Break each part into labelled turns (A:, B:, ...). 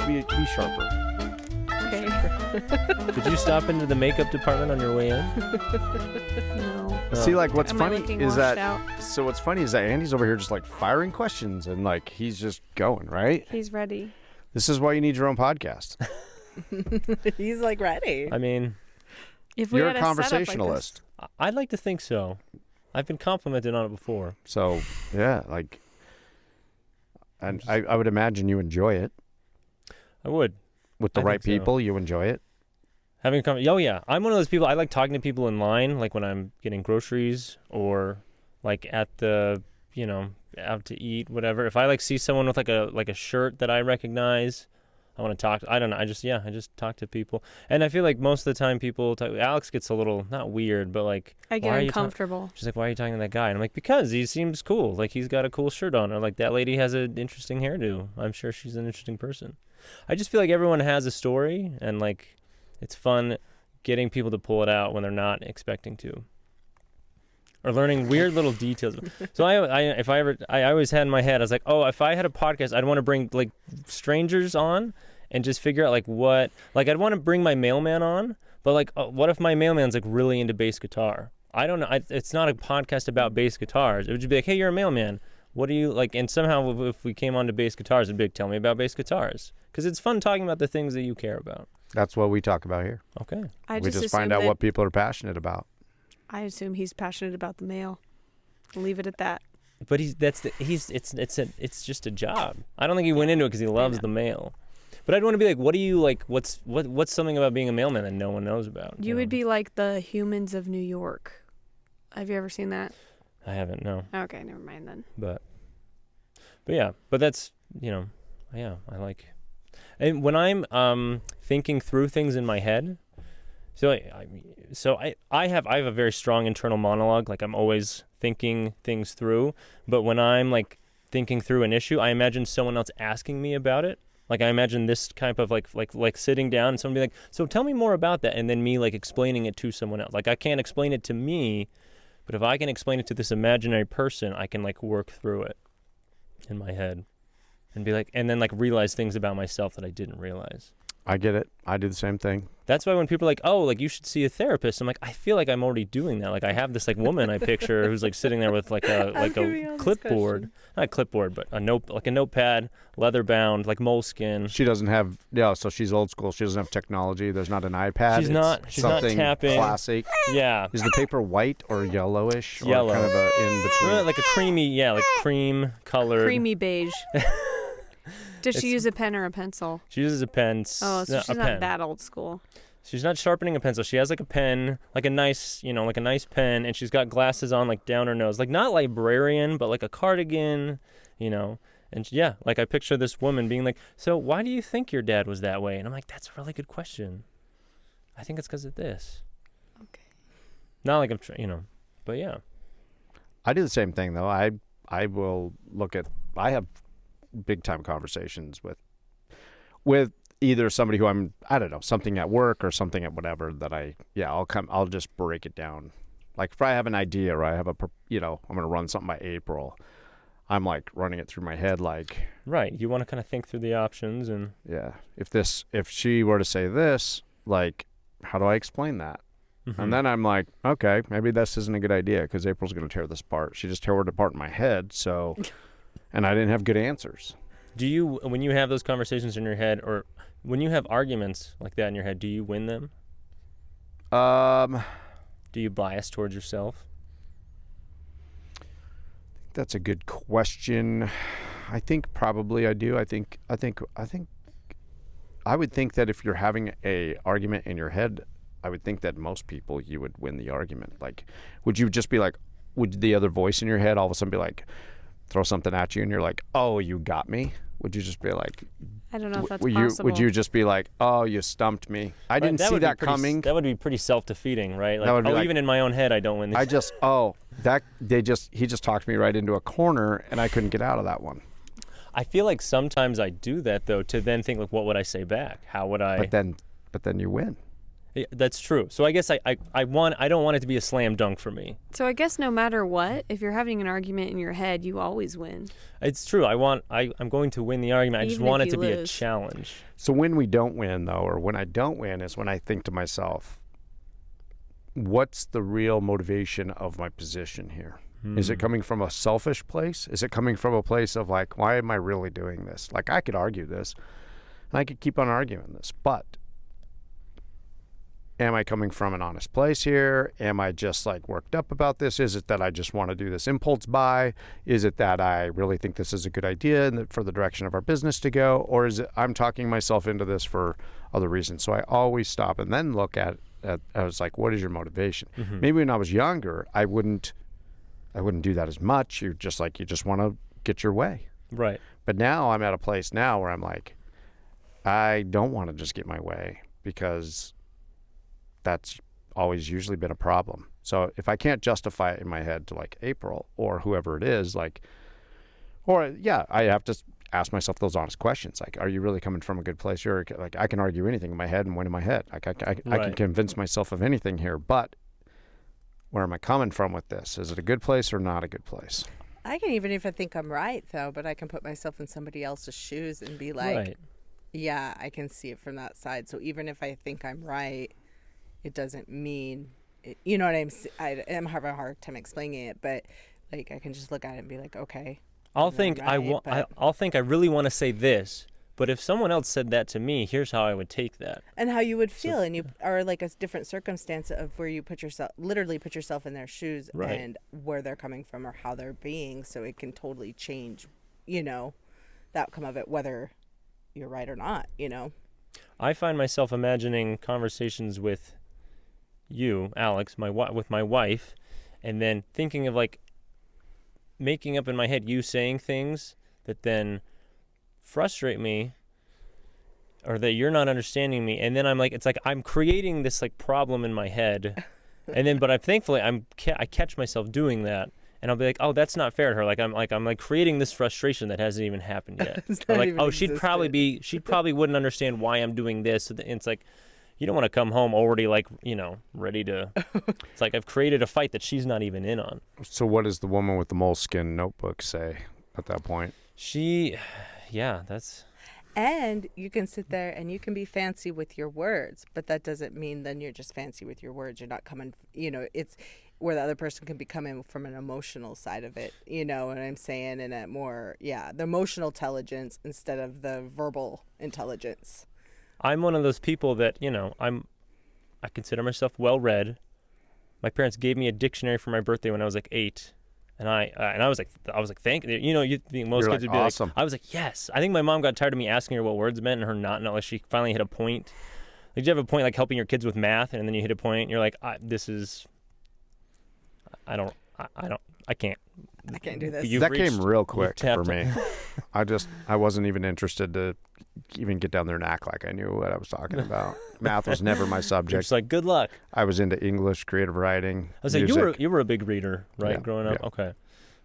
A: be sharper.
B: Okay.
C: Did you stop into the makeup department on your way in?
B: No.
A: See, like, what's
B: Am I
A: funny
B: looking
A: is
B: washed
A: that.
B: out?
A: So what's funny is that Andy's over here just like firing questions and like he's just going, right?
B: He's ready.
A: This is why you need your own podcast.
D: He's like ready.
C: I mean,
B: If we
A: You're
B: had
A: a
B: setup like
A: conversationalist.
C: I'd like to think so. I've been complimented on it before.
A: So yeah, like, and I would imagine you enjoy it
C: I would.
A: with the
C: I
A: right
C: think so.
A: people. You enjoy it.
C: Oh yeah, I'm one of those people. I like talking to people in line, like when I'm getting groceries or like at the, out to eat, whatever. If I like see someone with like a shirt that I recognize, I want to talk. I don't know. I just talk to people, and I feel like most of the time people talk. Alex gets a little not weird, but like
B: I
C: why
B: get
C: are you
B: uncomfortable.
C: She's like, why are you talking to that guy? And I'm like, because he seems cool. Like he's got a cool shirt on, or like that lady has an interesting hairdo. I'm sure she's an interesting person. I just feel like everyone has a story, and like it's fun getting people to pull it out when they're not expecting to, or learning weird little details. So I always had in my head, I was like, oh, if I had a podcast, I'd want to bring like strangers on and just figure out like what, like I'd want to bring my mailman on, but like, what if my mailman's like really into bass guitar? I don't know. It's not a podcast about bass guitars. It would just be like, hey, you're a mailman. What do you like? And somehow if we came on to bass guitars, it'd be like, tell me about bass guitars. Because it's fun talking about the things that you care about.
A: That's what we talk about here.
C: Okay.
B: I
A: We just find
B: assume
A: out
B: that-
A: what people are passionate about.
B: I assume he's passionate about the mail. Leave it at that.
C: But it's just a job. I don't think he went into it because he loves the mail. But I'd want to be like, what do you like? What's something about being a mailman that no one knows about?
B: You would be like the Humans of New York. Have you ever seen that?
C: I haven't, no.
B: Okay, never mind then.
C: But yeah, but that's yeah, I like. And when I'm thinking through things in my head, so I have a very strong internal monologue. Like I'm always thinking things through. But when I'm like thinking through an issue, I imagine someone else asking me about it. Like I imagine this type of like sitting down and someone be like, so tell me more about that, and then me like explaining it to someone else. Like I can't explain it to me, but if I can explain it to this imaginary person, I can like work through it in my head and be like, and then like realize things about myself that I didn't realize.
A: I get it. I do the same thing.
C: That's why when people are like, oh, like you should see a therapist, I'm like, I feel like I'm already doing that. Like I have this like woman I picture who's like sitting there with like a clipboard, not a clipboard, but a notepad, leather bound, like moleskin.
A: She doesn't have, so she's old school. She doesn't have technology. There's not an iPad.
C: She's not tapping.
A: Classic.
C: Yeah.
A: Is the paper white or yellowish? Or
C: Yellow.
A: kind of in between.
C: Like a creamy, like cream colored.
B: Creamy beige. Does she use a pen or a pencil?
C: She uses a pen.
B: Oh, so she's not that old school.
C: She's not sharpening a pencil. She has like a pen, like a nice pen, and she's got glasses on like down her nose. Like not librarian, but like a cardigan, And like I picture this woman being like, so why do you think your dad was that way? And I'm like, that's a really good question. I think it's because of this.
B: Okay.
C: Not like I'm but yeah.
A: I do the same thing though. I will look at, I have big time conversations with either somebody who I don't know, something at work or something at whatever that I'll just break it down. Like if I have an idea or I have I'm going to run something by April, I'm like running it through my head. Like,
C: right. You want to kind of think through the options and
A: yeah, if she were to say this, like, how do I explain that?
C: Mm-hmm.
A: And then I'm like, okay, maybe this isn't a good idea because April's going to tear this apart. She just tore it apart in my head. So, and I didn't have good answers.
C: Do you, when you have those conversations in your head, or when you have arguments like that in your head, do you win them? Do you bias towards yourself?
A: That's a good question. I think probably I do. I think I would think that if you're having a argument in your head, I would think that most people you would win the argument. Like, would you just be like, would the other voice in your head all of a sudden be like, throw something at you and you're like, oh, you got me? Would you just be like,
B: I don't know if that's
A: possible. Would you just be like, oh, you stumped me? I didn't see that coming.
C: That would be pretty self-defeating, right? Like,
A: like,
C: even in my own head, I don't win this.
A: He just talked me right into a corner and I couldn't get out of that one.
C: I feel like sometimes I do that though, to then think like, what would I say back? How would I?
A: But then you win.
C: Yeah, that's true. So I guess I don't want it to be a slam dunk for me.
B: So I guess no matter what, if you're having an argument in your head, you always win.
C: It's true. I'm going to win the argument. I just
B: Even if
C: want it
B: you
C: to be a
B: lose.
C: challenge.
A: So when we don't win, though, or when I don't win, is when I think to myself, what's the real motivation of my position here? Is it coming from a selfish place? Is it coming from a place of like, why am I really doing this? Like, I could argue this, and I could keep on arguing this, but am I coming from an honest place here? Am I just like worked up about this? Is it that I just want to do this impulse buy? Is it that I really think this is a good idea and for the direction of our business to go? Or is it I'm talking myself into this for other reasons? So I always stop and then look at I was like, what is your motivation?
C: Mm-hmm.
A: Maybe when I was younger, I wouldn't do that as much. You just want to get your way.
C: Right.
A: But now I'm at a place now where I'm like, I don't want to just get my way because that's always usually been a problem. So if I can't justify it in my head to like April or whoever it is, like, or yeah, I have to ask myself those honest questions. Like, are you really coming from a good place here? Like, I can argue anything in my head and win in my head. Like, I can
C: Right.
A: convince myself of anything here, but where am I coming from with this? Is it a good place or not a good place?
D: I can, even if I think I'm right, though, but I can put myself in somebody else's shoes and be like,
C: Right.
D: yeah, I can see it from that side. So even if I think I'm right, it doesn't mean, you know what I'm having a hard time explaining it, but like I can just look at it and be like, okay.
C: I'll
D: you're
C: think
D: right, but-
C: I'll think I really want to say this, but if someone else said that to me, here's how I would take that.
D: and how you would feel, and you are like a different circumstance of where you literally put yourself in their shoes
C: Right.
D: and where they're coming from or how they're being, so it can totally change, the outcome of it, whether you're right or not,
C: I find myself imagining conversations with you, Alex, with my wife, and then thinking of like making up in my head you saying things that then frustrate me or that you're not understanding me, and then I'm like, it's like I'm creating this like problem in my head, and then but I'm thankfully I catch myself doing that, and I'll be like, oh, that's not fair to her. I'm creating this frustration that hasn't even happened yet.
D: It's
C: Or
D: not
C: like,
D: even
C: oh, she probably wouldn't understand why I'm doing this. And it's like, you don't want to come home already like, ready to. It's like I've created a fight that she's not even in on.
A: So what does the woman with the moleskin notebook say at that point?
C: That's.
D: And you can sit there and you can be fancy with your words, but that doesn't mean then you're just fancy with your words. You're not coming, it's where the other person can be coming from an emotional side of it, you know what I'm saying? And a more, the emotional intelligence instead of the verbal intelligence.
C: I'm one of those people that, I consider myself well-read. My parents gave me a dictionary for my birthday when I was like 8. And I was like, thank you. You think most
A: You're
C: kids
A: like,
C: would be
A: awesome.
C: like, I was like, yes. I think my mom got tired of me asking her what words meant and her not like she finally hit a point. Like, did you have a point like helping your kids with math and then you hit a point and you're like, I can't.
D: I can't do this.
C: You've
A: That
C: reached-
A: came real
C: you've
A: quick for
C: tapped-
A: me. I wasn't even interested to even get down there and act like I knew what I was talking about. Math was never my
C: You're
A: subject.
C: just like, good luck.
A: I was into English, creative writing.
C: I was like,
A: music.
C: you were a big reader, right,
A: Yeah,
C: growing up?
A: yeah.
C: Okay.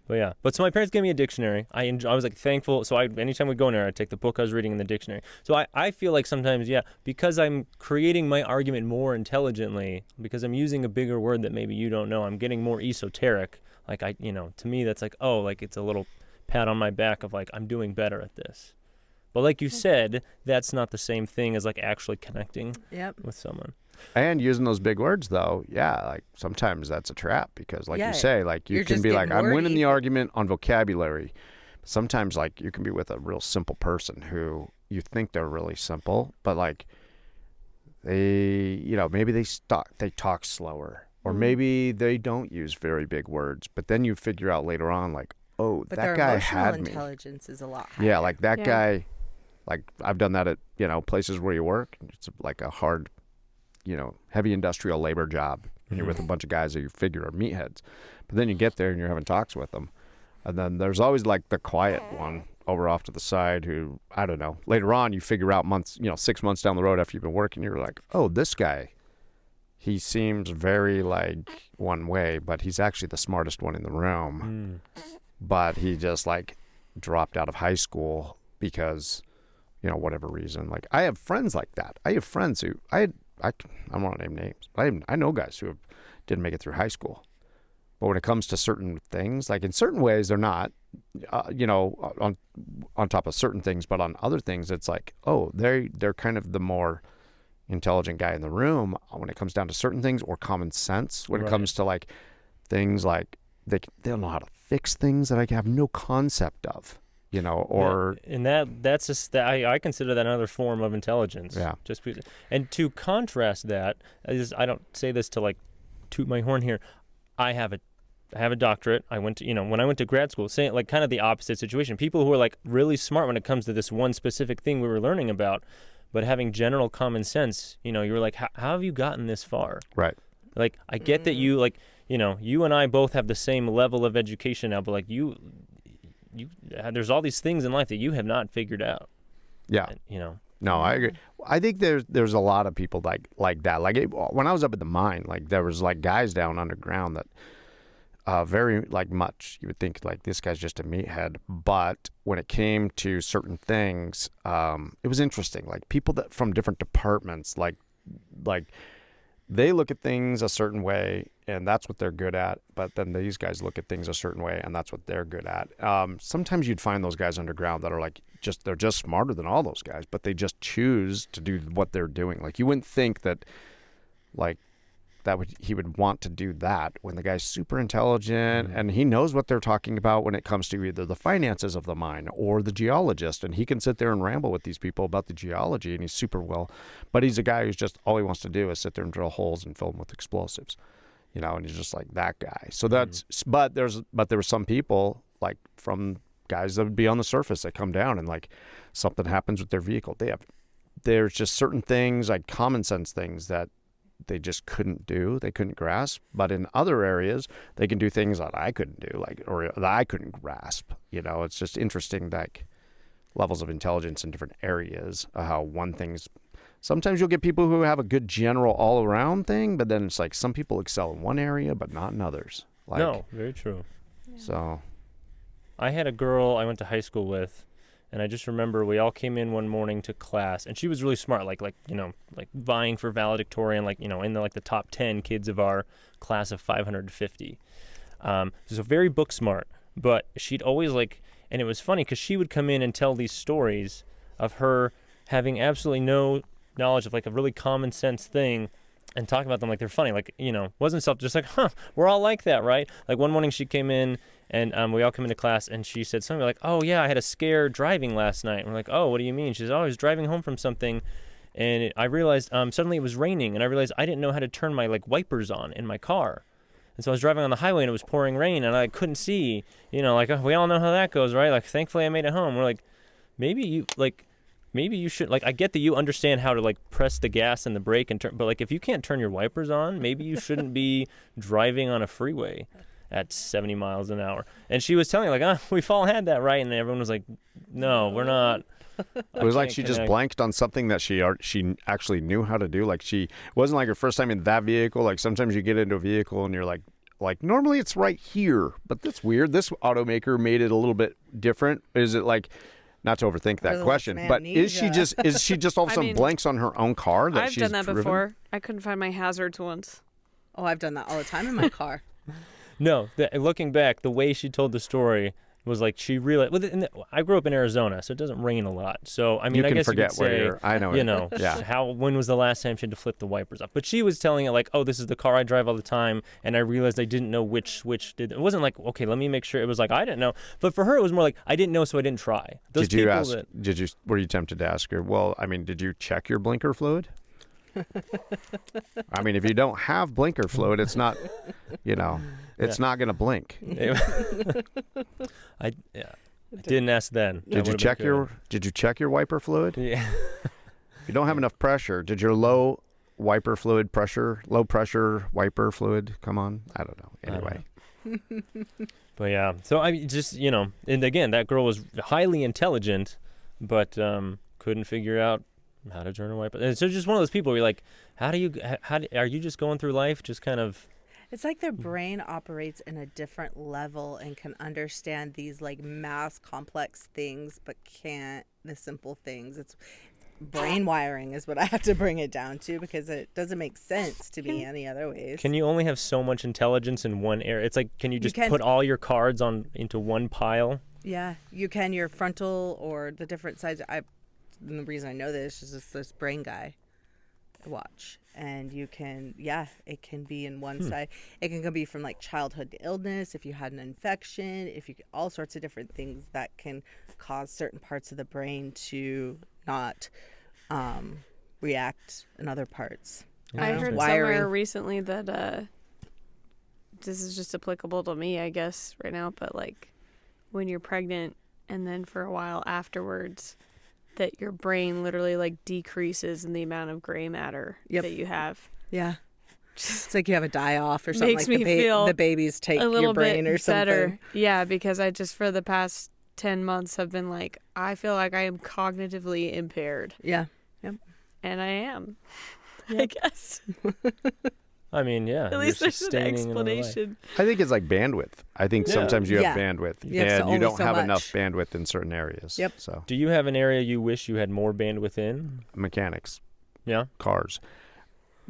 C: But yeah. But so my parents gave me a dictionary. I was like thankful. So anytime we go in there, I'd take the book I was reading in the dictionary. So I feel like sometimes, because I'm creating my argument more intelligently, because I'm using a bigger word that maybe you don't know, I'm getting more esoteric. Like to me, that's like, oh, like it's a little pat on my back of like, I'm doing better at this. But like you said, that's not the same thing as like actually connecting with someone.
A: And using those big words, though, like sometimes that's a trap because, like you say, like you
D: You're
A: can
D: just
A: be like,
D: getting
A: I'm winning
D: wordy.
A: the argument on vocabulary. But sometimes, like, you can be with a real simple person who you think they're really simple, but like they, maybe they talk slower, or maybe they don't use very big words. But then you figure out later on, like, oh,
D: But
A: that
D: their
A: guy
D: emotional
A: had me.
D: intelligence is a lot higher.
A: Yeah, like that
B: Yeah.
A: guy. Like I've done that at places where you work. It's like a hard, heavy industrial labor job. And you're with a bunch of guys that you figure are meatheads, but then you get there and you're having talks with them, and then there's always like the quiet one over off to the side who I don't know. Later on, you figure out 6 months down the road after you've been working, you're like, oh, this guy, he seems very like one way, but he's actually the smartest one in the room. But he just like dropped out of high school because. Whatever reason. Like I have friends like that. I have friends who I I don't want to name names, but I know guys who didn't make it through high school. But when it comes to certain things, like in certain ways, they're not, on top of certain things, but on other things, it's like, oh, they're kind of the more intelligent guy in the room when it comes down to certain things, or common sense when it comes to like things like they don't know how to fix things that I have no concept of, or
C: and that's just I consider that another form of intelligence.
A: Yeah.
C: And to contrast that, I don't say this to like toot my horn here. I have a doctorate. I went to, when I went to grad school, saying like kind of the opposite situation. People who are like really smart when it comes to this one specific thing we were learning about, but having general common sense, you were like, how have you gotten this far?
A: Right.
C: Like, I get that you like, you and I both have the same level of education now, but like there's all these things in life that you have not figured out.
A: Yeah.
C: And,
A: No, I agree. I think there's a lot of people like that. Like when I was up at the mine, like there was like guys down underground that very like much you would think like this guy's just a meathead, but when it came to certain things, it was interesting. Like people that from different departments, like they look at things a certain way and that's what they're good at, but then these guys look at things a certain way and that's what they're good at. Sometimes you'd find those guys underground that are like they're just smarter than all those guys, but they just choose to do what they're doing. Like you wouldn't think that like he would want to do that when the guy's super intelligent and he knows what they're talking about when it comes to either the finances of the mine or the geologist, and he can sit there and ramble with these people about the geology, and he's super well, but he's a guy who's just all he wants to do is sit there and drill holes and fill them with explosives, and he's just like that guy. So that's but there were some people like from guys that would be on the surface that come down and like something happens with their vehicle, there's just certain things like common sense things that they just couldn't do, they couldn't grasp. But in other areas, they can do things that I couldn't do, or that I couldn't grasp. It's just interesting, like levels of intelligence in different areas. How one thing's sometimes you'll get people who have a good general all around thing, but then it's like some people excel in one area but not in others. Like,
C: no, very true.
A: So,
C: I had a girl I went to high school with. And I just remember we all came in one morning to class, and she was really smart, like vying for valedictorian, in the top 10 kids of our class of 550. So very book smart, but she'd always and it was funny because she would come in and tell these stories of her having absolutely no knowledge of a really common sense thing, and talk about them like they're funny, wasn't just we're all like that, right? Like one morning she came in and we all come into class and she said something like, oh yeah, I had a scare driving last night. And we're like, oh, what do you mean? She says, oh, I was driving home from something and I realized suddenly it was raining, and I realized I didn't know how to turn my wipers on in my car. And so I was driving on the highway and it was pouring rain and I couldn't see, we all know how that goes, right? Thankfully I made it home. We're like, maybe you should, I get that you understand how to press the gas and the brake and turn, but if you can't turn your wipers on, maybe you shouldn't be driving on a freeway at 70 miles an hour. And she was telling me we've all had that, right? And everyone was like, no, we're not.
A: It was like she just blanked on something that she actually knew how to do. It wasn't like her first time in that vehicle. Sometimes you get into a vehicle and you're like normally it's right here, but that's weird. This automaker made it a little bit different. Is it not to overthink that question, but is she just all of a sudden blanks on her own car that
B: I've
A: she's
B: done that
A: driven?
B: before. I couldn't find my hazards once.
D: Oh, I've done that all the time in my car.
C: No, looking back, the way she told the story was she realized. I grew up in Arizona, so it doesn't rain a lot. So I mean, I guess
A: forget
C: you could say,
A: where I know.
C: Yeah. When was the last time she had to flip the wipers off? But she was telling it oh, this is the car I drive all the time, and I realized I didn't know which switch did. It wasn't okay, let me make sure. It was I didn't know. But for her, it was more I didn't know, so I didn't try.
A: Were you tempted to ask her? Well, I mean, did you check your blinker fluid? I mean, if you don't have blinker fluid, it's not, it's not going to blink.
C: I didn't ask then.
A: Did you check your wiper fluid?
C: Yeah.
A: If you don't have enough pressure, did your low pressure wiper fluid come on? I don't know. Anyway.
C: But yeah, so I mean, just and again, that girl was highly intelligent, but couldn't figure out how to turn a wiper. And so just one of those people where you're how are you just going through life just kind of.
D: It's their brain operates in a different level and can understand these mass complex things, but can't the simple things. brain wiring is what I have to bring it down to, because it doesn't make sense to me any other ways.
C: Can you only have so much intelligence in one area? It's like, can you just
D: can.
C: put all your cards into one pile?
D: Yeah, you can. Your frontal or the different sides. And the reason I know this is just this brain guy I watch, and you can. Yeah, it can be in one side. It can be from like childhood illness, if you had an infection, if you all sorts of different things that can cause certain parts of the brain to not react in other parts.
B: I heard
D: Wiring.
B: somewhere recently that this is just applicable to me, I guess, right now, but like when you're pregnant and then for a while afterwards, that your brain literally like decreases in the amount of gray matter that you have.
D: Yeah. It's like you have a die-off or something.
B: Makes
D: like
B: me feel
D: the babies take
B: a little
D: your brain
B: bit
D: or something.
B: better. Yeah, because I just for the past 10 months have been like, I feel like I am cognitively impaired.
D: Yeah. Yep.
B: And I am, I guess.
C: I mean, yeah.
B: At least there's an
C: sustaining another life.
B: explanation.
A: I think it's like bandwidth. I think sometimes you have bandwidth,
D: Yeah,
A: and you don't
D: so
A: have
D: much.
A: enough bandwidth in certain areas.
D: Yep.
A: So
C: Do you have an area you wish you had more bandwidth in?
A: mechanics,
C: Yeah.
A: cars.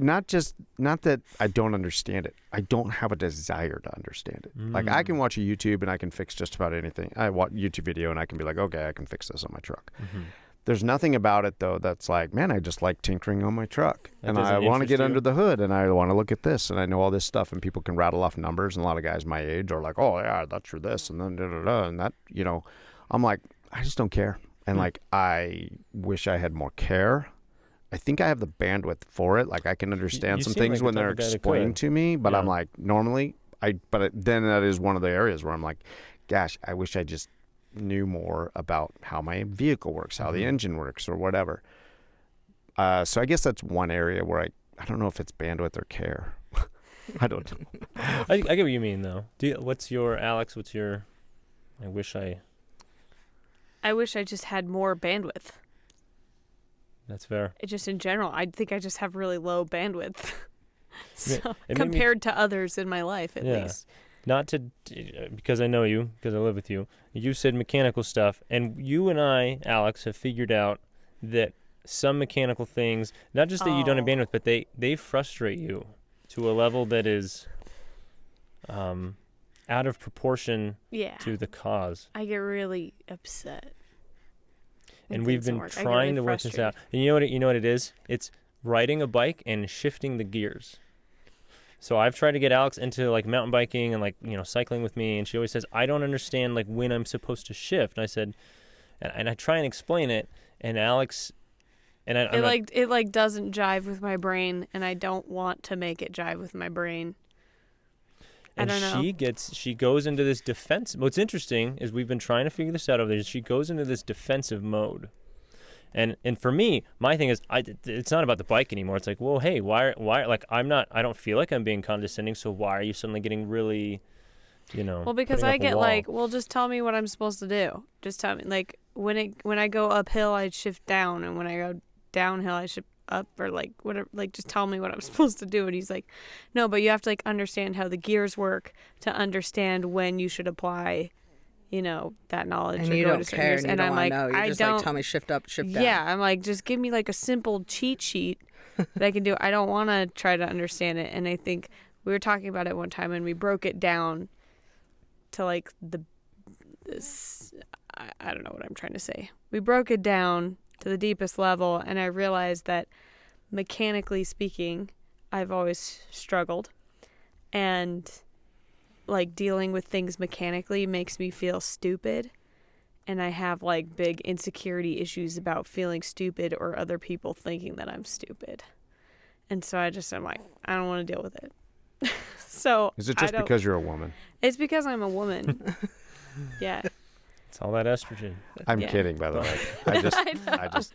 A: Not that I don't understand it. I don't have a desire to understand it. Like I can watch a YouTube and I can fix just about anything. I watch YouTube video and I can be like, okay, I can fix this on my truck. There's nothing about it though that's like, man, I just like tinkering on my truck,
C: That
A: and
C: doesn't
A: I want to
C: interest
A: get
C: you?
A: under the hood, and I want to look at this, and I know all this stuff, and people can rattle off numbers, and a lot of guys my age are like, oh yeah, that's for this, and then da da da, and that, I'm like, I just don't care, and like I wish I had more care. I think I have the bandwidth for it. Like I can understand
C: you
A: some
C: seem
A: things
C: like the
A: when
C: type
A: they're
C: of guy that
A: explained
C: could.
A: to me, but
C: Yeah.
A: I'm like, normally then that is one of the areas where I'm like, gosh, I wish I just knew more about how my vehicle works, how the engine works, or whatever. So I guess that's one area where I don't know if it's bandwidth or care. I don't know.
C: I get what you mean, though. Alex, what's your, I wish I
B: just had more bandwidth.
C: That's fair.
B: It just in general, I think I just have really low bandwidth. So,
C: It made me-
B: compared to others in my life, at least.
C: Not to, because I know you, because I live with you. You said mechanical stuff, and you and I, Alex, have figured out that some mechanical things, not just that you don't have bandwidth, but they frustrate you to a level that is out of proportion to the cause.
B: I get really upset.
C: And we've been trying to work this out. And you know what it is? It's riding a bike and shifting the gears. So I've tried to get Alex into like mountain biking and like, cycling with me, and she always says, I don't understand like when I'm supposed to shift. And I said, and I try and explain it, and Alex, and
B: it doesn't jive with my brain, and I don't want to make it jive with my brain.
C: and
B: I don't know.
C: she goes into this defense. What's interesting is we've been trying to figure this out over there. She goes into this defensive mode. And for me, my thing is, it's not about the bike anymore. It's like, well, hey, why? Like, I don't feel like I'm being condescending. So why are you suddenly getting really,
B: Well, because
C: putting
B: I
C: up a
B: get
C: wall?
B: like, well, just tell me what I'm supposed to do. Just tell me, like, when I go uphill, I shift down, and when I go downhill, I shift up, or like whatever. Like, just tell me what I'm supposed to do. And he's like, no, but you have to like understand how the gears work to understand when you should apply, that knowledge.
D: And
B: or
D: you
B: go
D: don't
B: to certain
D: care,
B: gears.
D: and you don't
B: I'm
D: want
B: like,
D: to know. You're
B: I
D: just
B: don't.
D: like, tell me shift up, shift down.
B: Yeah, I'm like, just give me like a simple cheat sheet that I can do. I don't want to try to understand it. And I think we were talking about it one time, and we broke it down to like I don't know what I'm trying to say. We broke it down to the deepest level, and I realized that mechanically speaking, I've always struggled, and like dealing with things mechanically makes me feel stupid. And I have like big insecurity issues about feeling stupid or other people thinking that I'm stupid. And so I'm like, I don't want to deal with it. So
A: Is it just because you're a woman?
B: It's because I'm a woman. Yeah.
C: It's all that estrogen.
A: I'm
B: Yeah.
A: kidding, by the way. I just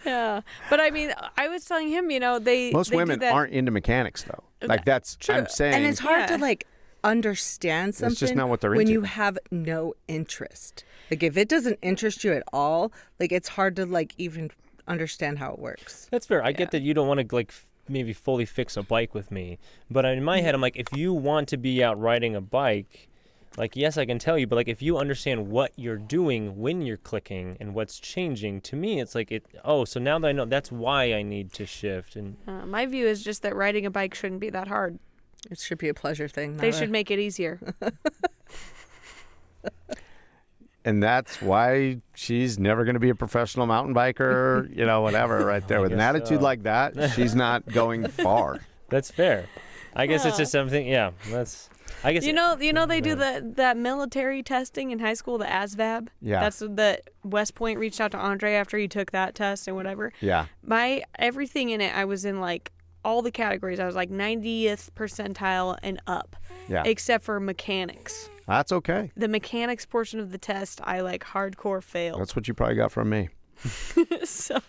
B: Yeah. But I mean, I was telling him, they
A: most
B: they do
A: women
B: that.
A: aren't into mechanics though. Like that's
B: True.
A: I'm saying.
D: And it's hard
B: Yeah.
D: to like understand something
A: It's just not what they're
D: when
A: into.
D: you have no interest. Like if it doesn't interest you at all, like it's hard to like even understand how it works.
C: That's fair. I get that you don't want to like maybe fully fix a bike with me, but in my head, I'm like, if you want to be out riding a bike, like, yes, I can tell you, but like if you understand what you're doing when you're clicking and what's changing, to me it's like so now that I know, that's why I need to shift. And
B: My view is just that riding a bike shouldn't be that hard.
D: It should be a pleasure thing.
B: They should make it easier.
A: And that's why she's never going to be a professional mountain biker, whatever, right there. With an attitude
C: so.
A: like that, she's not going far.
C: that's fair. I guess it's just something. Yeah, that's. I guess
B: You know they do that military testing in high school, the ASVAB.
A: Yeah.
B: That's the West Point reached out to Andre after he took that test and whatever.
A: Yeah.
B: My everything in it, I was in like all the categories. I was like 90th percentile and up,
A: Yeah.
B: except for mechanics.
A: That's okay.
B: The mechanics portion of the test, I like hardcore failed.
A: That's what you probably got from me.
B: So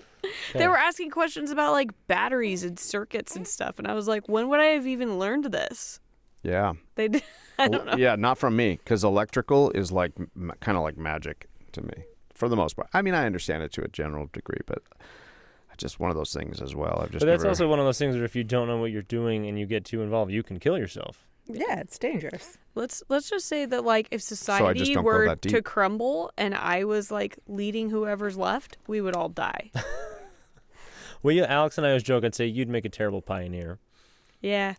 B: they were asking questions about like batteries and circuits and stuff, and I was like, when would I have even learned this?
A: Yeah.
B: They did. I don't know.
A: Yeah, not from me, because electrical is like kind of like magic to me, for the most part. I mean, I understand it to a general degree, but just one of those things as well.
C: But that's also one of those things where if you don't know what you're doing and you get too involved, you can kill yourself.
D: Yeah, it's dangerous.
B: Let's just say that like if society
A: don't go
B: were
A: that
B: to
A: deep.
B: crumble and I was like leading whoever's left, we would all die.
C: Well, yeah, Alex and I was joking. I'd say you'd make a terrible pioneer.
B: Yeah.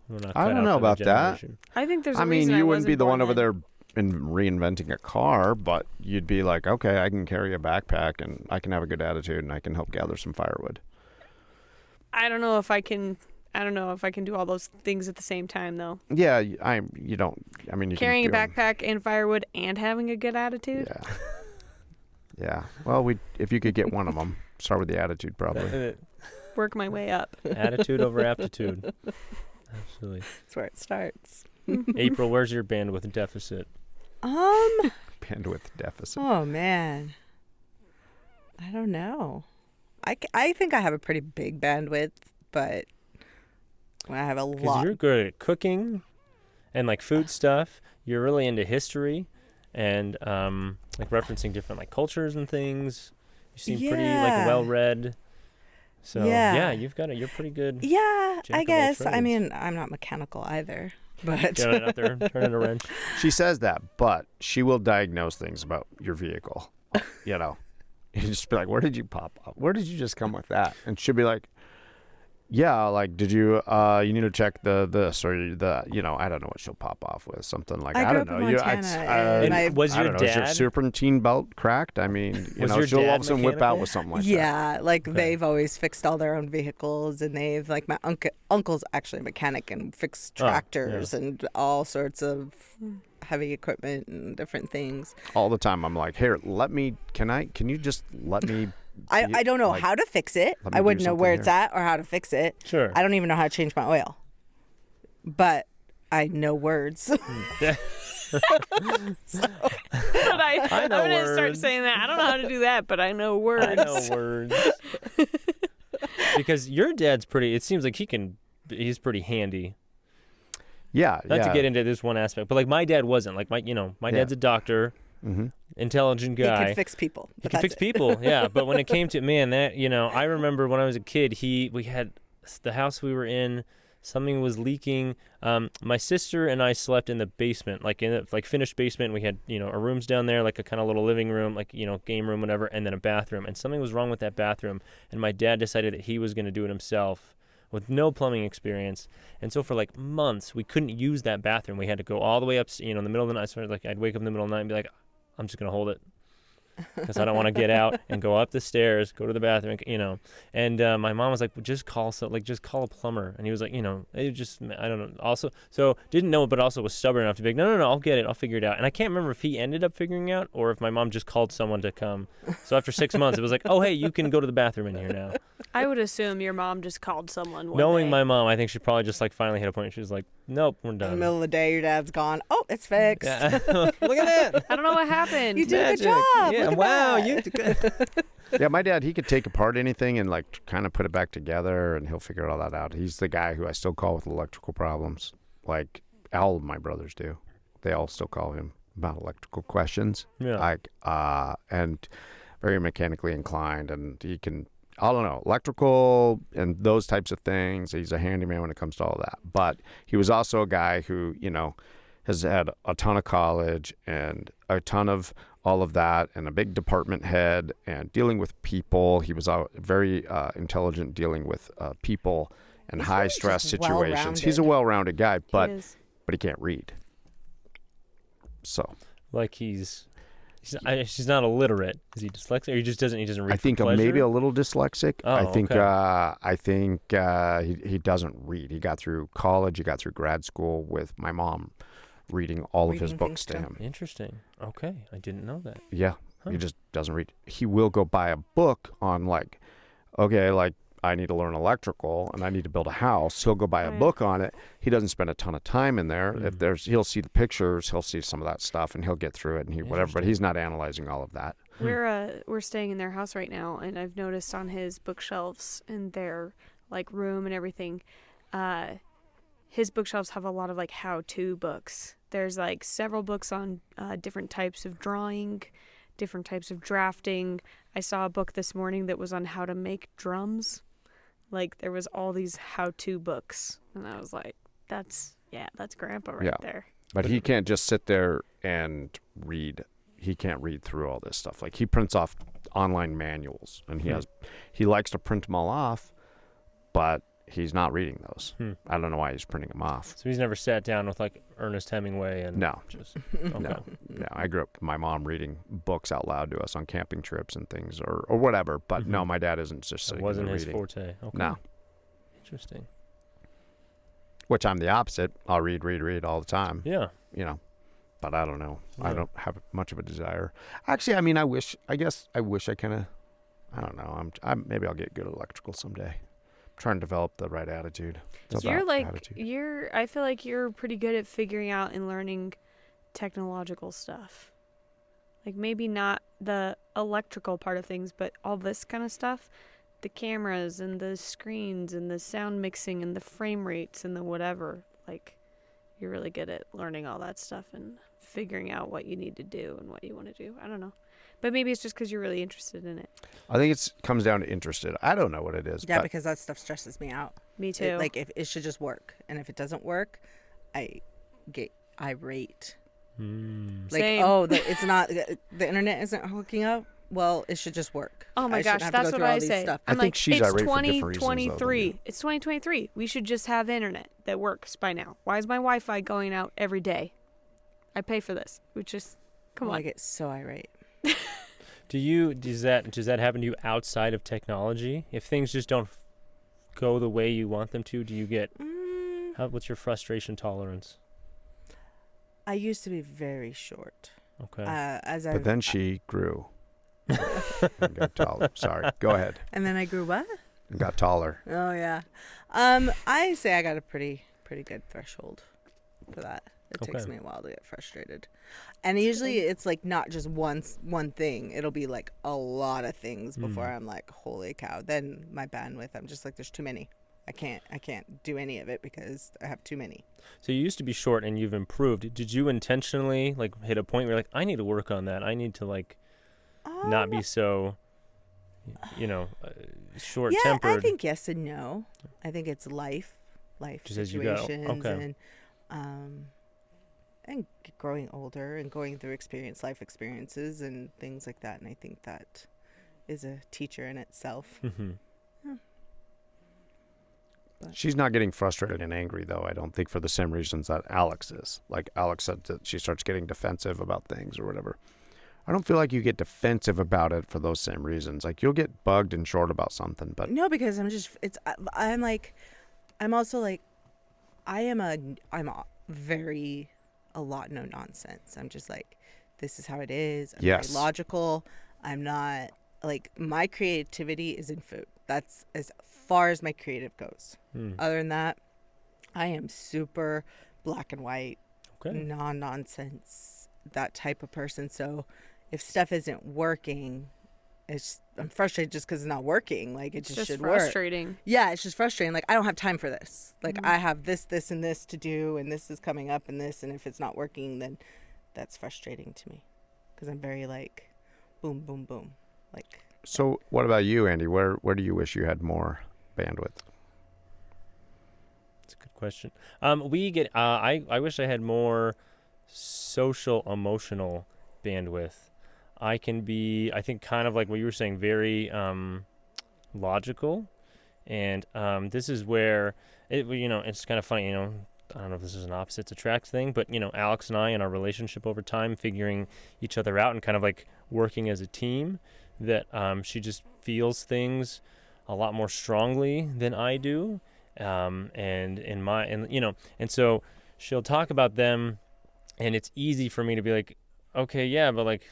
C: We're not
A: I
C: cut
A: don't
C: out
A: know
C: for
A: about that.
C: generation.
B: I think there's a
A: I mean,
B: reason
A: you
B: I
A: wouldn't be
B: wasn't
A: the
B: born
A: one over
B: then.
A: there in reinventing a car, but you'd be like, okay, I can carry a backpack and I can have a good attitude and I can help gather some firewood.
B: I don't know if I can do all those things at the same time though.
A: Yeah, you don't. I mean, you
B: Carrying a
A: can do 'em.
B: backpack and firewood and having a good attitude.
A: Yeah. Yeah. Well, if you could get one of them, start with the attitude, probably.
B: Work my way up.
C: Attitude over aptitude. Absolutely.
D: That's where it starts.
C: April, where's your bandwidth deficit?
A: Bandwidth deficit.
D: Oh man, I don't know. I think I have a pretty big bandwidth, but when I have a
C: Because
D: lot.
C: you're good at cooking and like food stuff. You're really into history and like referencing different like cultures and things. You seem pretty like
D: Yeah.
C: well read. So
D: Yeah.
C: you've got it. You're pretty good.
D: Yeah,
C: Jack
D: I
C: of all
D: guess. I
C: trades.
D: mean, I'm not mechanical either, but
C: Get it out there, turn it a wrench.
A: She says that, but she will diagnose things about your vehicle. You just be like, where did you pop up? Where did you just come with that? And she'll be like, yeah, like, did you, you need to check this or I don't know what she'll pop off with. Something like,
D: I
A: I
D: grew
A: don't
D: up
A: know.
D: in Montana, and
C: And was
A: I
C: your
A: don't know, is your
C: dad?
A: serpentine belt cracked? I mean,
C: Was your
A: she'll all
C: dad
A: of a sudden whip out
C: mechanical?
A: with something like that.
D: yeah, like
C: Okay.
D: they've always fixed all their own vehicles, and they've like my uncle's actually a mechanic and fixed
C: Oh, yeah.
D: tractors and all sorts of heavy equipment and different things.
A: All the time. I'm like, here, can you just let me.
D: I don't know
A: like,
D: how to fix it.
A: let me
D: I
A: do
D: wouldn't know where
A: something
D: it's
A: here.
D: at or how to fix it.
C: Sure.
D: I don't even know how to change my oil, but I know words.
B: But I'm
C: know
B: gonna start
C: words.
B: saying that. I don't know how to do that, but I know words.
C: I know words. Because your dad's pretty. It seems like he's pretty handy.
A: Yeah.
C: Not to get into this one aspect, but like my dad wasn't. Like my dad's a doctor, intelligent
D: He
C: guy.
D: can fix people.
C: He
D: but
C: can
D: that's
C: fix
D: it.
C: people, yeah. But when it came to I remember when I was a kid, we had the house we were in. Something was leaking. My sister and I slept in the basement, like in the finished basement. We had our rooms down there, like a kind of little living room, like game room, whatever, and then a bathroom. And something was wrong with that bathroom, and my dad decided that he was going to do it himself, with no plumbing experience. And so for like months, we couldn't use that bathroom. We had to go all the way up, in the middle of the night. So I'd wake up in the middle of the night and be like, I'm just going to hold it. Because I don't want to get out and go up the stairs, go to the bathroom, And my mom was like, well, just call a plumber. And he was like, it just, I don't know. Also, so didn't know, but also was stubborn enough to be like, no, I'll get it. I'll figure it out. And I can't remember if he ended up figuring out or if my mom just called someone to come. So after 6 months, it was like, oh, hey, you can go to the bathroom in here now.
B: I would assume your mom just called someone.
C: Knowing
B: day.
C: my mom, I think she probably just like finally hit a point. She was like, nope, we're
D: In the
C: done.
D: middle of the day, your dad's gone. Oh, it's fixed.
C: Yeah. Look at that.
B: I don't know what happened.
D: You did a
C: Magic.
D: good job.
C: Yeah,
D: Look at
C: wow.
D: that.
C: You did good.
A: Yeah, my dad, he could take apart anything and like kind of put it back together and he'll figure all that out. He's the guy who I still call with electrical problems. Like all of my brothers do. They all still call him about electrical questions.
C: Yeah.
A: Like, and very mechanically inclined, and he can, I don't know, electrical and those types of things. He's a handyman when it comes to all that. But he was also a guy who, has had a ton of college and a ton of all of that and a big department head and dealing with people. He was very intelligent dealing with people and
D: He's
A: high
D: really
A: stress
D: just
A: situations. He's a
D: well-rounded.
A: well-rounded guy, but
B: He is.
A: he can't read. So
C: Like he's not illiterate. Is he dyslexic? Or he doesn't read
A: I think
C: for pleasure?
A: maybe a little dyslexic.
C: Oh,
A: I think he doesn't read. He got through college. He got through grad school with my mom reading all of his
D: Reading
A: books
D: things
A: to
D: to
A: him.
C: Interesting. Okay, I didn't know that.
A: Yeah,
C: Huh.
A: he just doesn't read. He will go buy a book on like, okay, like I need to learn electrical and I need to build a house. He'll go buy a
B: Right.
A: book on it. He doesn't spend a ton of time in there. If
C: Mm.
A: he'll see the pictures, he'll see some of that stuff, and he'll get through it and whatever. But
C: Interesting.
A: he's not analyzing all of that.
B: We're staying in their house right now, and I've noticed on his bookshelves in their like room and everything, his bookshelves have a lot of like how-to books. There's like several books on different types of drawing, different types of drafting. I saw a book this morning that was on how to make drums. Like there was all these how-to books, and I was like, that's grandpa right
A: Yeah.
B: there.
A: But he can't just sit there and read. He can't read through all this stuff. Like he prints off online manuals, and he likes to print them all off, but he's not reading those. I don't know why he's printing them off.
C: So he's never sat down with like Ernest Hemingway and
A: No.
C: just okay.
A: No. I grew up with my mom reading books out loud to us on camping trips and things, or whatever. But no, my dad isn't just
C: It
A: sitting
C: wasn't
A: there
C: his
A: reading.
C: forte. Okay.
A: No.
C: Interesting.
A: Which I'm the opposite. I'll read all the time.
C: Yeah.
A: But I don't know. I
C: Yeah.
A: don't have much of a desire. Actually, I mean, I wish I kind of, I don't know. Maybe I'll get good at electrical someday. I'm trying to develop the right attitude. It's
B: You're
A: about
B: like
A: attitude.
B: I feel like you're pretty good at figuring out and learning technological stuff. Like maybe not the electrical part of things, but all this kind of stuff, the cameras and the screens and the sound mixing and the frame rates and the whatever. Like you're really good at learning all that stuff and figuring out what you need to do and what you want to do. I don't know. But maybe it's just because you're really interested in it.
A: I think it comes down to interested. I don't know what it is.
D: Yeah,
A: but
D: because that stuff stresses me out.
B: Me too.
D: Like if it should just work, and if it doesn't work, I get irate. Like,
B: Same.
D: oh, it's not the internet isn't hooking up. Well, it should just work.
B: Oh my
D: I shouldn't
B: gosh,
D: have to
B: that's
D: go
B: what
D: through all
B: I
D: these
B: say.
D: stuff.
B: I'm
A: I think
B: like,
A: she's
B: it's
A: irate for different reasons, though, than
B: 2023.
A: you.
B: It's 2023. We should just have internet that works by now. Why is my Wi-Fi going out every day? I pay for this. Which is, come
D: I
B: on.
D: get so irate.
C: Does that happen to you outside of technology? If things just don't go the way you want them to, do you get what's your frustration tolerance?
D: I used to be very short.
C: Okay.
A: But then she grew and got taller. Sorry. Go ahead.
D: and then I grew what?
A: And got taller.
D: Oh yeah. I say I got a pretty good threshold for that. It takes
C: Okay.
D: me a while to get frustrated. And usually it's like not just one thing. It'll be like a lot of things before I'm like, holy cow. Then my bandwidth, I'm just like, there's too many. I can't do any of it because I have too many.
C: So you used to be short and you've improved. Did you intentionally like hit a point where you're like, I need to work on that. I need to like not be so, short-tempered.
D: Yeah, I think yes and no. I think it's life
C: Just as you go.
D: situations
C: Okay.
D: and growing older and going through life experiences and things like that. And I think that is a teacher in itself.
C: Mhm.
A: She's not getting frustrated and angry, though, I don't think, for the same reasons that Alex is. Like Alex said, that she starts getting defensive about things or whatever. I don't feel like you get defensive about it for those same reasons. Like you'll get bugged and short about something, but
D: No, because I'm also like, I'm a lot no nonsense. I'm just like, this is how it is. I'm
A: Yes.
D: very logical. I'm not like, my creativity is in food. That's as far as my creative goes. Other than that, I am super black and white,
C: Okay.
D: non-nonsense, that type of person. So if stuff isn't working, I'm frustrated just because it's not working. Like it
B: It's
D: just
B: just
D: should work.
B: frustrating.
D: Yeah, it's just frustrating. Like I don't have time for this. Like I have this, and this to do, and this is coming up, and this, and if it's not working, then that's frustrating to me because I'm very like, boom, boom, boom. Like
A: So what about you, Andy? Where do you wish you had more bandwidth?
C: That's a good question. We get. I wish I had more social emotional bandwidth. I can be, I think, kind of like what you were saying, very logical. And this is where, it's kind of funny, I don't know if this is an opposites attract thing, but, Alex and I in our relationship over time, figuring each other out and kind of like working as a team, that she just feels things a lot more strongly than I do. And so she'll talk about them, and it's easy for me to be like, okay, yeah, but like,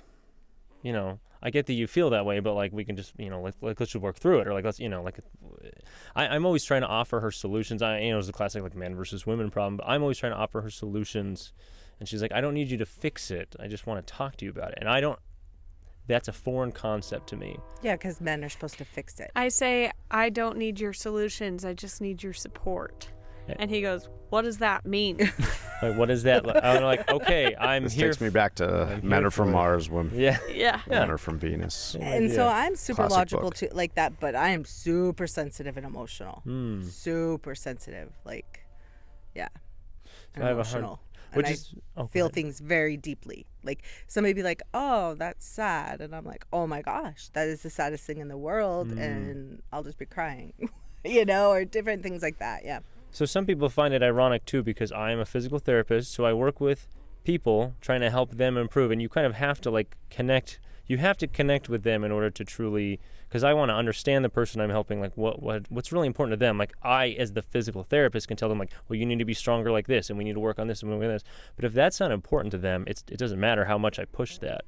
C: I get that you feel that way, but like we can just, let's just work through it, or like let's, I'm always trying to offer her solutions. It's a classic like man versus women problem, but I'm always trying to offer her solutions, and she's like, I don't need you to fix it. I just want to talk to you about it, and that's a foreign concept to me.
D: Yeah, because men are supposed to fix it.
B: I say, I don't need your solutions. I just need your support. And he goes, what does that mean?
C: Like, what is that? I'm like, okay, I'm
A: This
C: here.
A: takes me back to men are from Mars, women
B: Yeah.
A: are from Venus.
D: And so I'm super
A: Classic
D: logical
A: book.
D: too, like that, but I am super sensitive and emotional. Super sensitive, like, yeah, and
C: I have
D: emotional.
C: which
D: And
C: is
D: I feel things very deeply. Like somebody be like, "Oh, that's sad," and I'm like, "Oh my gosh, that is the saddest thing in the world," and I'll just be crying, or different things like that. Yeah.
C: So some people find it ironic too, because I am a physical therapist, so I work with people trying to help them improve, and you kind of have to like connect. You have to connect with them in order to truly, because I want to understand the person I'm helping, like what's really important to them. Like I, as the physical therapist, can tell them like, well, you need to be stronger like this, and we need to work on this and work on this. But if that's not important to them, it doesn't matter how much I push that.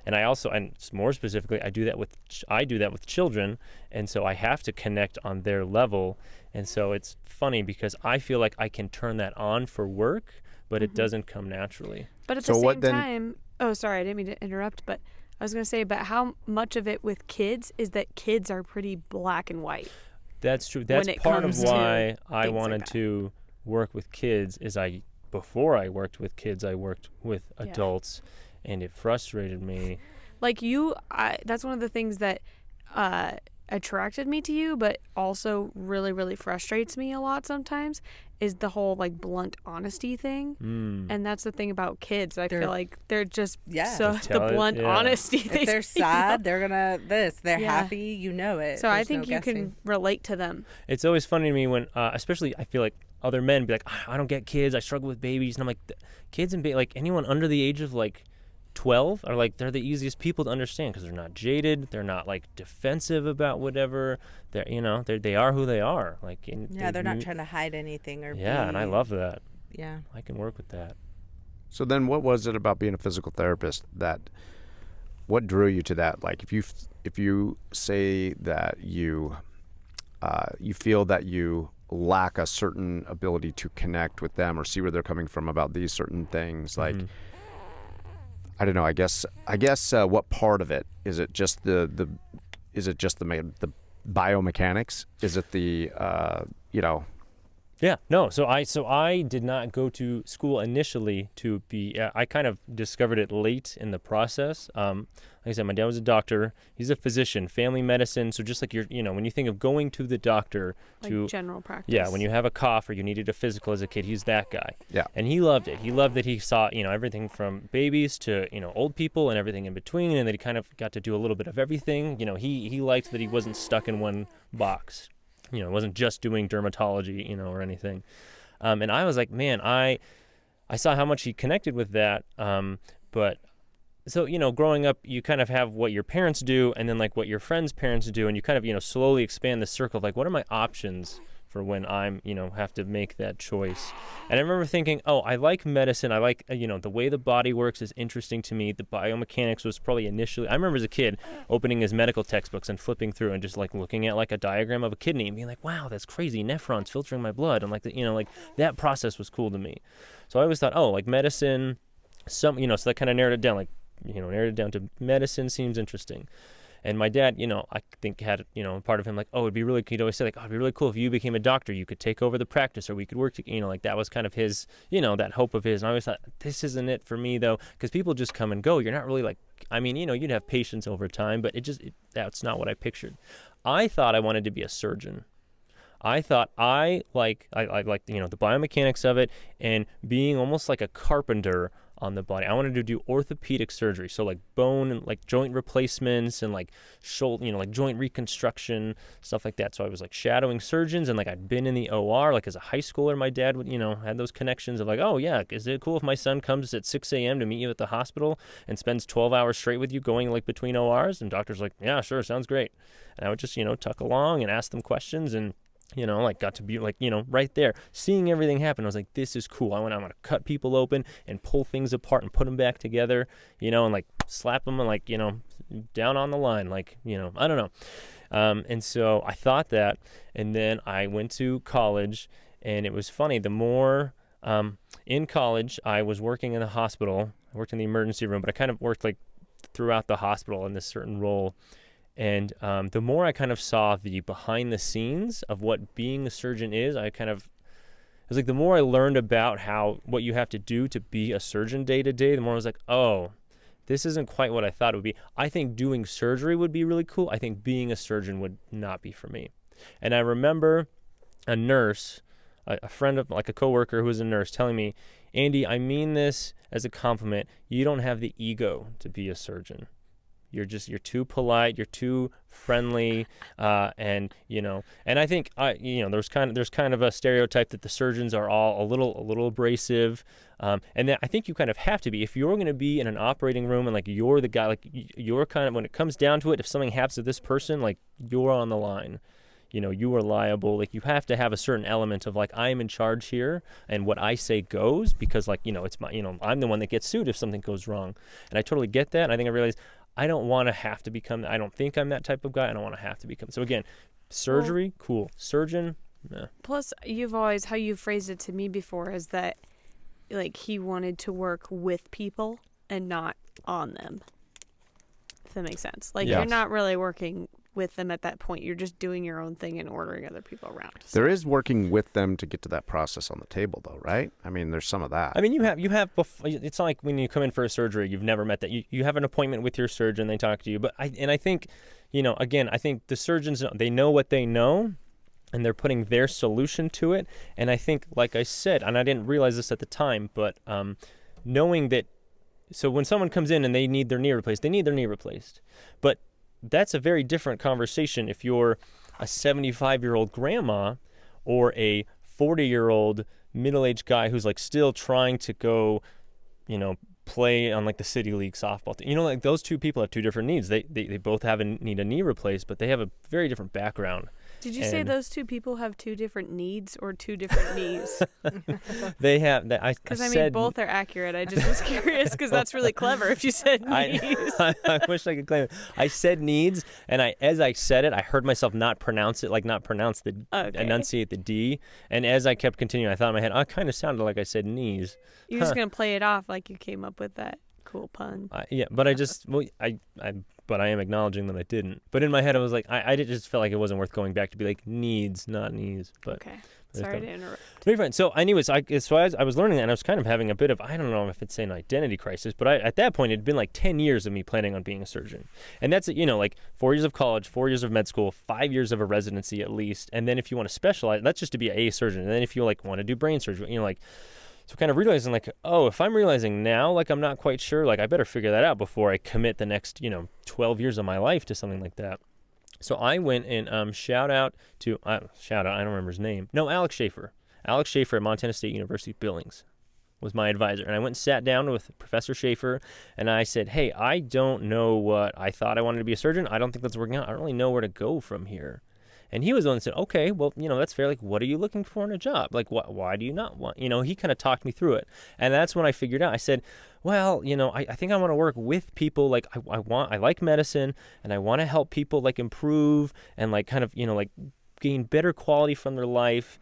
C: And I also, and more specifically, I do that with children, and so I have to connect on their level. And so it's funny because I feel like I can turn that on for work, but it doesn't come naturally.
B: But at
A: So
B: the
A: what
B: same
A: then-
B: time, oh, sorry, I didn't mean to interrupt, but I was going to say, but how much of it with kids is that kids are pretty black and white?
C: That's true. That's
B: it
C: part of
B: comes to
C: why I
B: things like
C: wanted
B: that.
C: to work with kids. Before I worked with kids, I worked with adults, and it frustrated me.
B: Like that's one of the things that attracted me to you, but also really, really frustrates me a lot sometimes, is the whole like blunt honesty thing. And that's the thing about kids. I feel like they're just so
C: They
B: the
C: tell it,
B: blunt
C: yeah.
B: honesty thing.
D: If they're sad, they're gonna They're
B: Yeah.
D: happy, it.
B: So I
D: There's
B: think
D: no
B: you can
D: guessing.
B: relate to them.
C: It's always funny to me when, especially I feel like other men be like, I don't get kids. I struggle with babies. And I'm like, kids and like anyone under the age of like 12 are like, they're the easiest people to understand because they're not jaded. They're not like defensive about whatever. They are who they are. Like,
D: They're not trying to hide anything or
C: Yeah, and I love that.
D: Yeah.
C: I can work with that.
A: So then what was it about being a physical therapist what drew you to that? Like if you say that you feel that you lack a certain ability to connect with them or see where they're coming from about these certain things, like I don't know, I guess what part of it is it just the biomechanics? Is it the
C: Yeah, no. So I did not go to school initially to be. I kind of discovered it late in the process. Like I said, my dad was a doctor. He's a physician, family medicine. So just like when you think of going to the doctor
B: Like general practice.
C: yeah, when you have a cough or you needed a physical as a kid, he's that guy.
A: Yeah.
C: And he loved it. He loved that he saw everything from babies to old people and everything in between, and that he kind of got to do a little bit of everything. He liked that he wasn't stuck in one box. Wasn't just doing dermatology, or anything. And I was like, man, I saw how much he connected with that. But so, growing up, you kind of have what your parents do and then like what your friends' parents do. And you kind of, slowly expand the circle of like, what are my options for when I'm, have to make that choice. And I remember thinking, oh, I like medicine. I like, the way the body works is interesting to me. The biomechanics was probably initially, I remember as a kid opening his medical textbooks and flipping through and just like looking at like a diagram of a kidney and being like, wow, that's crazy. Nephrons filtering my blood. And like, like that process was cool to me. So I always thought, oh, like medicine, so that kind of narrowed it down, like, narrowed it down to medicine seems interesting. And my dad, I think had, part of him like, oh, it'd be really, he'd always say like, oh, it'd be really cool if you became a doctor, you could take over the practice or we could work together, like that was kind of his, that hope of his. And I always thought, this isn't it for me though, because people just come and go. You're not really like, you'd have patience over time, but that's not what I pictured. I thought I wanted to be a surgeon. I thought I liked, the biomechanics of it and being almost like a carpenter on the body. I wanted to do orthopedic surgery, so like bone and like joint replacements and like shoulder, like joint reconstruction, stuff like that. So I was like shadowing surgeons, and like I'd been in the OR like as a high schooler. My dad would, had those connections of like, oh yeah, is it cool if my son comes at 6 a.m. to meet you at the hospital and spends 12 hours straight with you going like between ORs? And doctor's like, yeah, sure, sounds great. And I would just, tuck along and ask them questions, and got to be like, right there, seeing everything happen. I was like, this is cool. I'm going to cut people open and pull things apart and put them back together, and like slap them and like, down on the line, like, I don't know. And so I thought that, and then I went to college, and it was funny. The more, in college, I was working in the hospital. I worked in the emergency room, but I kind of worked like throughout the hospital in this certain role. And the more I kind of saw the behind the scenes of what being a surgeon is, it was like the more I learned about what you have to do to be a surgeon day to day, the more I was like, oh, this isn't quite what I thought it would be. I think doing surgery would be really cool. I think being a surgeon would not be for me. And I remember a nurse, a friend of like a coworker who was a nurse, telling me, Andy, I mean this as a compliment. You don't have the ego to be a surgeon. You're too polite, you're too friendly, and I think there's kind of a stereotype that the surgeons are all a little abrasive, and that I think you kind of have to be if you're going to be in an operating room and like you're the guy, like you're kind of, when it comes down to it, if something happens to this person, like you're on the line. You are liable. Like you have to have a certain element of like, I am in charge here and what I say goes, because like, it's my, I'm the one that gets sued if something goes wrong. And I totally get that. And I think I realized I don't want to have to become, I don't think I'm that type of guy. I don't want to have to become. So again, surgery, cool. Surgeon, nah.
B: Plus, how you phrased it to me before is that like he wanted to work with people and not on them. If that makes sense. Like
A: Yes.
B: You're not really working with them at that point. You're just doing your own thing and ordering other people around. So.
A: There is working with them to get to that process on the table, though, right? I mean, there's some of that.
C: I mean, you have. It's not like when you come in for a surgery, you've never met that. You have an appointment with your surgeon, they talk to you. But I think, again, I think the surgeons, they know what they know, and they're putting their solution to it. And I think, like I said, and I didn't realize this at the time, but knowing that, so when someone comes in and they need their knee replaced, they need their knee replaced. But that's a very different conversation if you're a 75-year-old grandma or a 40-year-old middle-aged guy who's like still trying to go, play on like the city league softball team. Like those two people have two different needs. They both need a knee replaced, but they have a very different background.
B: Did you say those two people have two different needs or two different knees?
C: They have.
B: Because I mean, both are accurate. I just was curious because that's really clever if you said needs.
C: I wish I could claim it. I said needs, and as I said it, I heard myself not pronounce it, enunciate the D. And as I kept continuing, I thought in my head, I kind of sounded like I said knees.
B: You're just going to play it off like you came up with that cool pun.
C: Yeah, but but I am acknowledging that I didn't. But in my head, I was like, I just felt like it wasn't worth going back to be like needs, not knees. But
B: okay, sorry to interrupt.
C: Very fine. So anyways, I was learning that, and I was kind of having a bit of, I don't know if it's an identity crisis, but at that point, it had been like 10 years of me planning on being a surgeon. And that's, like 4 years of college, 4 years of med school, 5 years of a residency at least. And then if you want to specialize, that's just to be a surgeon. And then if you like want to do brain surgery, so kind of realizing like, oh, if I'm realizing now, like I'm not quite sure, like I better figure that out before I commit the next, 12 years of my life to something like that. So I went and shout out, I don't remember his name. No, Alex Schaefer. Alex Schaefer at Montana State University Billings was my advisor. And I went and sat down with Professor Schaefer, and I said, hey, I don't know what I thought I wanted to be a surgeon. I don't think that's working out. I don't really know where to go from here. And he was the one that said, okay, well, that's fair. Like, what are you looking for in a job? Like, why do you not want, he kind of talked me through it. And that's when I figured out, I said, well, I think I want to work with people. Like, I like medicine, and I want to help people like improve and like kind of, like gain better quality from their life.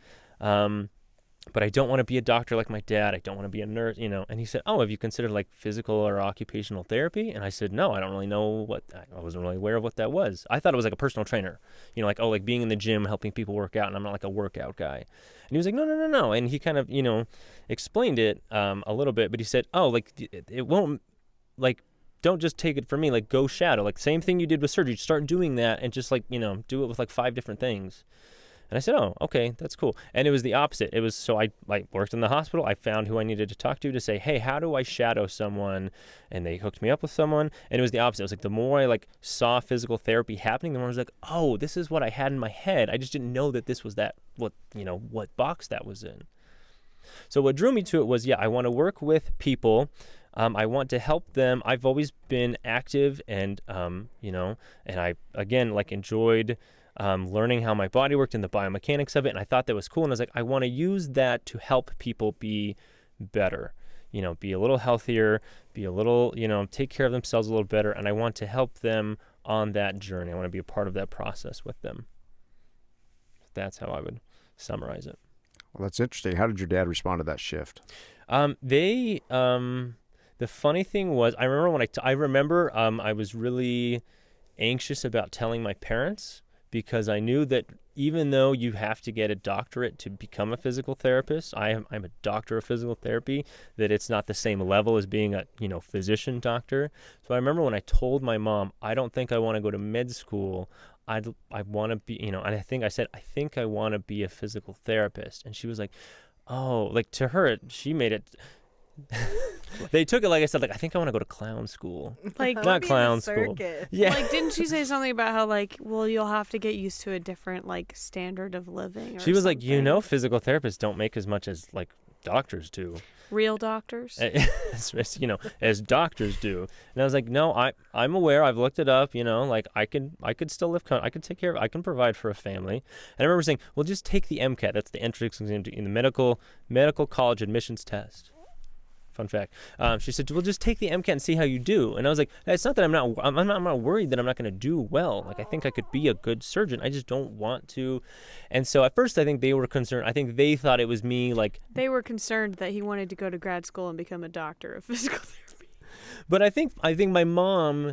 C: But I don't want to be a doctor like my dad. I don't want to be a nurse, And he said, oh, have you considered like physical or occupational therapy? And I said, no, I don't really know I wasn't really aware of what that was. I thought it was like a personal trainer, like being in the gym, helping people work out. And I'm not like a workout guy. And he was like, no. And he kind of, explained it a little bit. But he said, oh, like it won't, like, don't just take it from me, like go shadow. Like same thing you did with surgery. Start doing that and just like, do it with like 5 different things. And I said, oh, okay, that's cool. And it was the opposite. It was, so I worked in the hospital. I found who I needed to talk to say, hey, how do I shadow someone? And they hooked me up with someone. And it was the opposite. It was like, the more I like saw physical therapy happening, the more I was like, oh, this is what I had in my head. I just didn't know that this was what box that was in. So what drew me to it was, I want to work with people. I want to help them. I've always been active and, and I, again, like enjoyed learning how my body worked and the biomechanics of it. And I thought that was cool. And I was like, I want to use that to help people be better, be a little healthier, be a little, take care of themselves a little better. And I want to help them on that journey. I want to be a part of that process with them. That's how I would summarize it.
A: Well, that's interesting. How did your dad respond to that shift?
C: The funny thing was, I remember I was really anxious about telling my parents, because I knew that even though you have to get a doctorate to become a physical therapist, I'm a doctor of physical therapy, that it's not the same level as being a physician doctor. So I remember when I told my mom, I don't think I want to go to med school. I want to be, and I think I want to be a physical therapist. And she was like, oh, like to her, she made it. They took it like I said, like, I think I want to go to clown school.
B: Like,
C: not clown school. Yeah.
B: Like, didn't she say something about how, like, well, you'll have to get used to a different, like, standard of living?
C: She was
B: something?
C: like, physical therapists don't make as much as, like, doctors do.
B: Real doctors?
C: As doctors do. And I was like, no, I'm aware. I've looked it up, like, I could still live, I could take care of, I can provide for a family. And I remember saying, well, just take the MCAT. That's the entrance exam in the medical college admissions test. Fun fact. She said, well, just take the MCAT and see how you do. And I was like, it's not that I'm not worried that I'm not going to do well. Like, I think I could be a good surgeon. I just don't want to. And so at first, I think they were concerned. I think they thought it was me, like.
B: They were concerned that he wanted to go to grad school and become a doctor of physical therapy.
C: But I think my mom,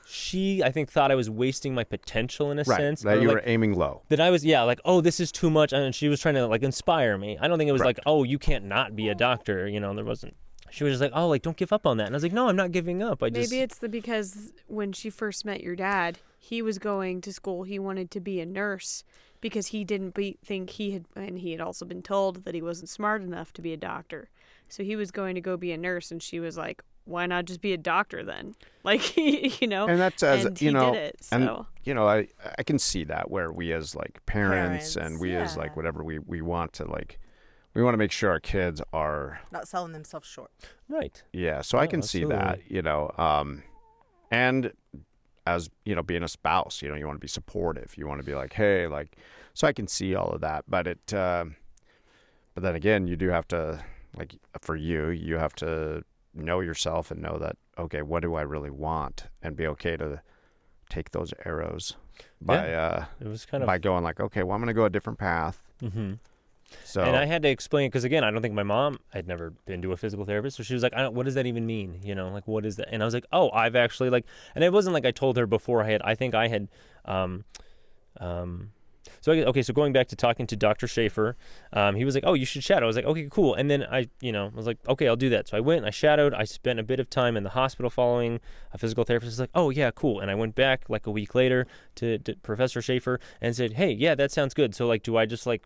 C: she, I think, thought I was wasting my potential in a sense.
A: That you were aiming low.
C: That I was, like, oh, this is too much. And she was trying to, like, inspire me. I don't think it was like, oh, you can't not be a doctor. There wasn't. She was just like, oh, like, don't give up on that. And I was like, no, I'm not giving up.
B: Maybe it's because when she first met your dad, he was going to school. He wanted to be a nurse because he didn't think he had also been told that he wasn't smart enough to be a doctor. So he was going to go be a nurse. And she was like, why not just be a doctor then? Like,
A: And that's
B: and he did it. So.
A: And, I can see that where we as like parents and we as like whatever we want to like. We want to make sure our kids are
D: not selling themselves short.
C: Right.
A: Yeah. So I can
C: absolutely.
A: see that, and as, being a spouse, you want to be supportive. You want to be like, hey, like, so I can see all of that. But but then again, you do have to, like, for you have to know yourself and know that, okay, what do I really want? And be okay to take those arrows by,
C: it was kind of
A: by going like, okay, well, I'm going to go a different path.
C: Mm-hmm.
A: So,
C: and I had to explain, because again, I don't think my mom had never been to a physical therapist, so she was like, what does that even mean? Like, what is that? And I was like, oh, I've actually, like, and it wasn't like I told her before I think I had, so going back to talking to Dr. Schaefer, he was like, oh, you should shadow. I was like, okay, cool. And then I was like, okay, I'll do that. So I went and I shadowed. I spent a bit of time in the hospital following a physical therapist. Was like, oh yeah, cool. And I went back like a week later to Professor Schaefer and said, hey, yeah, that sounds good. So like, do I just like,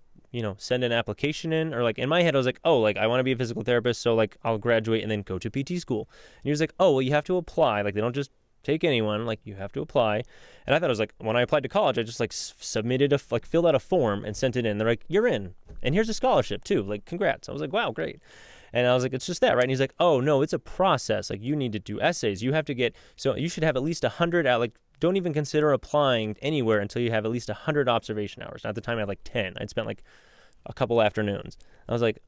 C: send an application in? Or like in my head, I was like, oh, like I want to be a physical therapist. So like I'll graduate and then go to PT school. And he was like, oh, well, you have to apply. Like they don't just take anyone, like you have to apply. And I thought it was like, when I applied to college, I just like submitted filled out a form and sent it in. They're like, you're in. And here's a scholarship too. Like, congrats. I was like, wow, great. And I was like, it's just that, right? And he's like, oh no, it's a process. Like you need to do essays. You have to so you should have at least 100 out, like, don't even consider applying anywhere until you have at least 100 observation hours. At the time I had like 10. I'd spent like a couple afternoons. I was like,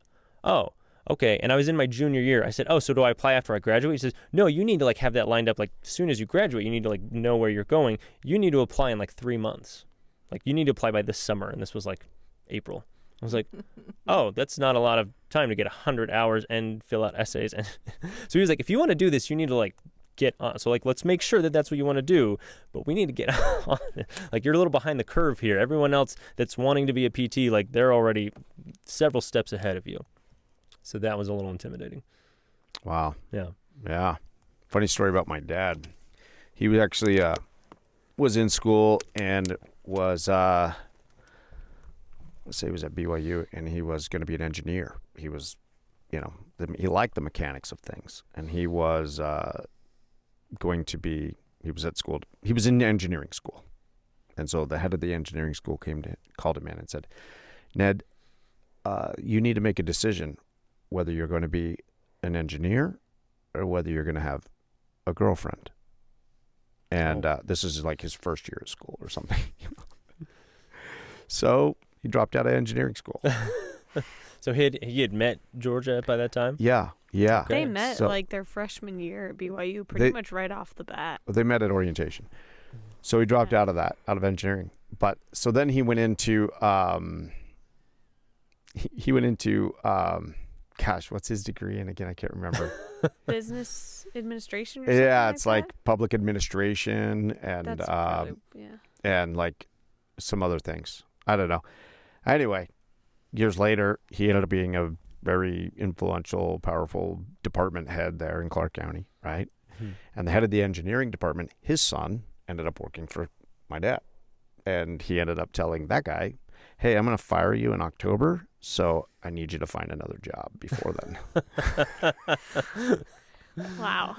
C: oh, okay. And I was in my junior year. I said, oh, so do I apply after I graduate? He says, no, you need to like have that lined up. Like as soon as you graduate, you need to like know where you're going. You need to apply in like 3 months. Like you need to apply by this summer. And this was like April. I was like, oh, that's not a lot of time to get 100 hours and fill out essays. And so he was like, if you want to do this, you need to like get on. So like, let's make sure that that's what you want to do, but we need to get on. Like you're a little behind the curve here. Everyone else that's wanting to be a PT, like they're already several steps ahead of you. So that was a little intimidating.
A: Wow.
C: Yeah.
A: Yeah. Funny story about my dad. He was actually was in school and was say he was at BYU, and he was going to be an engineer. He was, he liked the mechanics of things, and he was he was at school. He was in engineering school. And so the head of the engineering school called him in and said, Ned, you need to make a decision whether you're going to be an engineer or whether you're going to have a girlfriend. And this is like his first year of school or something. So he dropped out of engineering school.
C: So he had met Georgia by that time?
A: Yeah.
B: They met like their freshman year at BYU pretty much right off the bat.
A: They met at orientation. So he dropped out of engineering. But so then he went into gosh, what's his degree? And again, I can't remember.
B: Business administration or something
A: it's like public administration and
B: That's probably,
A: and like some other things. I don't know. Anyway, years later, he ended up being a very influential, powerful department head there in Clark County, right? Mm-hmm. And the head of the engineering department, his son, ended up working for my dad. And he ended up telling that guy, hey, I'm going to fire you in October, so I need you to find another job before then.
B: Wow.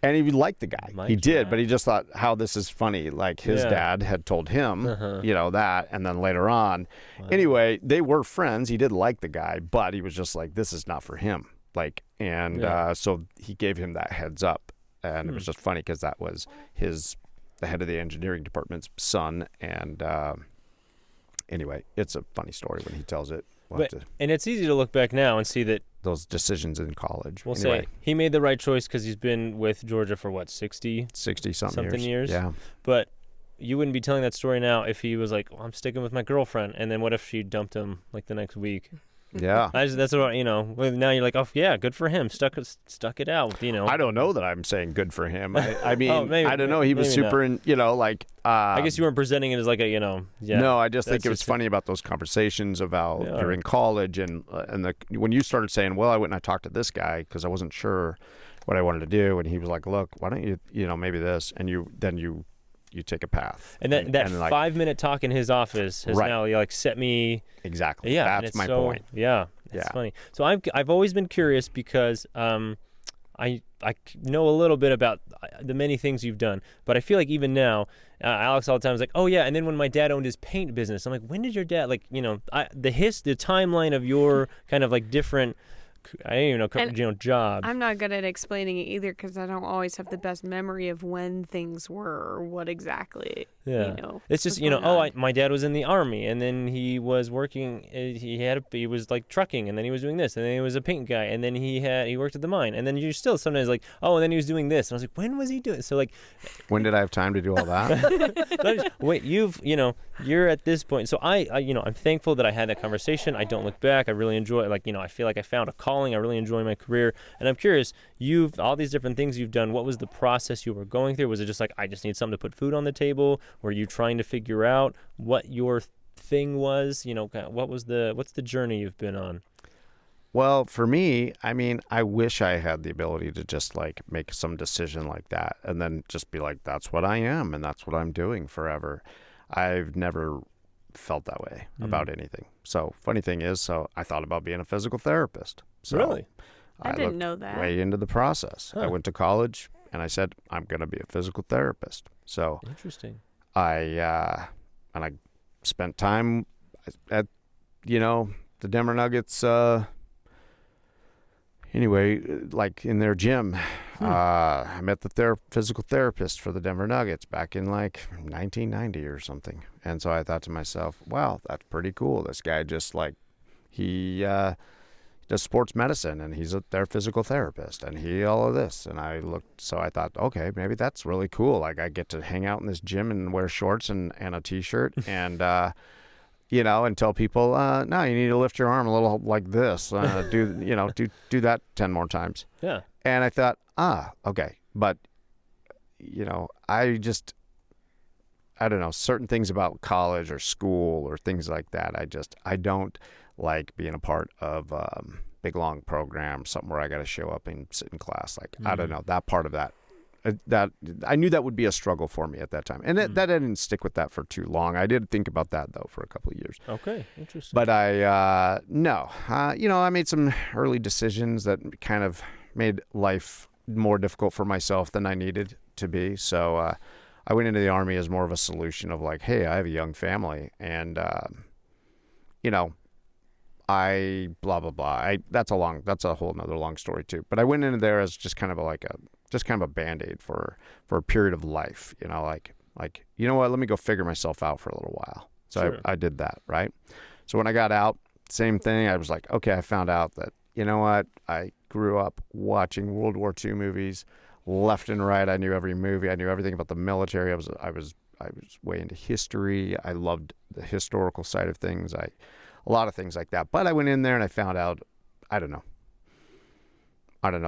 A: And he liked the guy. He did,
C: job.
A: but he just thought, how this is funny. Like his dad had told him, that, and then later on. Wow. Anyway, they were friends. He did like the guy, but he was just like, this is not for him. Like, and so he gave him that heads up. And it was just funny because that was the head of the engineering department's son. And anyway, it's a funny story when he tells it.
C: And it's easy to look back now and see that
A: those decisions in college.
C: We'll say he made the right choice because he's been with Georgia for 60-something years. Yeah. But you wouldn't be telling that story now if he was like, I'm sticking with my girlfriend. And then what if she dumped him like the next week?
A: Yeah.
C: That's what, now you're like, oh, yeah, good for him. Stuck it out,
A: I don't know that I'm saying good for him. I mean,
C: maybe,
A: I don't know. He was super,
C: I guess you weren't presenting it as like a,
A: No, I just think it was funny about those conversations about you're in college and when you started saying, well, I went and I talked to this guy because I wasn't sure what I wanted to do. And he was like, look, why don't you, maybe this. And you take a path.
C: And that 5-minute talk in his office has now set me.
A: Exactly. Yeah. That's my point.
C: Yeah. That's funny. So I've always been curious because I know a little bit about the many things you've done, but I feel like even now, Alex all the time is like, oh yeah. And then when my dad owned his paint business, I'm like, when did your dad the timeline of your kind of like different, I don't even know, jobs.
B: I'm not good at explaining it either because I don't always have the best memory of when things were or what exactly.
C: Yeah, it's just my dad was in the Army and then he was working. He was like trucking and then he was doing this and then he was a paint guy and then he worked at the mine and then you're still sometimes like, oh, and then he was doing this and I was like, when was he doing? So like,
A: when did I have time to do all that?
C: Wait, you're at this point. So I'm thankful that I had that conversation. I don't look back. I really enjoy it. I feel like I found a calling. I really enjoy my career. And I'm curious, all these different things you've done, what was the process you were going through? Was it just like, I just need something to put food on the table? Were you trying to figure out what your thing was? What's the journey you've been on?
A: Well, for me, I mean, I wish I had the ability to just like make some decision like that and then just be like, that's what I am and that's what I'm doing forever. I've never felt that way about anything. So funny thing is, I thought about being a physical therapist. So
C: really?
B: I didn't know that.
A: Way into the process. I went to college and I said, I'm going to be a physical therapist. So
C: interesting.
A: I spent time at, the Denver Nuggets, like in their gym. I met the physical therapist for the Denver Nuggets back in like 1990 or something. And so I thought to myself, wow, that's pretty cool. This guy just like, he does sports medicine and he's their physical therapist and all of this. And I thought, okay, maybe that's really cool. Like I get to hang out in this gym and wear shorts and a t-shirt and, and tell people, no, you need to lift your arm a little like this. Do that 10 more times.
C: Yeah.
A: And I thought, okay. But, I don't know, certain things about college or school or things like that. I don't like being a part of big, long program, something where I got to show up and sit in class. Like, I don't know, that part of that that I knew that would be a struggle for me at that time, and that I didn't stick with that for too long. I did think about that though for a couple of years.
C: Okay, interesting.
A: But I I made some early decisions that kind of made life more difficult for myself than I needed to be. So I went into the Army as more of a solution of like, hey, I have a young family, and I blah blah blah. That's a whole nother long story too. But I went into there as just kind of a Band-Aid for a period of life. Like you know what? Let me go figure myself out for a little while. So
C: Sure.
A: I did that, right? So when I got out, same thing. I was like, okay, I found out that you know what? I grew up watching World War II movies left and right. I knew every movie. I knew everything about the military. I was way into history. I loved the historical side of things. A lot of things like that. But I went in there and I found out, I don't know.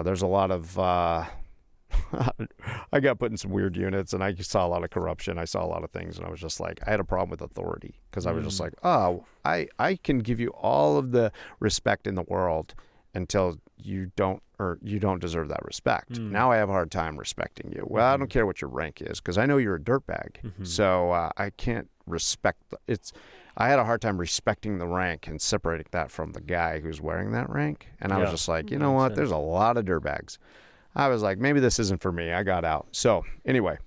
A: There's a lot of, I got put in some weird units and I saw a lot of corruption. I saw a lot of things and I was just like, I had a problem with authority because I was just like, oh, I can give you all of the respect in the world until you don't deserve that respect. Now I have a hard time respecting you. Well, I don't care what your rank is because I know you're a dirtbag. So I can't respect I had a hard time respecting the rank and separating that from the guy who's wearing that rank. And I was just like, you know what? There's a lot of dirtbags. I was like, maybe this isn't for me. I got out. So anyway,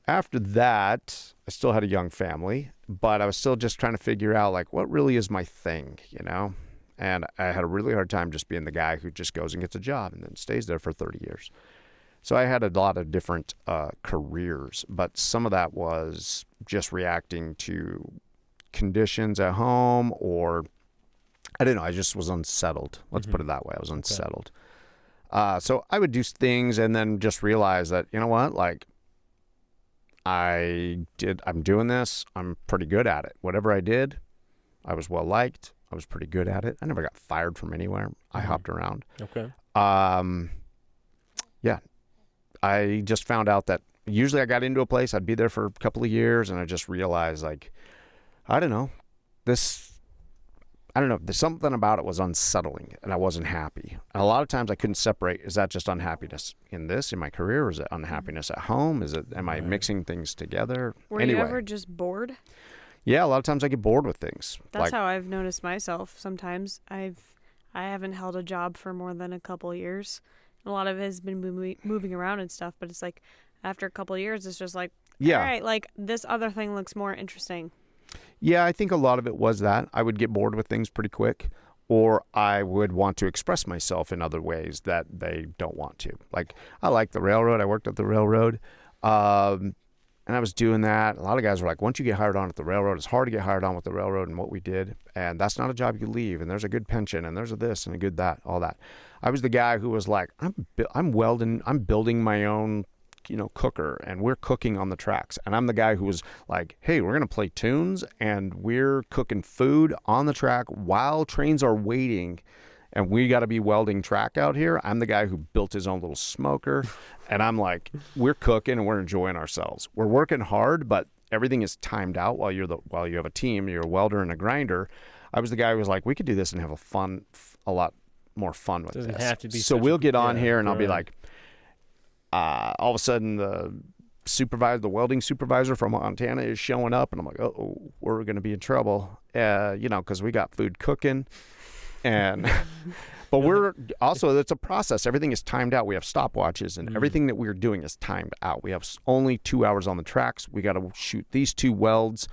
A: after that, I still had a young family, but I was still just trying to figure out like what really is my thing, And I had a really hard time just being the guy who just goes and gets a job and then stays there for 30 years. So I had a lot of different careers, but some of that was just reacting to conditions at home, or I don't know, I just was unsettled. Let's put it that way. I was unsettled. So I would do things and then just realize that, you know what, like I'm doing this. I'm pretty good at it. Whatever I did, I was well liked. I was pretty good at it. I never got fired from anywhere. I hopped around.
C: Okay.
A: Yeah. I just found out that usually I got into a place, I'd be there for a couple of years, and I just realized, like, I don't know, there's something about it was unsettling, and I wasn't happy. And a lot of times I couldn't separate, is that just unhappiness in my career, or is it unhappiness at home? Am I mixing things together?
B: Were you ever just bored?
A: Yeah, a lot of times I get bored with things.
B: That's how I've noticed myself. Sometimes I haven't held a job for more than a couple years. A lot of it has been moving around and stuff, but it's like after a couple of years, it's just like, all right, like this other thing looks more interesting.
A: Yeah, I think a lot of it was that. I would get bored with things pretty quick, or I would want to express myself in other ways that they don't want to. Like, I like the railroad. I worked at the railroad, and I was doing that. A lot of guys were like, once you get hired on at the railroad, it's hard to get hired on with the railroad and what we did, and that's not a job you leave, and there's a good pension, and there's a this and a good that, all that. I was the guy who was like, I'm welding, I'm building my own cooker, and we're cooking on the tracks. And I'm the guy who was like, hey, we're going to play tunes and we're cooking food on the track while trains are waiting, and we got to be welding track out here. I'm the guy who built his own little smoker, and I'm like, we're cooking and we're enjoying ourselves. We're working hard, but everything is timed out while you have a team, you're a welder and a grinder. I was the guy who was like, we could do this and have a lot more fun with
C: Doesn't
A: this.
C: have to be
A: so we'll get on here and I'll be like, all of a sudden the welding supervisor from Montana is showing up, and I'm like, oh, we're going to be in trouble, because we got food cooking, and but we're also, it's a process. Everything is timed out. We have stopwatches, and everything that we're doing is timed out. We have only 2 hours on the tracks. We got to shoot these 2 welds,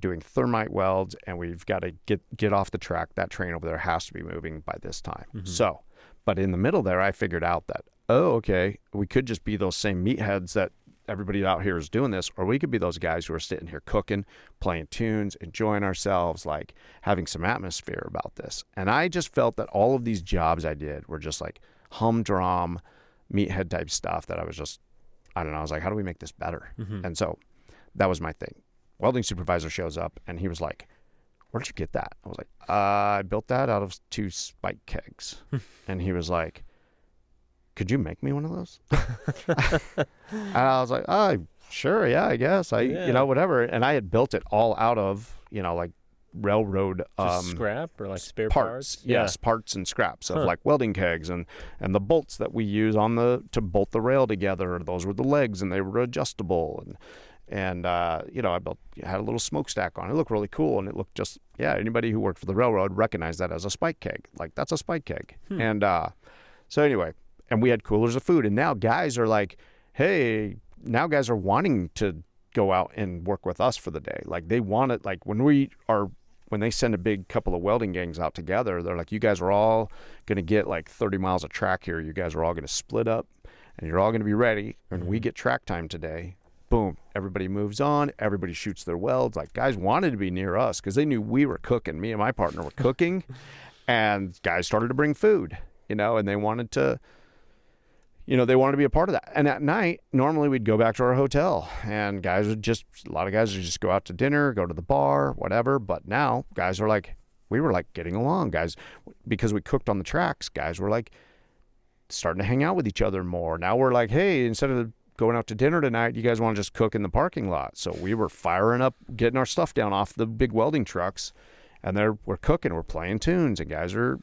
A: doing thermite welds, and we've got to get off the track. That train over there has to be moving by this time. So, but in the middle there, I figured out that, oh, okay, we could just be those same meatheads that everybody out here is doing this, or we could be those guys who are sitting here cooking, playing tunes, enjoying ourselves, like having some atmosphere about this. And I just felt that all of these jobs I did were just like humdrum, meathead type stuff that I was just, I don't know, I was like, how do we make this better? And so that was my thing. Welding supervisor shows up, and he was like, where'd you get that? I was like, I built that out of 2 spike kegs. And he was like, could you make me one of those? And I was like, oh, sure, yeah, I guess. Whatever. And I had built it all out of, like railroad
C: Just scrap or like spare
A: parts.
C: parts?
A: Yes, parts and scraps of
C: Huh.
A: like welding kegs and the bolts that we use to bolt the rail together. Those were the legs, and they were adjustable. And I had a little smokestack on. It looked really cool, and it looked just anybody who worked for the railroad recognized that as a spike keg. Like, that's a spike keg. And so anyway, and we had coolers of food, and now guys are like, hey, now guys are wanting to go out and work with us for the day. Like, they want it. Like, when they send a big couple of welding gangs out together, they're like, you guys are all going to get like 30 miles of track here. You guys are all going to split up, and you're all going to be ready. And we get track time today. Boom. Everybody moves on. Everybody shoots their welds. Like, guys wanted to be near us because they knew we were cooking. Me and my partner were cooking, and guys started to bring food, and they wanted to, they wanted to be a part of that. And at night, normally we'd go back to our hotel, and a lot of guys would just go out to dinner, go to the bar, whatever. But now guys are like, we were like getting along, guys, because we cooked on the tracks. Guys were like starting to hang out with each other more. Now we're like, hey, instead of going out to dinner tonight, you guys want to just cook in the parking lot? So we were firing up, getting our stuff down off the big welding trucks, and we're cooking, we're playing tunes, and guys we're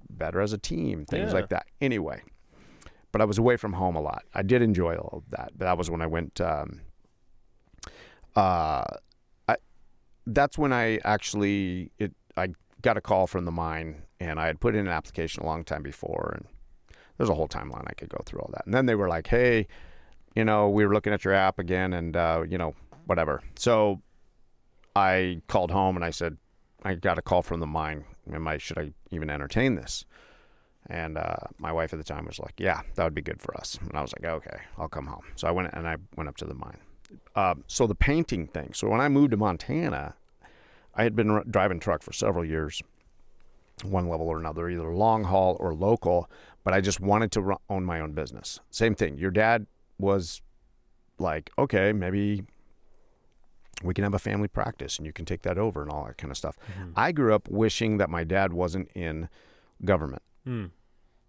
A: better as a team, things like that. Anyway, but I was away from home a lot. I did enjoy all of that, but that was when I went. That's when I got a call from the mine, and I had put in an application a long time before, and there's a whole timeline I could go through all that. And then they were like, hey, we were looking at your app again, and, whatever. So I called home and I said, I got a call from the mine. Should I even entertain this? And my wife at the time was like, yeah, that would be good for us. And I was like, okay, I'll come home. So I went up to the mine. So the painting thing. So when I moved to Montana, I had been driving truck for several years, one level or another, either long haul or local, but I just wanted to own my own business. Same thing. Your dad was like, okay, maybe we can have a family practice and you can take that over and all that kind of stuff. Mm-hmm. I grew up wishing that my dad wasn't in government.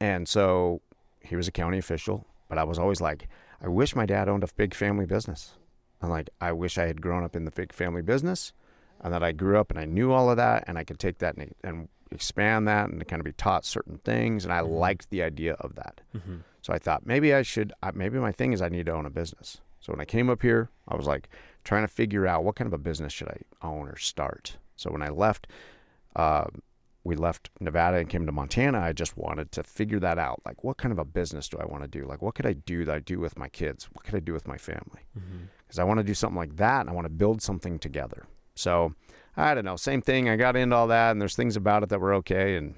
A: And so he was a county official, but I was always like, I wish my dad owned a big family business. I'm like, I wish I had grown up in the big family business, and that I grew up and I knew all of that, and I could take that and expand that and kind of be taught certain things. And I liked the idea of that. Mm-hmm. So I thought maybe my thing is I need to own a business. So when I came up here, I was like trying to figure out what kind of a business should I own or start. So when I left, we left Nevada and came to Montana, I just wanted to figure that out. Like, what kind of a business do I want to do? Like, what could I do that I do with my kids? What could I do with my family? Because I want to do something like that, and I want to build something together. So I don't know, same thing. I got into all that, and there's things about it that were okay. And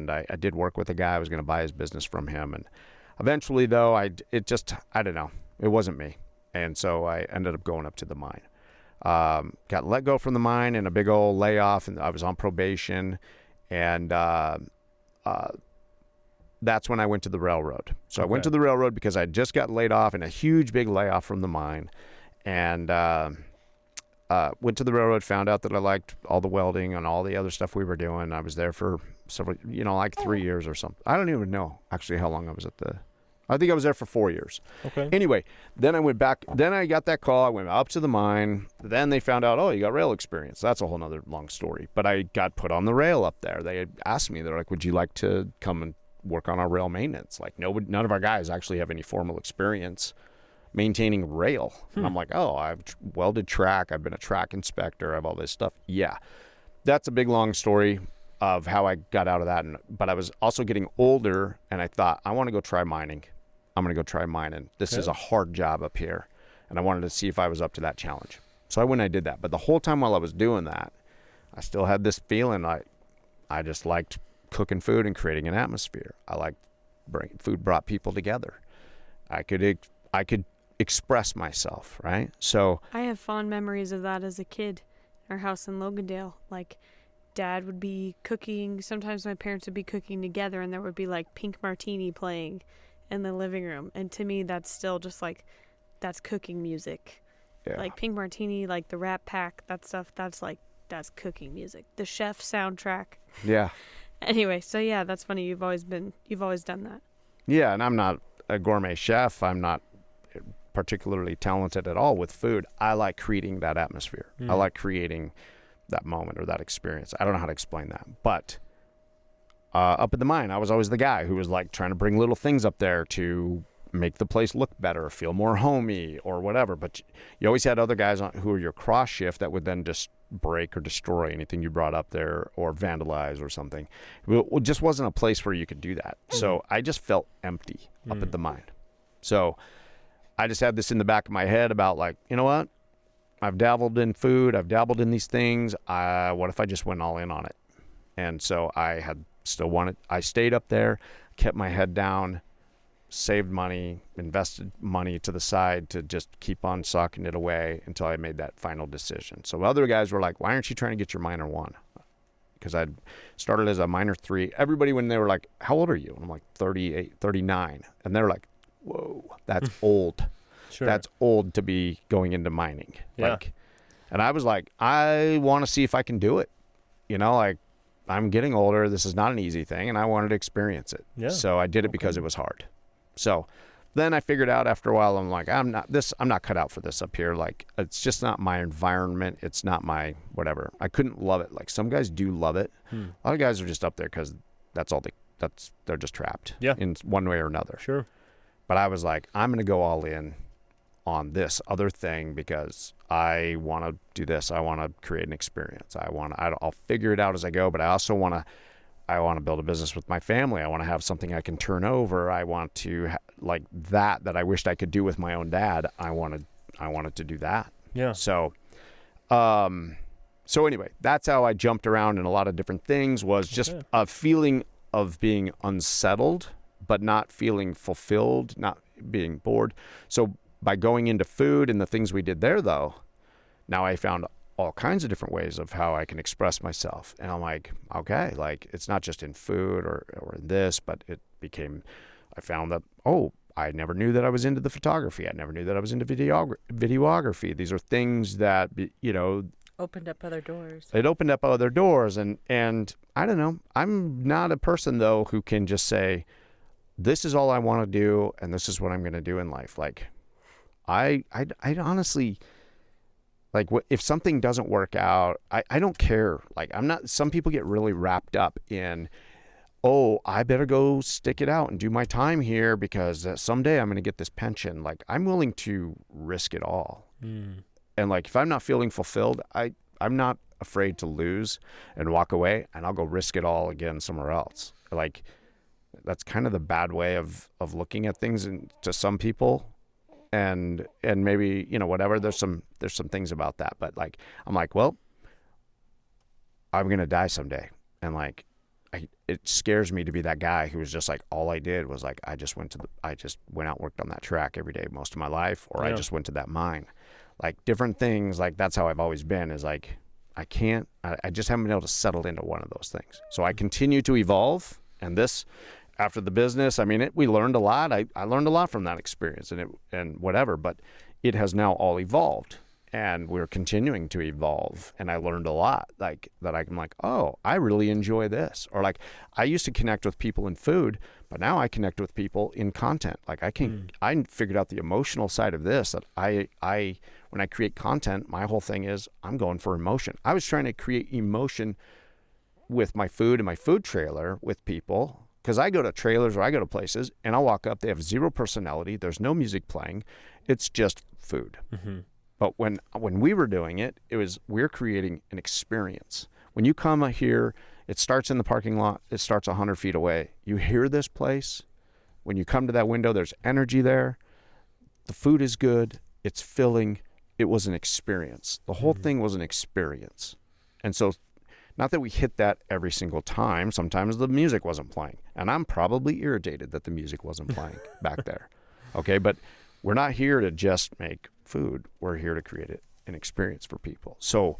A: I did work with a guy. I was going to buy his business from him. And eventually, though, I don't know, it wasn't me. And so I ended up going up to the mine. Got let go from the mine in a big old layoff, and I was on probation, and that's when I went to the railroad. So I went to the railroad because I just got laid off in a huge big layoff from the mine, and went to the railroad, found out that I liked all the welding and all the other stuff we were doing. I was there for several, like 3 years or something. I don't even know actually how long I was I think I was there for 4 years. Okay. Anyway, then I went back. Then I got that call. I went up to the mine. Then they found out, oh, you got rail experience. That's a whole nother long story. But I got put on the rail up there. They had asked me, they're like, would you like to come and work on our rail maintenance? Like, none of our guys actually have any formal experience maintaining rail. And I'm like, oh, I've welded track. I've been a track inspector. I have all this stuff. Yeah. That's a big, long story of how I got out of that. But I was also getting older, and I thought, I want to go try mining. I'm going to go try mining. This is a hard job up here. And I wanted to see if I was up to that challenge. So I went and I did that. But the whole time while I was doing that, I still had this feeling I just liked cooking food and creating an atmosphere. I liked food brought people together. I could express myself, right? So
B: I have fond memories of that as a kid. Our house in Logandale, like Dad would be cooking. Sometimes my parents would be cooking together, and there would be like Pink Martini playing in the living room. And to me, that's still just like, that's cooking music. Yeah. Like Pink Martini, like the Rat Pack, that stuff, that's cooking music. The Chef soundtrack.
A: Yeah.
B: Anyway, so yeah, that's funny. You've always done that. Yeah,
A: and I'm not a gourmet chef. I'm not particularly talented at all with food. I like creating that atmosphere. I like creating moment or that experience. I don't know how to explain that, but up at the mine, I was always the guy who was like trying to bring little things up there to make the place look better, feel more homey or whatever. But you always had other guys who were your cross shift that would then just break or destroy anything you brought up there or vandalize or something. It just wasn't a place where you could do that. So I just felt empty up at the mine. So I just had this in the back of my head about like, you know what? I've dabbled in food. I've dabbled in these things. What if I just went all in on it? And so I stayed up there, kept my head down, saved money, invested money to the side to just keep on socking it away until I made that final decision. So other guys were like, why aren't you trying to get your minor 1? Because I'd started as a minor 3. Everybody, when they were like, how old are you? And I'm like 38, 39. And they're like, whoa, that's old.
C: Sure.
A: That's old to be going into mining.
C: Yeah.
A: And I was like, I want to see if I can do it. Like I'm getting older. This is not an easy thing. And I wanted to experience it.
C: Yeah.
A: So I did it because it was hard. So then I figured out after a while, I'm like, I'm not cut out for this up here. Like, it's just not my environment. It's not my whatever. I couldn't love it. Like some guys do love it. A lot of guys are just up there because they're just trapped in one way or another.
C: Sure.
A: But I was like, I'm going to go all in on this other thing because I want to do this. I want to create an experience. I'll figure it out as I go, but I also want to build a business with my family. I want to have something I can turn over. I want to like that I wished I could do with my own dad. I wanted to do that.
C: Yeah.
A: So anyway, that's how I jumped around in a lot of different things, was just a feeling of being unsettled, but not feeling fulfilled, not being bored. So by going into food and the things we did there, though, now I found all kinds of different ways of how I can express myself. And I'm like, okay, like it's not just in food or in this, but I found that, I never knew that I was into the photography. I never knew that I was into videography. These are things that,
D: Opened up other doors.
A: It opened up other doors. And I don't know, I'm not a person though, who can just say, this is all I want to do. And this is what I'm going to do in life. Like I honestly, like if something doesn't work out, I don't care. Like some people get really wrapped up in, I better go stick it out and do my time here because someday I'm going to get this pension. Like I'm willing to risk it all. And like, if I'm not feeling fulfilled, I'm not afraid to lose and walk away, and I'll go risk it all again somewhere else. Like that's kind of the bad way of looking at things to some people. And maybe, whatever, there's some things about that, but like, I'm like, well, I'm going to die someday. And like, it scares me to be that guy who was just like, all I did was like, I just went out and worked on that track every day, most of my life, or I just went to that mine, like different things. Like that's how I've always been, is like, I just haven't been able to settle into one of those things. So I continue to evolve, and this, after the business, I mean, we learned a lot. I learned a lot from that experience and whatever, but it has now all evolved, and we're continuing to evolve. And I learned a lot, like that I'm like, I really enjoy this. Or like, I used to connect with people in food, but now I connect with people in content. Like I figured out the emotional side of this, that when I create content, my whole thing is I'm going for emotion. I was trying to create emotion with my food and my food trailer with people. Because I go to trailers or I go to places and I'll walk up, they have zero personality, there's no music playing, it's just food. Mm-hmm. But when we were doing it, we're creating an experience. When you come here, it starts in the parking lot, it starts 100 feet away. You hear this place, when you come to that window, there's energy there, the food is good, it's filling, it was an experience. The whole thing was an experience. And so, not that we hit that every single time. Sometimes the music wasn't playing. And I'm probably irritated that the music wasn't playing back there. Okay, but we're not here to just make food. We're here to create an experience for people. So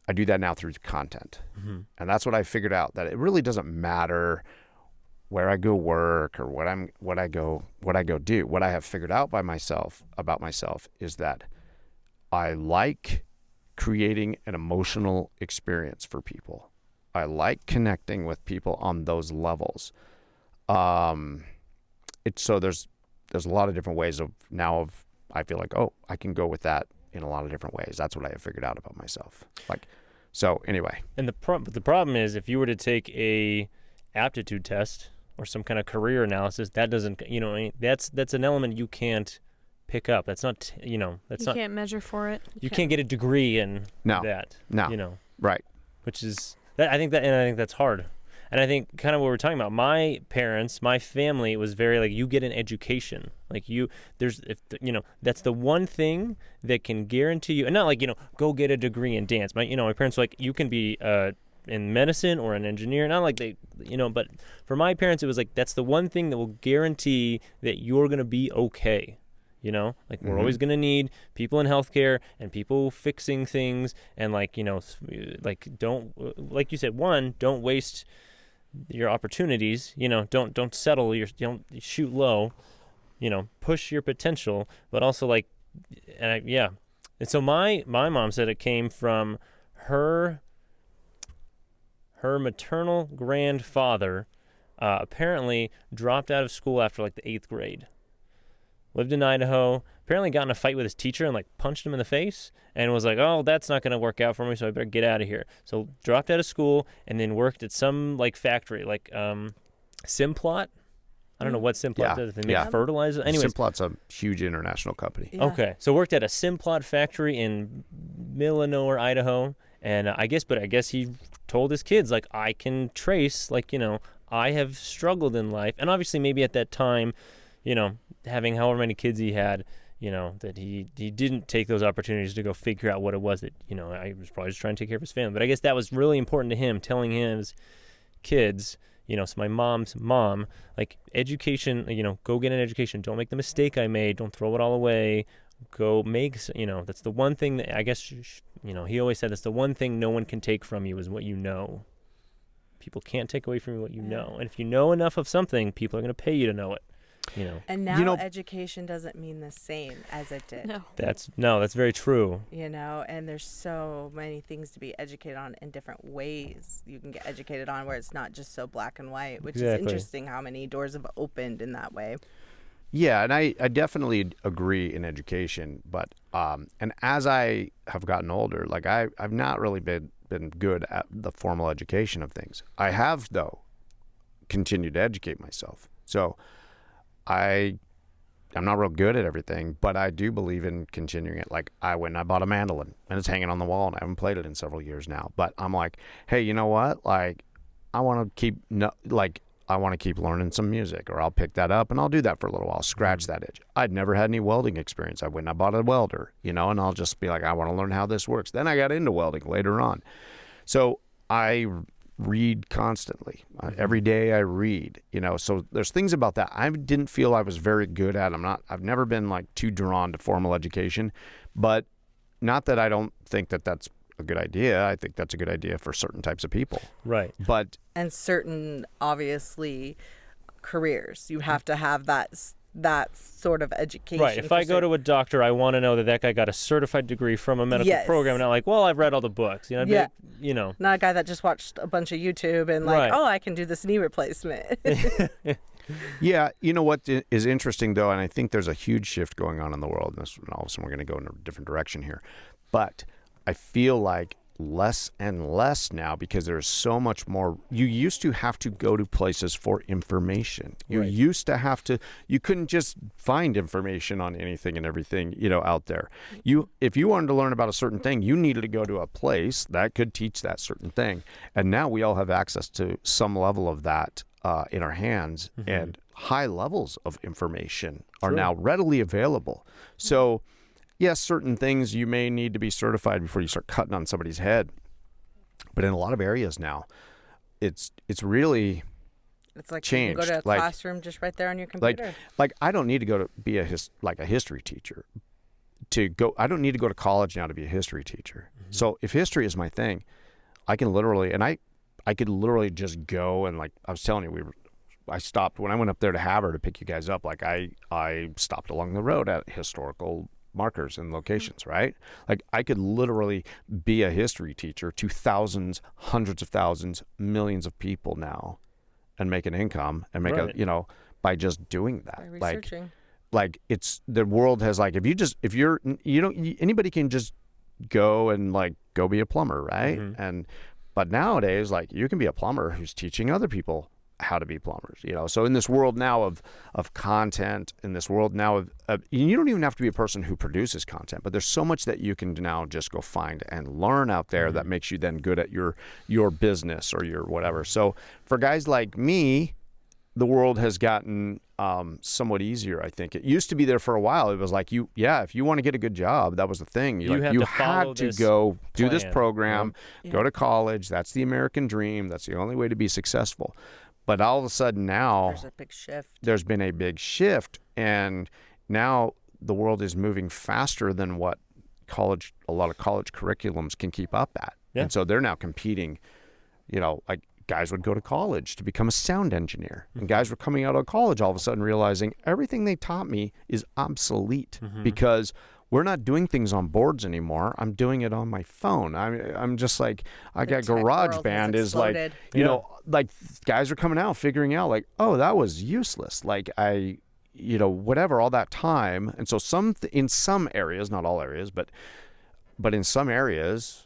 A: I do that now through content. Mm-hmm. And that's what I figured out, that it really doesn't matter where I go work or what I go do. What I have figured out about myself is that I like creating an emotional experience for people. I like connecting with people on those levels. So there's a lot of different ways I feel like, I can go with that in a lot of different ways. That's what I have figured out about myself. Like So anyway,
C: And the problem is, if you were to take a aptitude test or some kind of career analysis, that doesn't, that's an element you can't pick up. That's not, that's
B: You
C: not.
B: can't measure for it.
C: You can't get a degree in
A: No.
C: that.
A: No. Right.
C: Which is that I think that's hard. And I think kind of what we're talking about, my parents, my family was very like, you get an education. Like that's the one thing that can guarantee you, and not like, go get a degree in dance. My parents were like, you can be in medicine or an engineer. Not like they, but for my parents, it was like, that's the one thing that will guarantee that you're going to be okay. Like we're always going to need people in healthcare and people fixing things. And like, don't, like you said, don't waste your opportunities, don't settle, don't shoot low, push your potential, but also like, and so my mom said it came from her maternal grandfather, apparently dropped out of school after like the 8th grade, lived in Idaho, apparently got in a fight with his teacher and like punched him in the face and was like, oh, that's not going to work out for me, so I better get out of here. So dropped out of school and then worked at some like factory, like Simplot. I don't know what Simplot does. They make fertilizer. Anyways,
A: Simplot's a huge international company.
D: Yeah.
C: Okay. So worked at a Simplot factory in Millenor, Idaho. And I guess he told his kids, like, I can trace, like, I have struggled in life. And obviously maybe at that time, having however many kids he had, that he didn't take those opportunities to go figure out what it was that, I was probably just trying to take care of his family. But I guess that was really important to him, telling his kids, so my mom's mom, like, education, go get an education. Don't make the mistake I made. Don't throw it all away. Go make, that's the one thing that I guess, he always said, that's the one thing no one can take from you is what you know. People can't take away from you what you know. And if you know enough of something, people are going to pay you to know it.
D: And now education doesn't mean the same as it did.
B: No.
C: That's very true.
D: And there's so many things to be educated on in different ways you can get educated on, where it's not just so black and white, which is interesting how many doors have opened in that way.
A: Yeah, and I definitely agree in education, but and as I have gotten older, like I've not really been good at the formal education of things. I have, though, continued to educate myself. So I'm not real good at everything, but I do believe in continuing it. Like I went and I bought a mandolin and it's hanging on the wall and I haven't played it in several years now. But I'm like, hey, you know what? Like I want to keep learning some music, or I'll pick that up and I'll do that for a little while, scratch that itch. I'd never had any welding experience. I went and I bought a welder, and I'll just be like, I want to learn how this works. Then I got into welding later on. So I read constantly. Every day I read, so there's things about that I didn't feel I was very good at. I've never been like too drawn to formal education, but not that I don't think that that's a good idea. I think that's a good idea for certain types of people.
C: Right.
A: But
D: and certain, obviously, careers, you have to have that sort of education.
C: Right. If I go to a doctor, I want to know that guy got a certified degree from a medical program, not like, well, I've read all the books. Not a guy that just watched a bunch of YouTube and like, oh, I can do this knee replacement.
A: Yeah, what is interesting, though, and I think there's a huge shift going on in the world, and all of a sudden we're going to go in a different direction here, but I feel like less and less now, because there's so much more. You used to have to go to places for information. You used to have to, you couldn't just find information on anything and everything, out there. If you wanted to learn about a certain thing, you needed to go to a place that could teach that certain thing. And now we all have access to some level of that in our hands, and high levels of information are now readily available. So yes, certain things you may need to be certified before you start cutting on somebody's head. But in a lot of areas now, it's really
D: like
A: changed.
D: You can go to a classroom just right there on your computer.
A: Like I don't need to go to be a history teacher. I don't need to go to college now to be a history teacher. So if history is my thing, I can literally, and I could literally just go and, like I was telling you, I stopped when I went up there to Havre to pick you guys up. Like I stopped along the road at historical markers and locations, right? Like I could literally be a history teacher to thousands, hundreds of thousands, millions of people now, and make an income and make by just doing that.
D: By researching.
A: Like it's the world has, like, anybody can just go and like go be a plumber, right?
C: Mm-hmm.
A: But nowadays, like, you can be a plumber who's teaching other people how to be plumbers, you know? So in this world now of content, in this world now of you don't even have to be a person who produces content, but there's so much that you can now just go find and learn out there that makes you then good at your business or your whatever. So for guys like me, the world has gotten somewhat easier, I think. It used to be there for a while. It was like, if you want to get a good job, that was the thing. You had to go do this program, go to college. That's the American dream. That's the only way to be successful. But all of a sudden now,
D: There's a big shift.
A: There's been a big shift, and now the world is moving faster than what a lot of college curriculums can keep up at.
C: Yeah.
A: And so they're now competing, you know, like, guys would go to college to become a sound engineer. And guys were coming out of college all of a sudden realizing everything they taught me is obsolete because we're not doing things on boards anymore. I'm doing it on my phone. I'm just like, I got GarageBand is like, you know, like, guys are coming out figuring out like, oh, that was useless. Like, you know, whatever, all that time. And so in some areas, not all areas, but in some areas,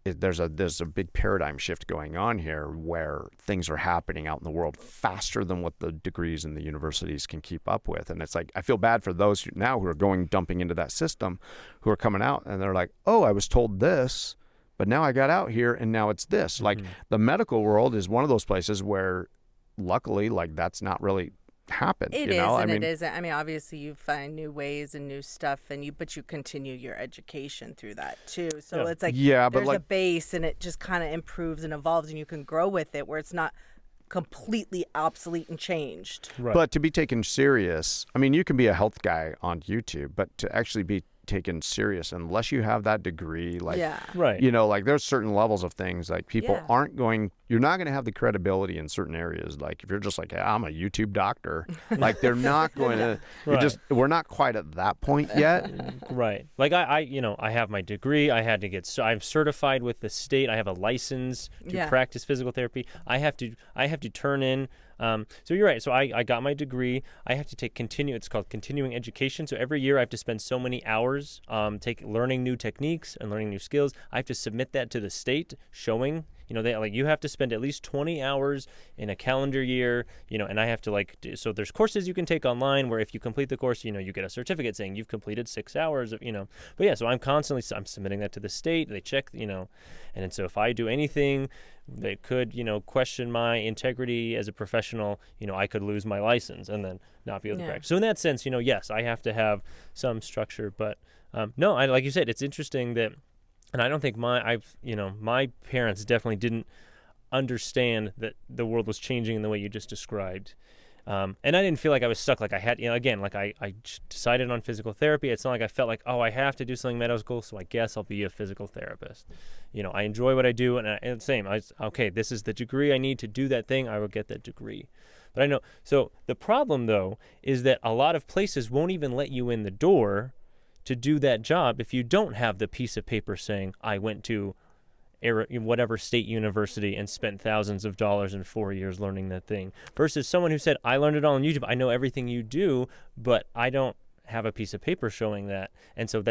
A: there's a big paradigm shift going on here where things are happening out in the world faster than what the degrees in the universities can keep up with. And it's like, I feel bad for those who are dumping into that system, who are coming out and they're like, oh, I was told this, but now I got out here and now it's this. Like, the medical world is one of those places where luckily, like, that's not really happened.
D: It
A: you
D: is,
A: know?
D: and
A: I mean,
D: it isn't. I mean, obviously you find new ways and new stuff, but you continue your education through that too. So it's like, there's a base, and it just kind of improves and evolves, and you can grow with it, where it's not completely obsolete and changed.
C: Right.
A: But to be taken serious, I mean, you can be a health guy on YouTube, but to actually be taken serious, unless you have that degree, like,
C: right.
A: you know, like, there's certain levels of things, like, people you're not going to have the credibility in certain areas. Like, if you're just like, hey, I'm a YouTube doctor, like, they're not going to, we're not quite at that point yet.
C: Right. Like, I have my degree. I'm certified with the state. I have a license to practice physical therapy. I have to turn in. So you're right. So I got my degree. I have to take it's called continuing education. So every year I have to spend so many hours learning new techniques and learning new skills. I have to submit that to the state, showing, you know, you have to spend at least 20 hours in a calendar year, you know, and I have to so there's courses you can take online where if you complete the course, you know, you get a certificate saying you've completed 6 hours of, you know, but yeah, so I'm submitting that to the state. They check, you know, and then so if I do anything that could, you know, question my integrity as a professional, you know, I could lose my license and then not be able to practice. So in that sense, you know, yes, I have to have some structure, but no, like you said, it's interesting that, and I don't think my parents definitely didn't understand that the world was changing in the way you just described. And I didn't feel like I was stuck. Like I had, you know, again, like I decided on physical therapy. It's not like I felt like, oh, I have to do something medical, so I guess I'll be a physical therapist. You know, I enjoy what I do, and same. Okay, this is the degree I need to do that thing. I will get that degree. But I know. So the problem, though, is that a lot of places won't even let you in the door to do that job if you don't have the piece of paper saying, I went to whatever state university and spent thousands of dollars in 4 years learning that thing, versus someone who said, I learned it all on YouTube. I know everything you do, but I don't have a piece of paper showing that. And so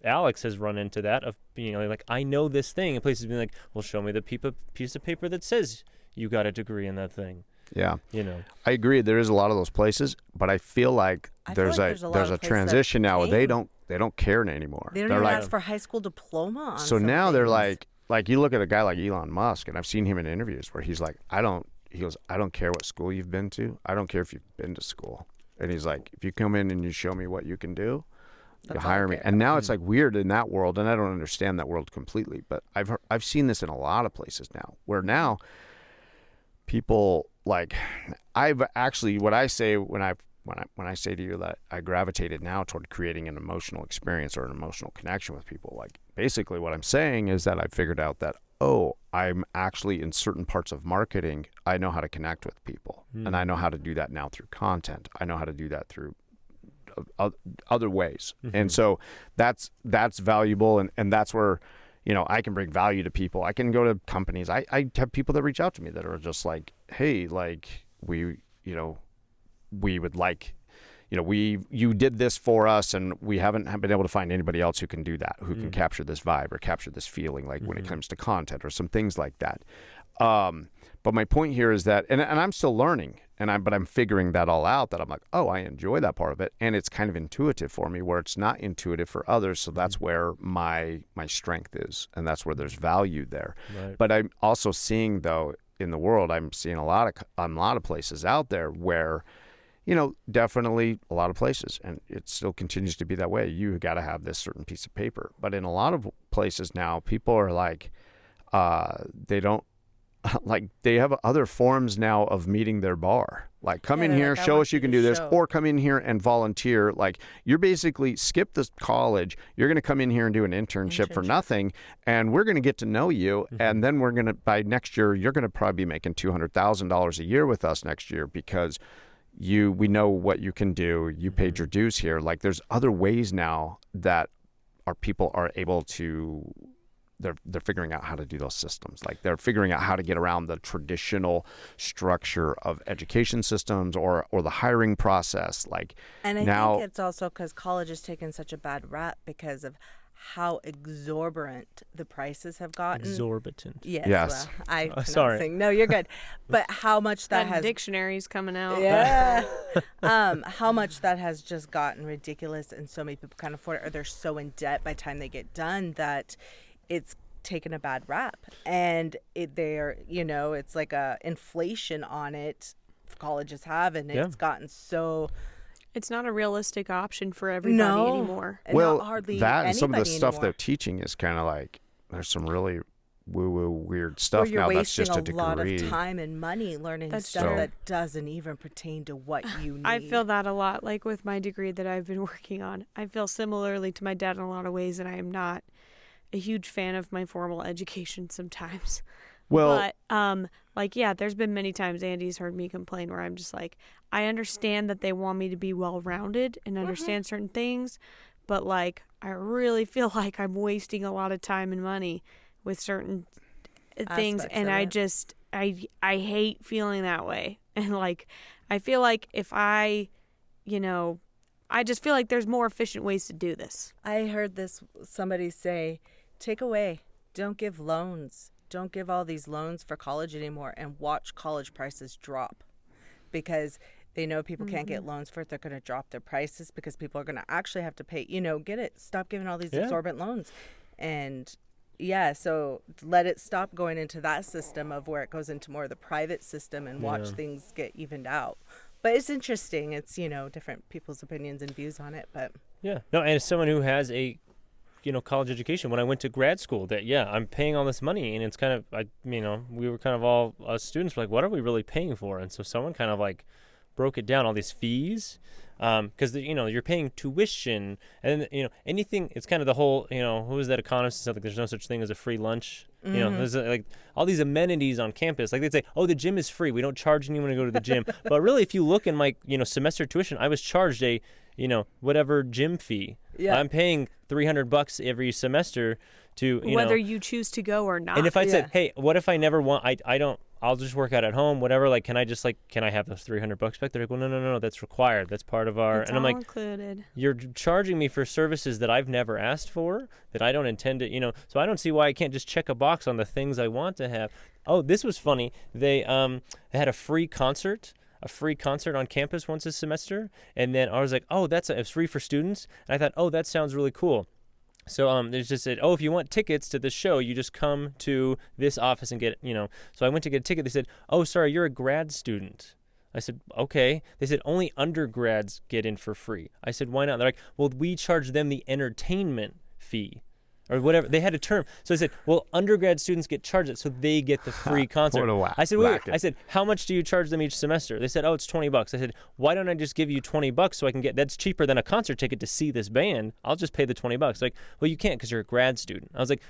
C: Alex has run into that of being like, I know this thing, and places being like, well, show me the piece of paper that says you got a degree in that thing.
A: Yeah.
C: You know,
A: I agree. There is a lot of those places, but I feel like there's a transition now where they don't care anymore.
D: They don't even ask for high school diploma on
A: so now they're like you look at a guy like Elon Musk, and I've seen him in interviews where he's like, I don't care what school you've been to. I don't care if you've been to school. And he's like, if you come in and you show me what you can do, you hire me. And now it's like weird in that world, and I don't understand that world completely, but I've seen this in a lot of places now, where now people, like, I've actually, what I say when I say to you that I gravitated now toward creating an emotional experience or an emotional connection with people, like, basically what I'm saying is that I figured out that, I'm actually, in certain parts of marketing, I know how to connect with people, and I know how to do that now through content. I know how to do that through other ways. And so that's valuable, and that's where, you know, I can bring value to people. I can go to companies. I have people that reach out to me that are just like, hey, like, we would like, you did this for us, and we haven't been able to find anybody else who can do that, who can capture this vibe or capture this feeling, like when it comes to content or some things like that. But my point here is that, and I'm still learning, but I'm figuring that all out, that I'm like, oh, I enjoy that part of it, and it's kind of intuitive for me, where it's not intuitive for others. So that's where my strength is, and that's where there's value there.
C: Right.
A: But I'm also seeing, though, in the world, I'm seeing a lot of places out there where, definitely a lot of places, and it still continues to be that way. You got to have this certain piece of paper. But in a lot of places now, people are like, they don't, like, they have other forms now of meeting their bar. Like, come in here, show us you can do this, or come in here and volunteer. Like, you're basically skip this college. You're going to come in here and do an internship for nothing, and we're going to get to know you. And then we're going to, by next year, you're going to probably be making $200,000 a year with us next year, because we know what you can do. You paid your dues here. Like, there's other ways now that our people are able to. They're figuring out how to do those systems. Like, they're figuring out how to get around the traditional structure of education systems or the hiring process. Like,
D: and I
A: now,
D: think it's also because college has taken such a bad rap because of how exorbitant the prices have gotten.
C: Exorbitant.
D: Yes. Well,
C: sorry.
D: No, you're good. But how much that has
B: dictionaries coming out.
D: Yeah. How much that has just gotten ridiculous, and so many people can't afford it, or they're so in debt by the time they get done that it's taken a bad rap, and it's like a inflation on it colleges have, and it's gotten so.
B: It's not a realistic option for everybody anymore.
A: Well,
D: not hardly
A: that and some of the stuff
D: anymore.
A: they're teaching is kind of like, there's some really woo-woo weird stuff
D: or you're
A: now.
D: wasting
A: That's just a degree.
D: lot of time and money learning
B: That's
D: stuff
B: true.
D: that doesn't even pertain to what you need.
B: I feel that a lot, like with my degree that I've been working on. I feel similarly to my dad in a lot of ways, and I am not a huge fan of my formal education sometimes.
A: Well,
B: but there's been many times Andy's heard me complain where I'm just like, I understand that they want me to be well-rounded and understand certain things, but like, I really feel like I'm wasting a lot of time and money with certain things, and I just, I hate feeling that way. And like, I feel like if I just feel like there's more efficient ways to do this.
D: I heard somebody say, take away, don't give loans. Don't give all these loans for college anymore, and watch college prices drop, because they know people can't get loans for it. They're going to drop their prices because people are going to actually have to pay, get it. Stop giving all these exorbitant loans. And so let it stop going into that system of where it goes into more of the private system, and watch things get evened out. But it's interesting. It's, different people's opinions and views on it. But
C: yeah. No, and as someone who has a college education, when I went to grad school, that I'm paying all this money, and it's kind of, we were kind of all us students were like, what are we really paying for? And so someone kind of like broke it down, all these fees, because you're paying tuition, and anything. It's kind of the whole, who was that economist who said, like, there's no such thing as a free lunch. There's like all these amenities on campus. Like, they'd say, oh, the gym is free, we don't charge anyone to go to the gym. But really, if you look in my semester tuition, I was charged a whatever gym fee. Yeah. I'm paying $300 every semester to
B: whether you choose to go or not.
C: And if I said, hey, what if I never want, I'll just work out at home, whatever. Like, can I have those $300 back? They're like, well, no, that's required. That's part of our.
B: It's
C: and I'm
B: all
C: like,
B: included.
C: You're charging me for services that I've never asked for, that I don't intend to, So I don't see why I can't just check a box on the things I want to have. Oh, this was funny. They had a free concert on campus once a semester, and then I was like, oh, it's free for students. And I thought, oh, that sounds really cool. So there's just said, oh, if you want tickets to the show, you just come to this office and get it, So I went to get a ticket. They said, oh, sorry, you're a grad student. I said, okay. They said, only undergrads get in for free. I said, why not? They're like, well, we charge them the entertainment fee. Or whatever. They had a term. So I said, well, undergrad students get charged it, so they get the free concert. I said, wait. I said, how much do you charge them each semester? They said, oh, it's $20. I said, why don't I just give you $20 so I can that's cheaper than a concert ticket to see this band. I'll just pay the $20. Like, well, you can't because you're a grad student. I was like,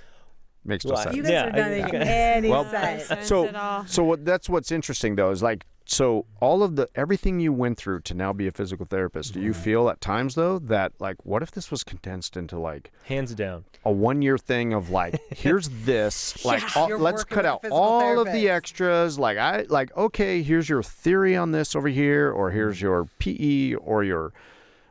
A: makes no sense.
D: You guys are not making any sense.
A: So that's what's interesting, though, is like, So everything you went through to now be a physical therapist, do you feel at times though that like, what if this was condensed into like
C: Hands down.
A: a 1 year thing of like, here's this, like,
D: You're
A: let's
D: working
A: cut
D: with a
A: out
D: physical
A: all of the
D: therapist.
A: extras. Like, okay, here's your theory on this over here, or here's your PE or your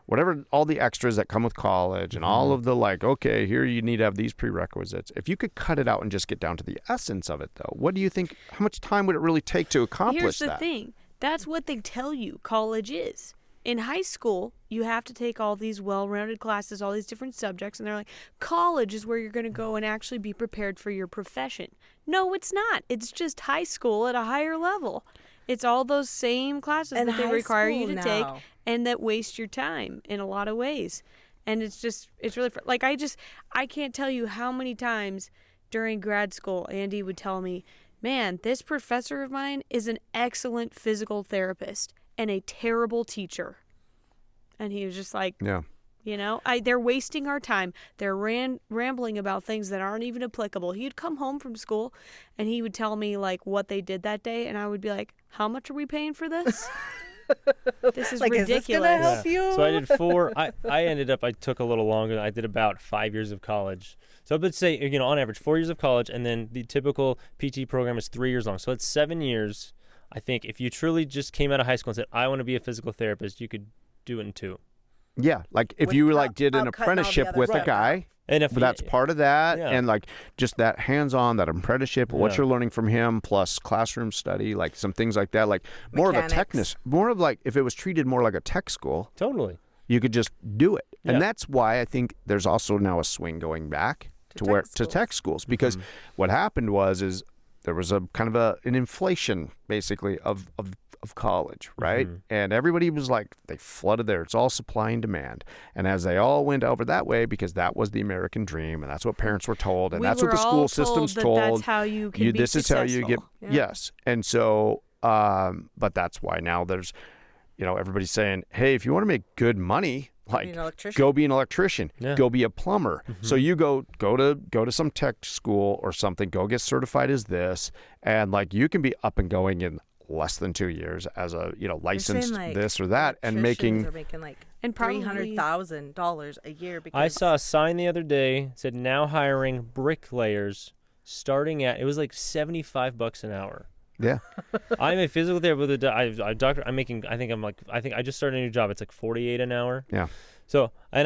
A: whatever, all the extras that come with college and all of the like, okay, here you need to have these prerequisites. If you could cut it out and just get down to the essence of it though, what do you think, how much time would it really take to accomplish
B: Here's
A: that?
B: the thing. That's what they tell you college is. In high school, you have to take all these well-rounded classes, all these different subjects, and they're like, college is where you're going to go and actually be prepared for your profession. No, it's not. It's just high school at a higher level. It's all those same classes
D: And
B: that they
D: high
B: require you
D: school
B: to take
D: now.
B: and that waste your time in a lot of ways. And it's really, like, I can't tell you how many times during grad school, Andy would tell me, man, this professor of mine is an excellent physical therapist and a terrible teacher. And he was just like,
A: Yeah.
B: you know, they're wasting our time. They're rambling about things that aren't even applicable. He'd come home from school and he would tell me like what they did that day. And I would be like, how much are we paying for this? This is
D: Like, is this
B: ridiculous.
D: gonna help you?
C: So I did I took a little longer. I did about 5 years of college. So let's say, you know, on average, 4 years of college, and then the typical PT program is 3 years long. So it's 7 years. I think if you truly just came out of high school and said, I want to be a physical therapist, you could do it in 2.
A: Yeah. Like if
D: With
A: you like did an
D: cutting all the
A: apprenticeship
D: other
A: with a
D: stuff
A: guy,
C: And if
A: but that's part of that.
C: Yeah.
A: And like just that hands-on, that apprenticeship, what
C: Yeah.
A: you're learning from him, plus classroom study, like some things like that, like more of a
D: Mechanics.
A: more of like if it was treated more like a tech school,
C: Totally.
A: you could just do it.
C: Yeah.
A: And that's why I think there's also now a swing going back
D: To
A: to
D: tech
A: tech schools, because what happened is there was a kind of an inflation basically of college, right? And everybody was like, they flooded there. It's all supply and demand. And as they all went over that way, because that was the American dream, and that's what parents were told, and
B: We
A: that's what
B: were
A: the
B: all
A: school system's
B: that
A: told.
B: That's how you can be
A: This is how you get.
B: successful. Yeah.
A: Yes, and so, but that's why now there's, you know, everybody's saying, hey, if you want to make good money, like
D: an electrician.
A: go be an electrician,
C: Yeah.
A: go be a plumber. So you go to some tech school or something, go get certified as this, and like you can be up and going in less than 2 years as a, you know, licensed
D: like,
A: this or that, and
D: electricians
A: making
D: are making like
B: And probably
D: $300,000 a year. Because
C: I saw a sign the other day said now hiring bricklayers starting at, it was like $75 an hour.
A: yeah.
C: I'm a physical therapist. I doctor. I'm making. I think I just started a new job. It's like 48 an hour.
A: Yeah.
C: So I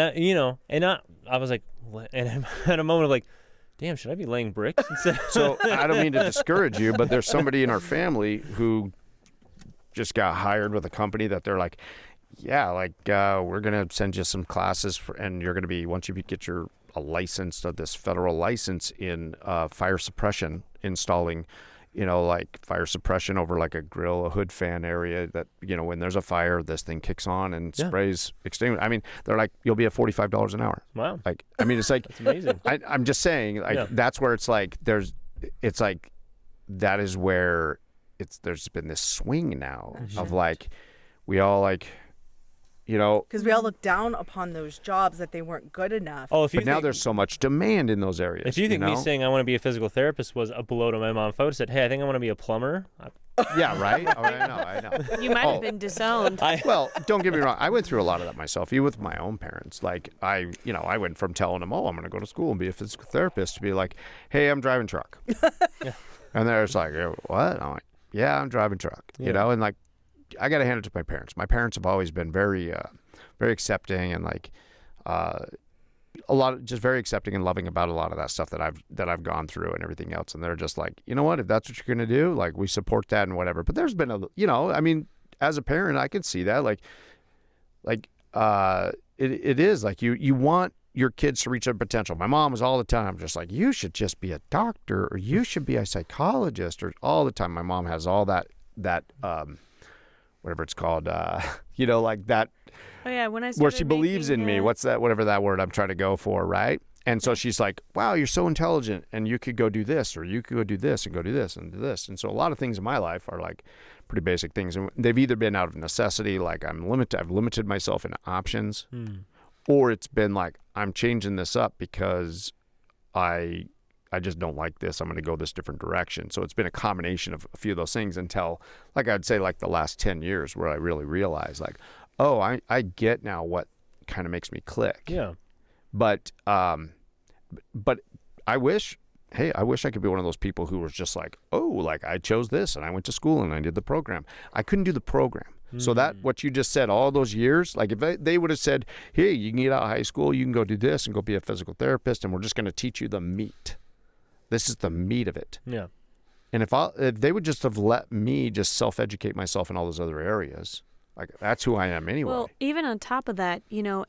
C: was like, and I'm at a moment of like, damn, should I be laying bricks instead?
A: So I don't mean to discourage you, but there's somebody in our family who just got hired with a company that they're like, yeah, like we're gonna send you some classes and you're gonna be, once you get a license, this federal license in fire suppression, installing, you know, like fire suppression over like a grill, a hood fan area that, you know, when there's a fire, this thing kicks on and
C: Yeah.
A: sprays extinguish. I mean, they're like, you'll be at $45 an hour.
C: Wow,
A: Like, I mean, it's like,
C: that's amazing.
A: I'm just saying, like,
C: Yeah.
A: that's where it's like, it's like, that is where there's been this swing now of like, we all like, you know,
D: because we all look down upon those jobs that they weren't good enough.
C: Oh, if you
A: but now
C: think,
A: there's so much demand in those areas.
C: if you think me
A: know?
C: saying I want to be a physical therapist was a blow to my mom, if I would have said, hey, I think I want to be a plumber.
A: Yeah, right? Oh, I know.
B: You might
A: Oh.
B: have been disowned.
A: Well, don't get me wrong. I went through a lot of that myself, even with my own parents. Like, I went from telling them, oh, I'm going to go to school and be a physical therapist, to be like, hey, I'm driving truck.
C: Yeah.
A: And they're just like, what? I'm like, yeah, I'm driving truck.
C: Yeah.
A: You know, and like, I got to hand it to my parents. My parents have always been very accepting and like, just very accepting and loving about a lot of that stuff that I've gone through and everything else. And they're just like, you know what, if that's what you're going to do, like, we support that and whatever. But there's been I mean, as a parent, I can see that it is like you want your kids to reach their potential. My mom was all the time just like, you should just be a doctor, or you should be a psychologist, or all the time. My mom has all that whatever it's called, like that,
B: Oh yeah, when I
A: where
B: started
A: she believes in
B: making,
A: me. What's that? Whatever that word I'm trying to go for, right? And so she's like, wow, you're so intelligent, and you could go do this, or you could go do this, and go do this, and do this. And so a lot of things in my life are like pretty basic things. And they've either been out of necessity, like I've limited myself in options, or it's been like, I'm changing this up because I just don't like this. I'm going to go this different direction. So it's been a combination of a few of those things until, like, I'd say like the last 10 years where I really realized, like, oh, I get now what kind of makes me click.
C: Yeah.
A: But I wish I could be one of those people who was just like, oh, like I chose this and I went to school and I did the program. I couldn't do the program. So that, what you just said, all those years, like if they would have said, hey, you can get out of high school, you can go do this and go be a physical therapist, and we're just going to teach you the meat. This is the meat of it.
C: Yeah.
A: And if they would just have let me just self-educate myself in all those other areas, like that's who I am anyway.
B: Well, even on top of that,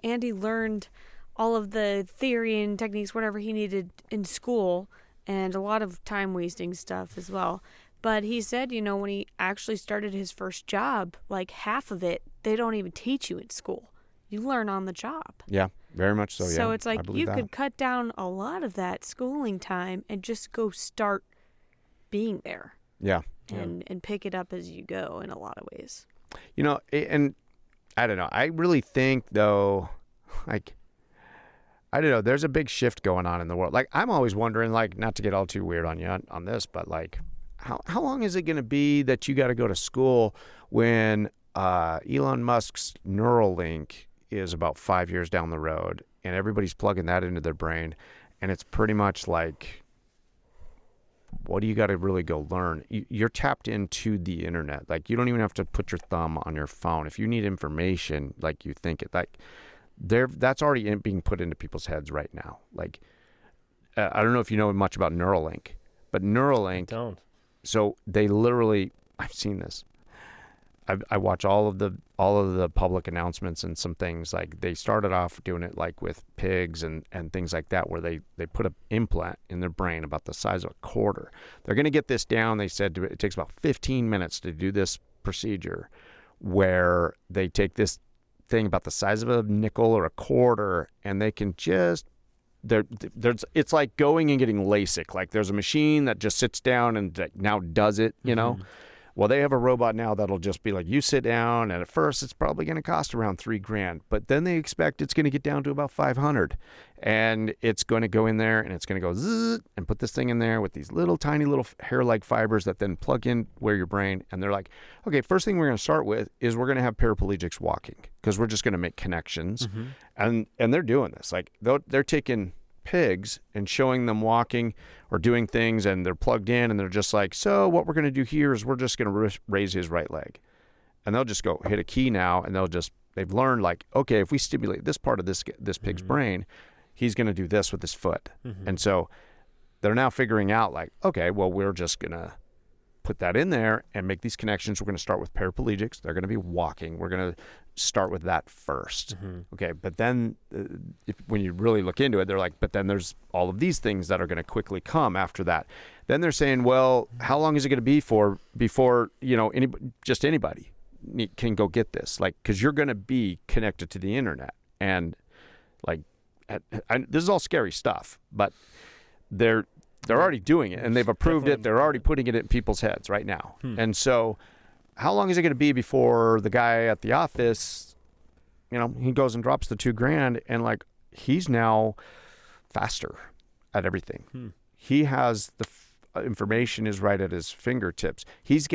B: Andy learned all of the theory and techniques, whatever he needed in school, and a lot of time wasting stuff as well. But he said, when he actually started his first job, like half of it, they don't even teach you in school. You learn on the job.
A: Yeah, very much so.
B: So
A: yeah,
B: it's like you could cut down a lot of that schooling time and just go start being there.
A: Yeah.
B: And pick it up as you go in a lot of ways.
A: And I don't know. I really think, though, like, I don't know, there's a big shift going on in the world. Like, I'm always wondering, like, not to get all too weird on you on this, but, like, how long is it going to be that you got to go to school when Elon Musk's Neuralink is about 5 years down the road and everybody's plugging that into their brain, and it's pretty much like, what do you got to really go learn? You're tapped into the internet. Like, you don't even have to put your thumb on your phone. If you need information, like you think it, like that's already being put into people's heads right now. Like, I don't know if you know much about Neuralink, but Neuralink.
C: I don't.
A: So they literally, I've seen this. I watch all of the public announcements and some things. Like, they started off doing it like with pigs and things like that, where they put an implant in their brain about the size of a quarter. They're going to get this down. They said it takes about 15 minutes to do this procedure, where they take this thing about the size of a nickel or a quarter, and they can just it's like going and getting LASIK. Like, there's a machine that just sits down and now does it,
C: Mm-hmm.
A: Well, they have a robot now that'll just be like, you sit down, and at first it's probably going to cost around $3,000, but then they expect it's going to get down to about 500, and it's going to go in there and it's going to go zzz and put this thing in there with these little tiny little hair-like fibers that then plug in where your brain. And they're like, okay, first thing we're going to start with is we're going to have paraplegics walking, because we're just going to make connections. And they're doing this. Like, they're taking pigs and showing them walking or doing things, and they're plugged in, and they're just like, so what we're going to do here is we're just going to raise his right leg, and they'll just go hit a key now, and they've learned, like, okay, if we stimulate this part of this pig's brain, he's going to do this with his foot. And so they're now figuring out, like, okay, well, we're just going to put that in there and make these connections. We're going to start with paraplegics. They're going to be walking. We're going to start with that first. Okay, but then when you really look into it, they're like, but then there's all of these things that are going to quickly come after that. Then they're saying, well, how long is it going to be before anybody can go get this? Like, because you're going to be connected to the internet, and like, this is all scary stuff, but they're already doing it, and they've approved it. They're already putting it in people's heads right now. And so how long is it going to be before the guy at the office, he goes and drops the $2,000, and like, he's now faster at everything. He has the information is right at his fingertips. He's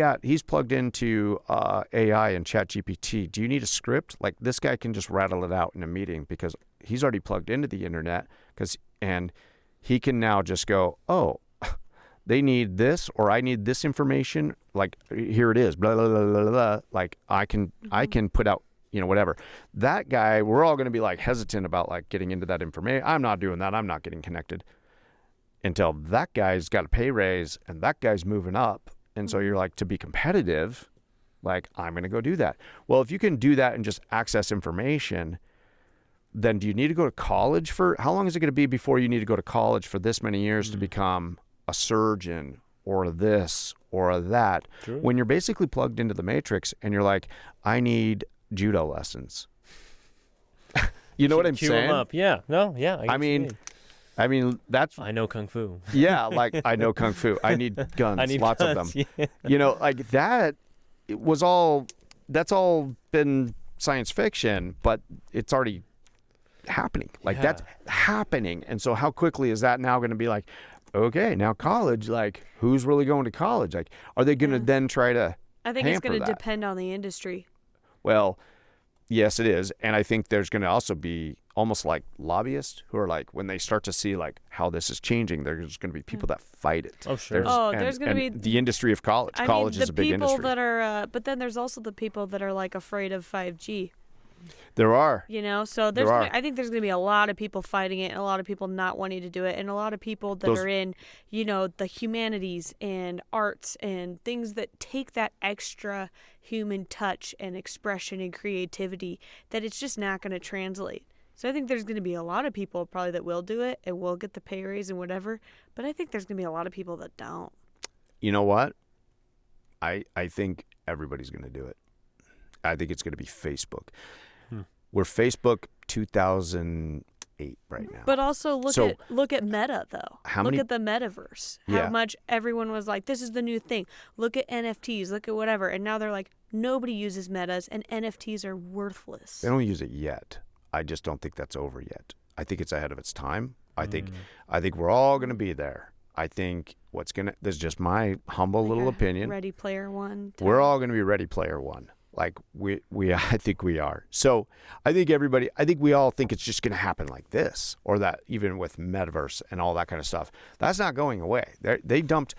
A: plugged into AI and ChatGPT. Do you need a script? Like, this guy can just rattle it out in a meeting, because he's already plugged into the internet, and he can now just go, oh, they need this, or I need this information. Like, here it is, blah, blah, blah, blah, blah. Like, I can put out, whatever. That guy, we're all going to be like hesitant about like getting into that information. I'm not doing that. I'm not getting connected until that guy's got a pay raise and that guy's moving up. And so you're like, to be competitive, like, I'm going to go do that. Well, if you can do that and just access information, then do you need to go to college how long is it going to be before you need to go to college for this many years to become a surgeon or this or that?
C: True.
A: When you're basically plugged into the matrix and you're like, I need judo lessons. You know what I'm
C: Cue
A: saying?
C: 'em up. Yeah. No. Yeah.
A: I mean, that's,
C: I know kung fu.
A: yeah, like, I know kung fu. I need guns,
C: I need
A: lots
C: guns,
A: of them.
C: yeah.
A: Like that, that's all been science fiction, but it's already happening. Like, that's happening. And so how quickly is that now going to be like, okay, now college, like, who's really going to college? Like, are they going to then try to
B: I think it's
A: hamper
B: going to
A: that?
B: depend on the industry.
A: Well, yes, it is. And I think there's going to also be almost like lobbyists who are like, when they start to see like how this is changing, there's going to be people that fight it.
C: Oh, sure.
B: There's going to be
A: the industry of college.
B: I
A: College
B: mean,
A: is a big industry.
B: the people that are, but then there's also the people that are like afraid of 5G.
A: There are.
B: You know, so I think there's going to be a lot of people fighting it, and a lot of people not wanting to do it, and a lot of people that are in, you know, the humanities and arts and things that take that extra human touch and expression and creativity that it's just not going to translate. So I think there's going to be a lot of people probably that will do it and will get the pay raise and whatever, but I think there's going to be a lot of people that don't.
A: You know what? I think everybody's going to do it. I think it's going to be Facebook. We're Facebook 2008 right now.
B: But also look at Meta though. Look at the metaverse. How much everyone was like, this is the new thing. Look at NFTs. Look at whatever. And now they're like, nobody uses metas, and NFTs are worthless.
A: They don't use it yet. I just don't think that's over yet. I think it's ahead of its time. I think we're all going to be there. I think this is just my humble little opinion.
B: Ready Player One.
A: We're all going to be Ready Player One. Like I think we are. So I think we all think it's just going to happen like this, or that even with metaverse and all that kind of stuff. That's not going away. They dumped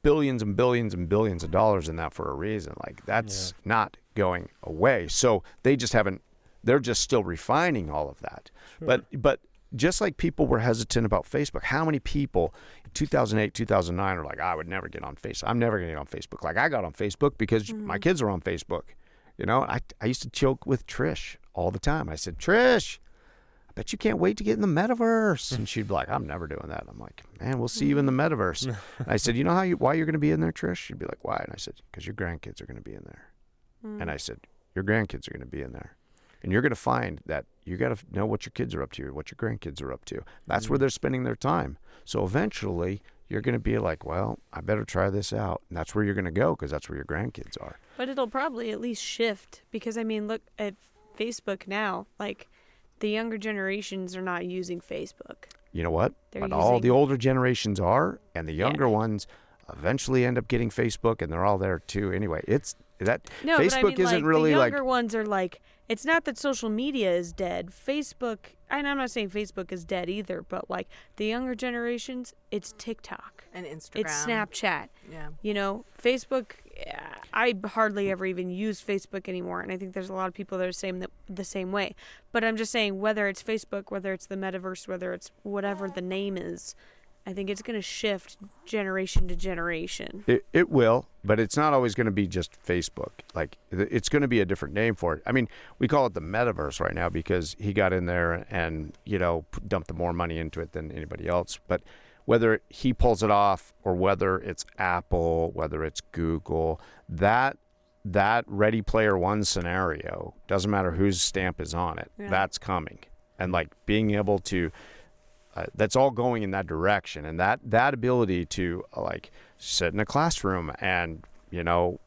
A: billions and billions and billions of dollars in that for a reason. Like that's not going away. So they're just still refining all of that. Sure. But just like people were hesitant about Facebook, how many people in 2008, 2009 are like, I would never get on Facebook. I'm never going to get on Facebook. Like I got on Facebook because my kids are on Facebook. You know, I used to joke with Trish all the time. I said, Trish, I bet you can't wait to get in the metaverse. And she'd be like, I'm never doing that. I'm like, man, we'll see you in the metaverse. And I said, you know why you're going to be in there, Trish? She'd be like, why? And I said, because your grandkids are going to be in there. And I said, your grandkids are going to be in there. And you're going to find that you got to know what your kids are up to, what your grandkids are up to. That's where they're spending their time. So eventually you're going to be like, well, I better try this out. And that's where you're going to go because that's where your grandkids are.
B: But it'll probably at least shift because, I mean, look at Facebook now. Like, the younger generations are not using Facebook.
A: You know what? But all the older generations are, and the younger ones eventually end up getting Facebook, and they're all there too. Anyway, Facebook isn't really
B: the
A: like...
B: younger ones are like, it's not that social media is dead. Facebook, and I'm not saying Facebook is dead either, but like the younger generations, it's TikTok.
D: And Instagram.
B: It's Snapchat.
D: Yeah.
B: You know, Facebook, I hardly ever even use Facebook anymore, and I think there's a lot of people that are the same way. But I'm just saying, whether it's Facebook, whether it's the metaverse, whether it's whatever the name is, I think it's going to shift generation to generation.
A: It will, but it's not always going to be just Facebook. Like, it's going to be a different name for it. I mean, we call it the metaverse right now because he got in there and, you know, dumped more money into it than anybody else. But whether he pulls it off or whether it's Apple, whether it's Google, that Ready Player One scenario, doesn't matter whose stamp is on it, that's coming. And, like, being able to... that's all going in that direction, and that ability to like sit in a classroom and, you know,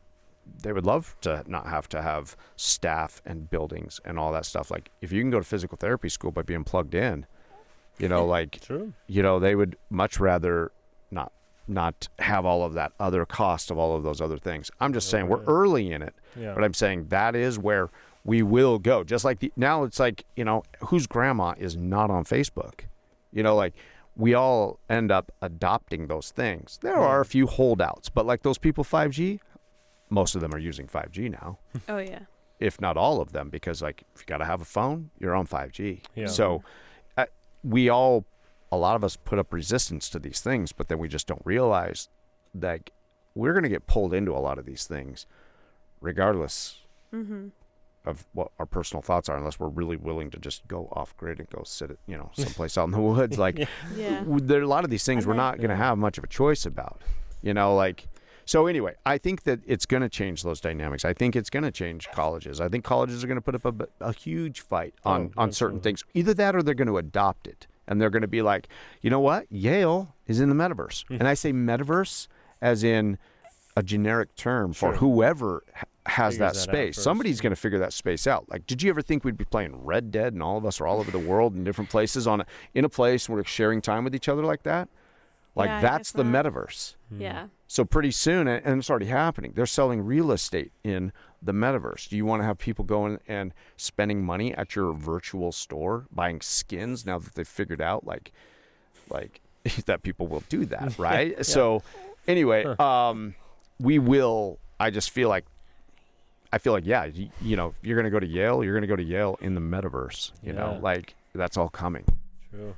A: they would love to not have to have staff and buildings and all that stuff. Like if you can go to physical therapy school by being plugged in, you know, like,
C: True.
A: You know, they would much rather not have all of that other cost of all of those other things. I'm just saying we're early in it, but I'm saying that is where we will go. Just like now it's like, you know, whose grandma is not on Facebook? You know, like we all end up adopting those things. There are a few holdouts, but like those people 5G, most of them are using 5G now.
B: Oh, yeah.
A: If not all of them, because like if you got to have a phone, you're on 5G.
C: Yeah.
A: So a lot of us put up resistance to these things, but then we just don't realize that we're going to get pulled into a lot of these things regardless of what our personal thoughts are, unless we're really willing to just go off grid and go sit at, you know, someplace out in the woods. Like there are a lot of these things we're not going to have much of a choice about, you know, like, so anyway, I think that it's going to change those dynamics. I think it's going to change colleges. I think colleges are going to put up a huge fight on certain things. Either that or they're going to adopt it. And they're going to be like, you know what? Yale is in the metaverse. And I say metaverse as in a generic term for whoever has that space. Somebody's going to figure that space out. Like, did you ever think we'd be playing Red Dead and all of us are all over the world in different places in a place and we're sharing time with each other like that? Like
B: Yeah, I
A: that's
B: guess
A: the
B: not.
A: metaverse.
B: Yeah.
A: So pretty soon, and it's already happening, they're selling real estate in the metaverse. Do you want to have people going and spending money at your virtual store, buying skins now that they've figured out like that people will do that, right?
C: Yeah.
A: So anyway, we will. I just feel like, yeah, you know, you're going to go to Yale, you're going to go to Yale in the metaverse, you know,
C: Yeah.
A: like that's all coming.
C: True.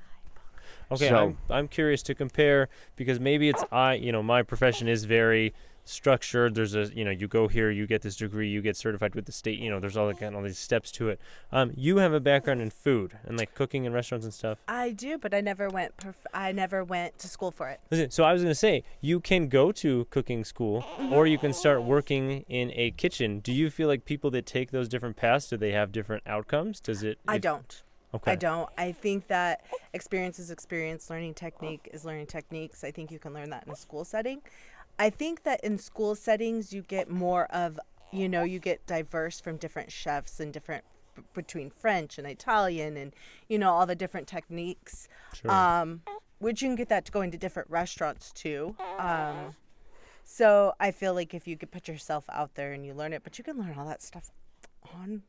C: Okay,
A: So-
C: I'm curious to compare because maybe it's my profession is very structured. There's you go here, you get this degree, you get certified with the state. There's all these steps to it. You have a background in food and like cooking in restaurants and stuff.
D: I do, but I never went to school for it.
C: Listen, so I was gonna say you can go to cooking school or you can start working in a kitchen. Do you feel like people that take those different paths, do they have different outcomes?
D: I don't.
C: Okay.
D: I don't. I think that experience is experience. Learning technique is learning techniques. I think you can learn that in a school setting. I think that in school settings, you get more of, you get diverse from different chefs and different between French and Italian and, all the different techniques,
C: Sure.
D: which you can get that to go into different restaurants too. So I feel like if you could put yourself out there and you learn it, but you can learn all that stuff on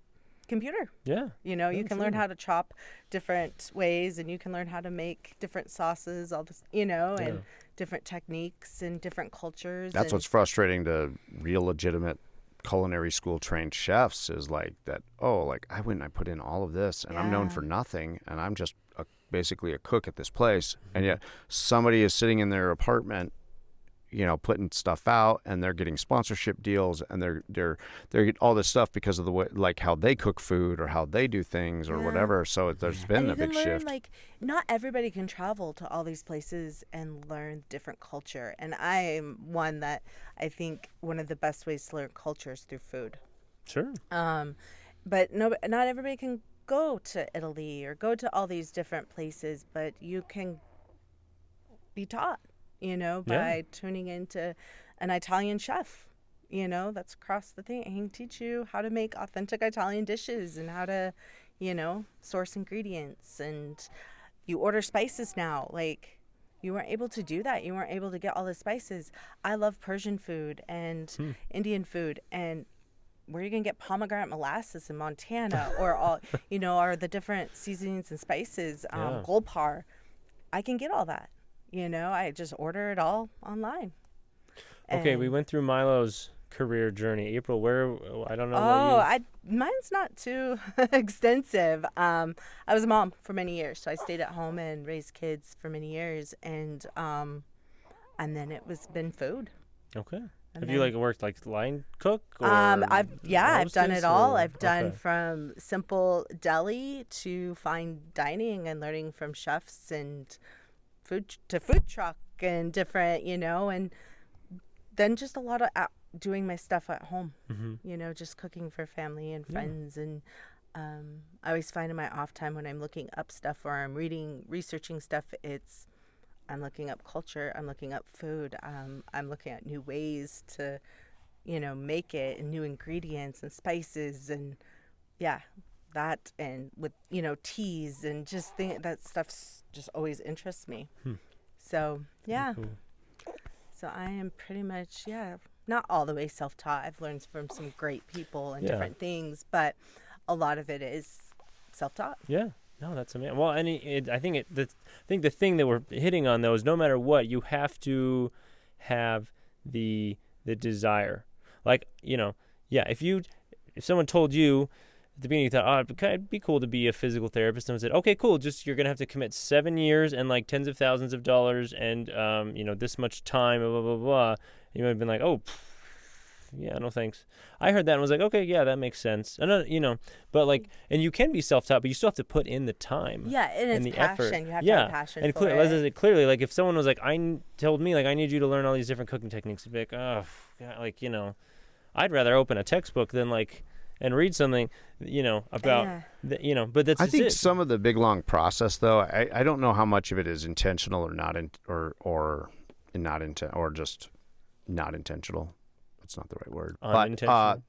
D: computer.
C: Yeah.
D: You can learn
C: sure.
D: how to chop different ways and you can learn how to make different sauces, all this, and different techniques and different cultures.
A: That's what's frustrating to real legitimate culinary school trained chefs is like that. Oh, like I went and I put in all of this and I'm known for nothing and I'm just basically a cook at this place. And yet somebody is sitting in their apartment, putting stuff out and they're getting sponsorship deals and they're getting all this stuff because of the way, like how they cook food or how they do things or whatever. So there's been a big shift.
D: Like not everybody can travel to all these places and learn different culture. And I'm one that I think one of the best ways to learn culture is through food.
C: Sure.
D: But not everybody can go to Italy or go to all these different places, but you can be taught. By tuning into an Italian chef, that's across the thing. He can teach you how to make authentic Italian dishes and how to, source ingredients. And you order spices now. Like, you weren't able to do that. You weren't able to get all the spices. I love Persian food and Indian food. And where are you going to get pomegranate molasses in Montana or all, or the different seasonings and spices, gold par. I can get all that. I just order it all online.
C: Okay, we went through Milo's career journey. April, I don't know.
D: Mine's not too extensive. I was a mom for many years, so I stayed at home and raised kids for many years, and then been food.
C: Okay.
D: And
C: Have you worked line cook? Or
D: I've done it all. I've done
C: okay.
D: from simple deli to fine dining and learning from chefs and food truck and different, and then just a lot of doing my stuff at home, just cooking for family and friends. And I always find in my off time when I'm looking up stuff or I'm researching stuff, I'm looking up culture, I'm looking up food, I'm looking at new ways to, make it and new ingredients and spices and that and with teas and just that stuff's just always interests me. So
C: Cool.
D: so I am pretty much not all the way self-taught. I've learned from some great people and different things, but a lot of it is self-taught.
C: Yeah. No, that's amazing. Well, I think the thing that we're hitting on though is no matter what, you have to have the desire. Like, if someone told you at the beginning, you thought, it'd be cool to be a physical therapist, and said, okay, cool, just you're gonna have to commit 7 years and like tens of thousands of dollars and this much time, blah blah blah blah. You might have been like, yeah, no thanks. I heard that and was like, okay, yeah, that makes sense. And but and you can be self-taught, but you still have to put in the time.
D: Yeah, and
C: the
D: it's passion.
C: effort.
D: You have to have passion
C: and
D: for it.
C: Clearly, like if someone was like, told me like I need you to learn all these different cooking techniques, I'd be like, I'd rather open a textbook than and read something, about, but that's
A: I think
C: it.
A: some of the big long process though, I don't know how much of it is intentional or not, or just not intentional. That's not the right word.
C: Unintentional.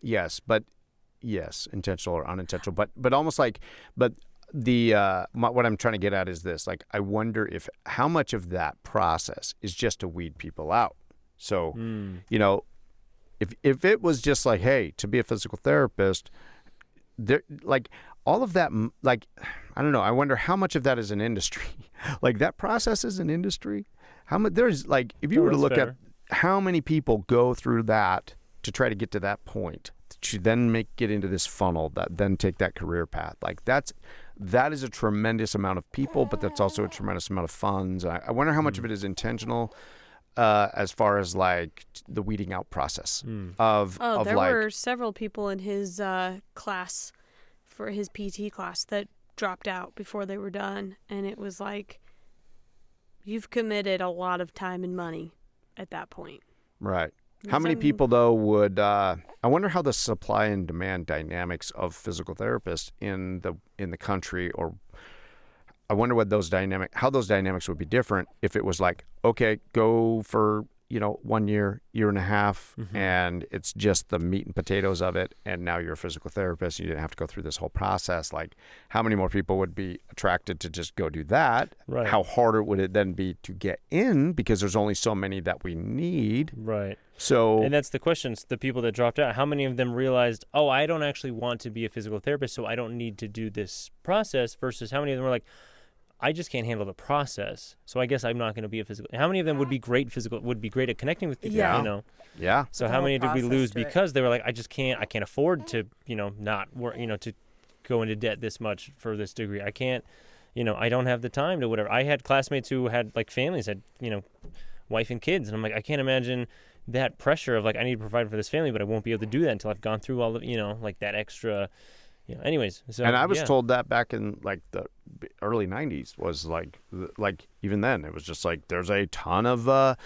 A: Yes, intentional or unintentional, but almost but what I'm trying to get at is this. Like, I wonder if how much of that process is just to weed people out. So, you know, if it was just like, hey, to be a physical therapist, there, like all of that, like, I don't know. I wonder how much of that is an industry. Like that process is an industry. How much there's like, if you were to look at how many people go through that to try to get to that point, to then get into this funnel, that then take that career path. Like that is a tremendous amount of people, but that's also a tremendous amount of funds. I wonder how much of it is intentional. As far as like the weeding out process of
B: there
A: like,
B: were several people in his class for his PT class that dropped out before they were done, and it was like you've committed a lot of time and money at that point.
A: Right. How many people though would I wonder how the supply and demand dynamics of physical therapists in the country, or I wonder what how those dynamics would be different if it was like, okay, go for, 1 year, year and a half, and it's just the meat and potatoes of it, and now you're a physical therapist, you didn't have to go through this whole process. Like, how many more people would be attracted to just go do that?
C: Right.
A: How harder would it then be to get in, because there's only so many that we need?
C: Right.
A: So,
C: and that's the question. The people that dropped out, how many of them realized, oh, I don't actually want to be a physical therapist, so I don't need to do this process, versus how many of them were like, I just can't handle the process, so I guess I'm not going to be a physical. How many of them would be great at connecting with people?
D: Yeah.
A: Yeah.
C: So
D: The
C: how
D: whole
C: many did we
D: process
C: lose
D: to it.
C: because they were like, I can't afford to, not work, to go into debt this much for this degree. I can't, I don't have the time to whatever. I had classmates who had like families, had, wife and kids, and I'm like, I can't imagine that pressure of like, I need to provide for this family, but I won't be able to do that until I've gone through all of, like that extra. Anyways, so,
A: and I was told that back in like the early 90s was like even then it was just like there's a ton of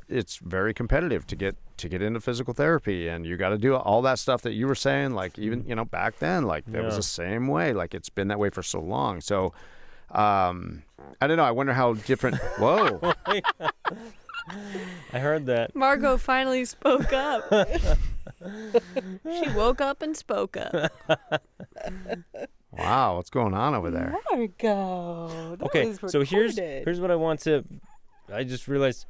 A: it's very competitive to get into physical therapy, and you got to do all that stuff that you were saying, like even back then, like that was the same way, like it's been that way for so long. So I don't know, I wonder how different. Whoa.
C: I heard that.
B: Margot finally spoke up. She woke up and spoke up.
A: Wow, what's going on over there?
D: Margot. That
C: Okay,
D: was
C: so here's
D: recorded.
C: what I want to. I just realized.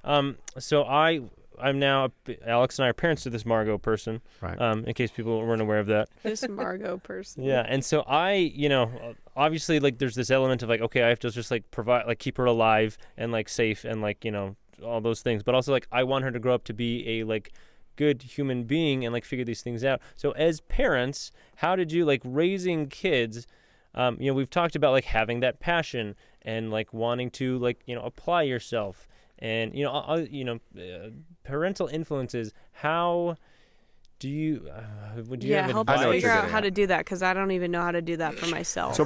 C: So I'm now Alex and I are parents to this Margot person.
A: Right.
C: In case people weren't aware of that.
B: This Margot person.
C: Yeah, and so I, obviously like there's this element of like, okay, I have to just like provide, like keep her alive and like safe and like all those things, but also like I want her to grow up to be a like good human being and like figure these things out. So as parents, how did you like raising kids? We've talked about like having that passion and like wanting to like apply yourself and parental influences. How do you would you have
B: help
C: advice?
B: us figure out
A: getting
B: how
A: at.
B: to do that, because I don't even know how to do that for myself.
A: So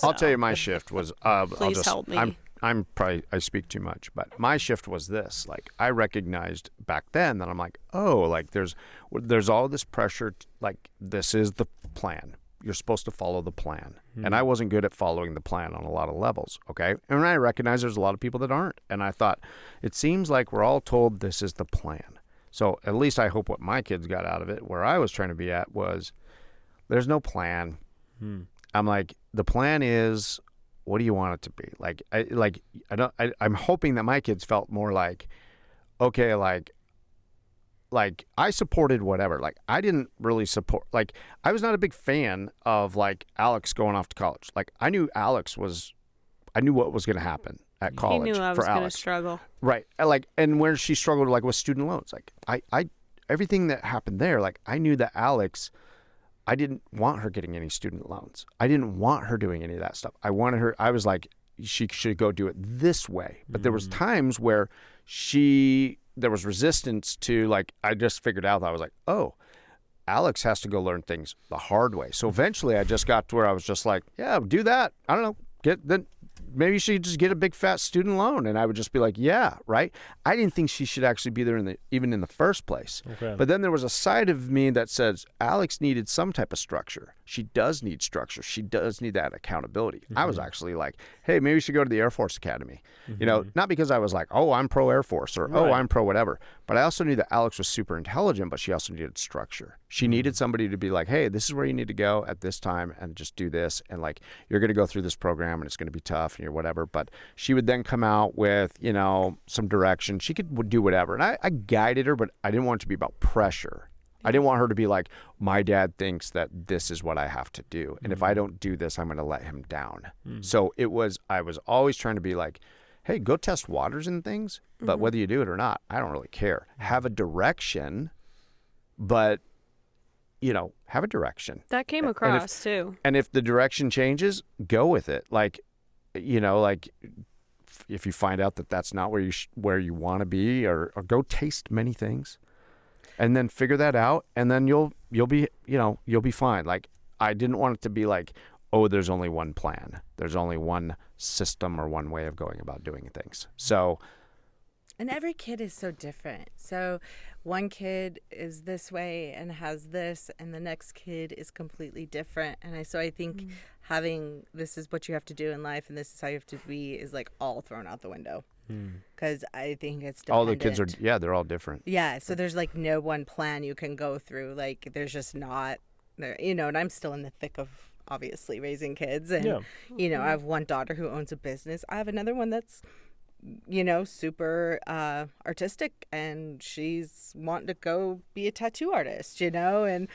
A: I'll tell you, my shift was
B: Please help me.
A: I speak too much, but my shift was this. Like, I recognized back then that I'm like, oh, like there's all this pressure. Like, this is the plan. You're supposed to follow the plan. And I wasn't good at following the plan on a lot of levels. Okay. And I recognize there's a lot of people that aren't. And I thought, it seems like we're all told this is the plan. So at least I hope what my kids got out of it, where I was trying to be at, was there's no plan. I'm like, the plan is, what do you want it to be? I'm hoping that my kids felt more like, okay, like I supported whatever. Like, I didn't really support, like, I was not a big fan of like Alex going off to college. Like, I knew what was going to happen at college
B: He knew I
A: for
B: was going to
A: Alex.
B: struggle.
A: Right. And where she struggled like with student loans, like I everything that happened there, like I knew that Alex, I didn't want her getting any student loans. I didn't want her doing any of that stuff. I was like, she should go do it this way. But there was times where there was resistance to, like, I just figured out that I was like, oh, Alex has to go learn things the hard way. So eventually I just got to where I was just like, yeah, do that. I don't know. maybe you should just get a big fat student loan. And I would just be like, yeah, right. I didn't think she should actually be there even in the first place.
C: Okay.
A: But then there was a side of me that says Alex needed some type of structure. She does need structure. She does need that accountability. I was actually like, hey, maybe you should go to the Air Force Academy. You know, not because I was like, oh, I'm pro Air Force or, oh, I'm pro whatever. But I also knew that Alex was super intelligent, but she also needed structure. She needed somebody to be like, hey, this is where you need to go at this time and just do this. And like, you're going to go through this program and it's going to be tough and you're whatever. But she would then come out with, you know, some direction. She could do whatever. And I guided her, but I didn't want it to be about pressure. I didn't want her to be like, my dad thinks that this is what I have to do. And if I don't do this, I'm going to let him down. So I was always trying to be like, hey, go test waters and things. But whether you do it or not, I don't really care. Have a direction, but, you know, have a direction.
B: That came across too.
A: And if the direction changes, go with it. Like, you know, like if you find out that that's not where you want to be, or go taste many things. And then figure that out, and then you'll be, you know, you'll be fine. Like, I didn't want it to be like, oh, there's only one plan. There's only one system or one way of going about doing things. So,
D: and every kid is so different. So one kid is this way and has this, and the next kid is completely different. And I think having this is what you have to do in life and this is how you have to be is like all thrown out the window. Because I think it's dependent.
A: All the kids are, they're all different.
D: Yeah, so there's like no one plan you can go through. Like there's just not there, you know. And I'm still in the thick of obviously raising kids, and you know, I have one daughter who owns a business. I have another one that's, you know, super artistic, and she's wanting to go be a tattoo artist, you know, and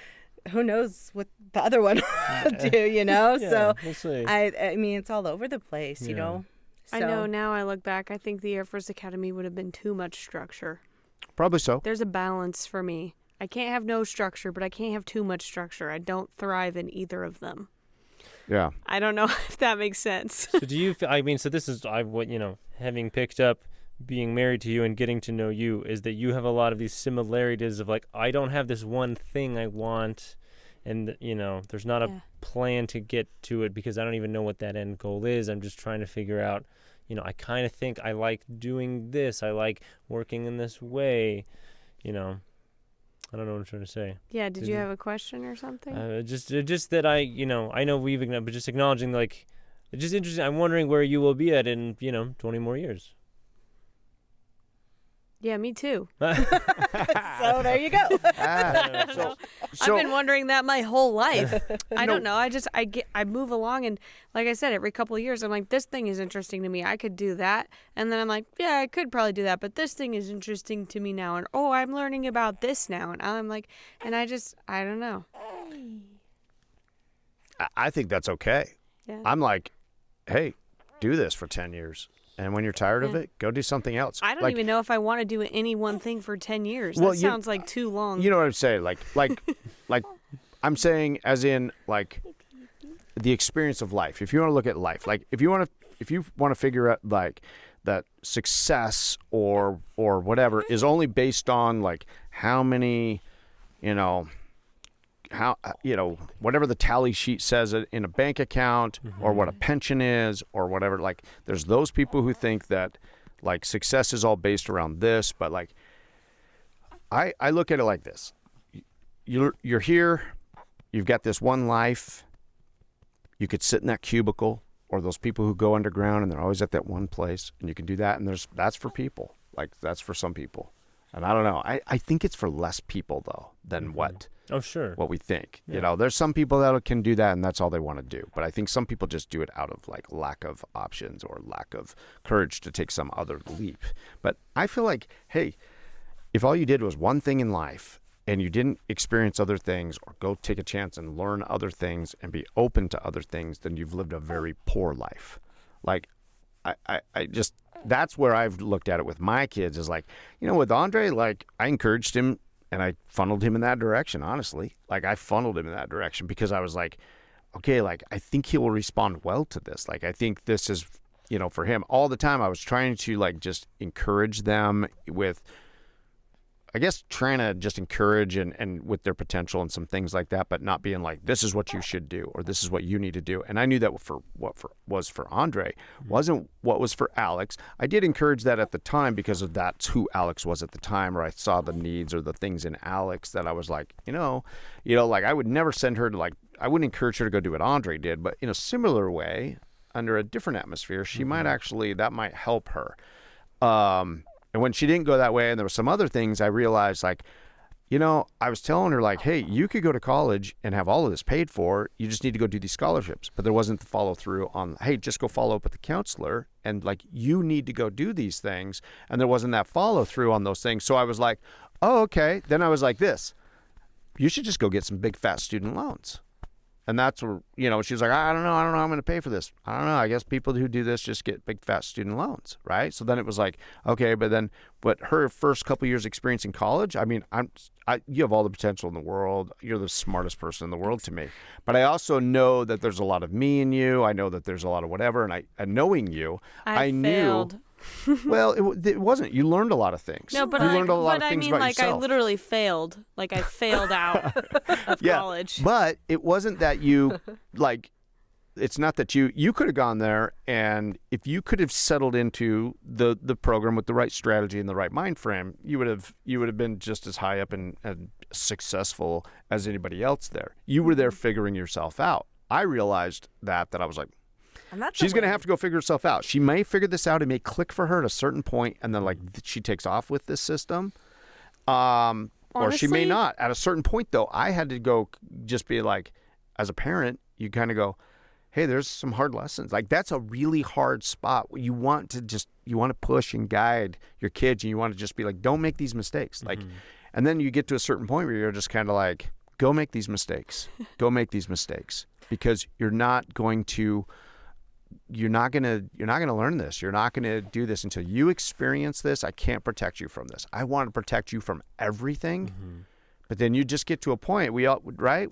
D: who knows what the other one will do, you know. So
C: we'll see.
D: I mean, it's all over the place, you know. So.
B: I know now I look back, I think the Air Force Academy would have been too much structure.
A: Probably so.
B: There's a balance for me. I can't have no structure, but I can't have too much structure. I don't thrive in either of them.
A: Yeah.
B: I don't know if that makes sense.
C: So do you, I mean, so this is, what, you know, having picked up being married to you and getting to know you, is that you have a lot of these similarities of like, I don't have this one thing I want, and, you know, there's not a plan to get to it because I don't even know what that end goal is. I'm just trying to figure out, you know, I kind of think I like doing this. I like working in this way, you know. I don't know what I'm trying to say.
B: Yeah, did you have a question or something?
C: Just that I know we've, but just acknowledging, like, it's just interesting. I'm wondering where you will be at in, 20 more years.
B: Yeah, me too.
D: So there you go.
A: So,
B: I've been wondering that my whole life. I don't know. I move along, and like I said, every couple of years, I'm like, this thing is interesting to me. I could do that, and then I'm like, yeah, I could probably do that, but this thing is interesting to me now, and oh, I'm learning about this now, and I'm like, and I don't know.
A: I think that's okay.
B: Yeah.
A: I'm like, hey, do this for 10 years. And when you're tired of it, go do something else.
B: I don't even know if I want to do any one thing for 10 years.
A: Well,
B: that sounds like too long.
A: You know what I'm saying? Like I'm saying as in like the experience of life. If you want to look at life, like if you want to figure out like that success or whatever is only based on like how many, whatever the tally sheet says in a bank account or what a pension is or whatever, like there's those people who think that like success is all based around this, but like I look at it like this. You're here, you've got this one life, you could sit in that cubicle, or those people who go underground and they're always at that one place, and you can do that, and that's for people. Like that's for some people. And I don't know. I think it's for less people though than what we think.
C: Yeah.
A: There's some people that can do that and that's all they want to do. But I think some people just do it out of like lack of options or lack of courage to take some other leap. But I feel like, hey, if all you did was one thing in life and you didn't experience other things or go take a chance and learn other things and be open to other things, then you've lived a very poor life. Like I just, that's where I've looked at it with my kids is like, with Andre, like I encouraged him and I funneled him in that direction, honestly. Like I funneled him in that direction because I was like, okay, like I think he will respond well to this. Like I think this is, for him all the time. I was trying to like just encourage them with I guess trying to just encourage and with their potential and some things like that, but not being like, this is what you should do or this is what you need to do. And I knew that was for Andre wasn't what was for Alex. I did encourage that at the time because of that's who Alex was at the time, or I saw the needs or the things in Alex that I was like, like I would never send her to like, I wouldn't encourage her to go do what Andre did, but in a similar way, under a different atmosphere, she might actually, that might help her. And when she didn't go that way and there were some other things, I realized like, I was telling her like, hey, you could go to college and have all of this paid for. You just need to go do these scholarships. But there wasn't the follow through on, hey, just go follow up with the counselor. And like, you need to go do these things. And there wasn't that follow through on those things. So I was like, oh, okay. Then I was like this, you should just go get some big fat student loans. And that's where, she was like, I don't know how I'm going to pay for this. I don't know. I guess people who do this just get big fat student loans, right? So then it was like, okay, but her first couple years experience in college, I mean, you have all the potential in the world. You're the smartest person in the world to me. But I also know that there's a lot of me in you. I know that there's a lot of whatever. And knowing you, I
B: failed.
A: knew. Well, it wasn't. You learned a lot of things.
B: No, but
A: you learned a lot of things about yourself.
B: I literally failed. Like I failed out of college.
A: But it wasn't that you like. It's not that you could have gone there, and if you could have settled into the program with the right strategy and the right mind frame, you would have been just as high up and successful as anybody else there. You were there figuring yourself out. I realized that I was like, she's going to have to go figure herself out. She may figure this out. It may click for her at a certain point, and then like she takes off with this system. Or she may not. At a certain point, though, I had to go just be like, as a parent, you kind of go, hey, there's some hard lessons. Like that's a really hard spot. You want to push and guide your kids, and you want to just be like, don't make these mistakes. Like, and then you get to a certain point where you're just kind of like, go make these mistakes. Go make these mistakes because you're not going to learn this. You're not going to do this until you experience this. I can't protect you from this. I want to protect you from everything. But then you just get to a point, we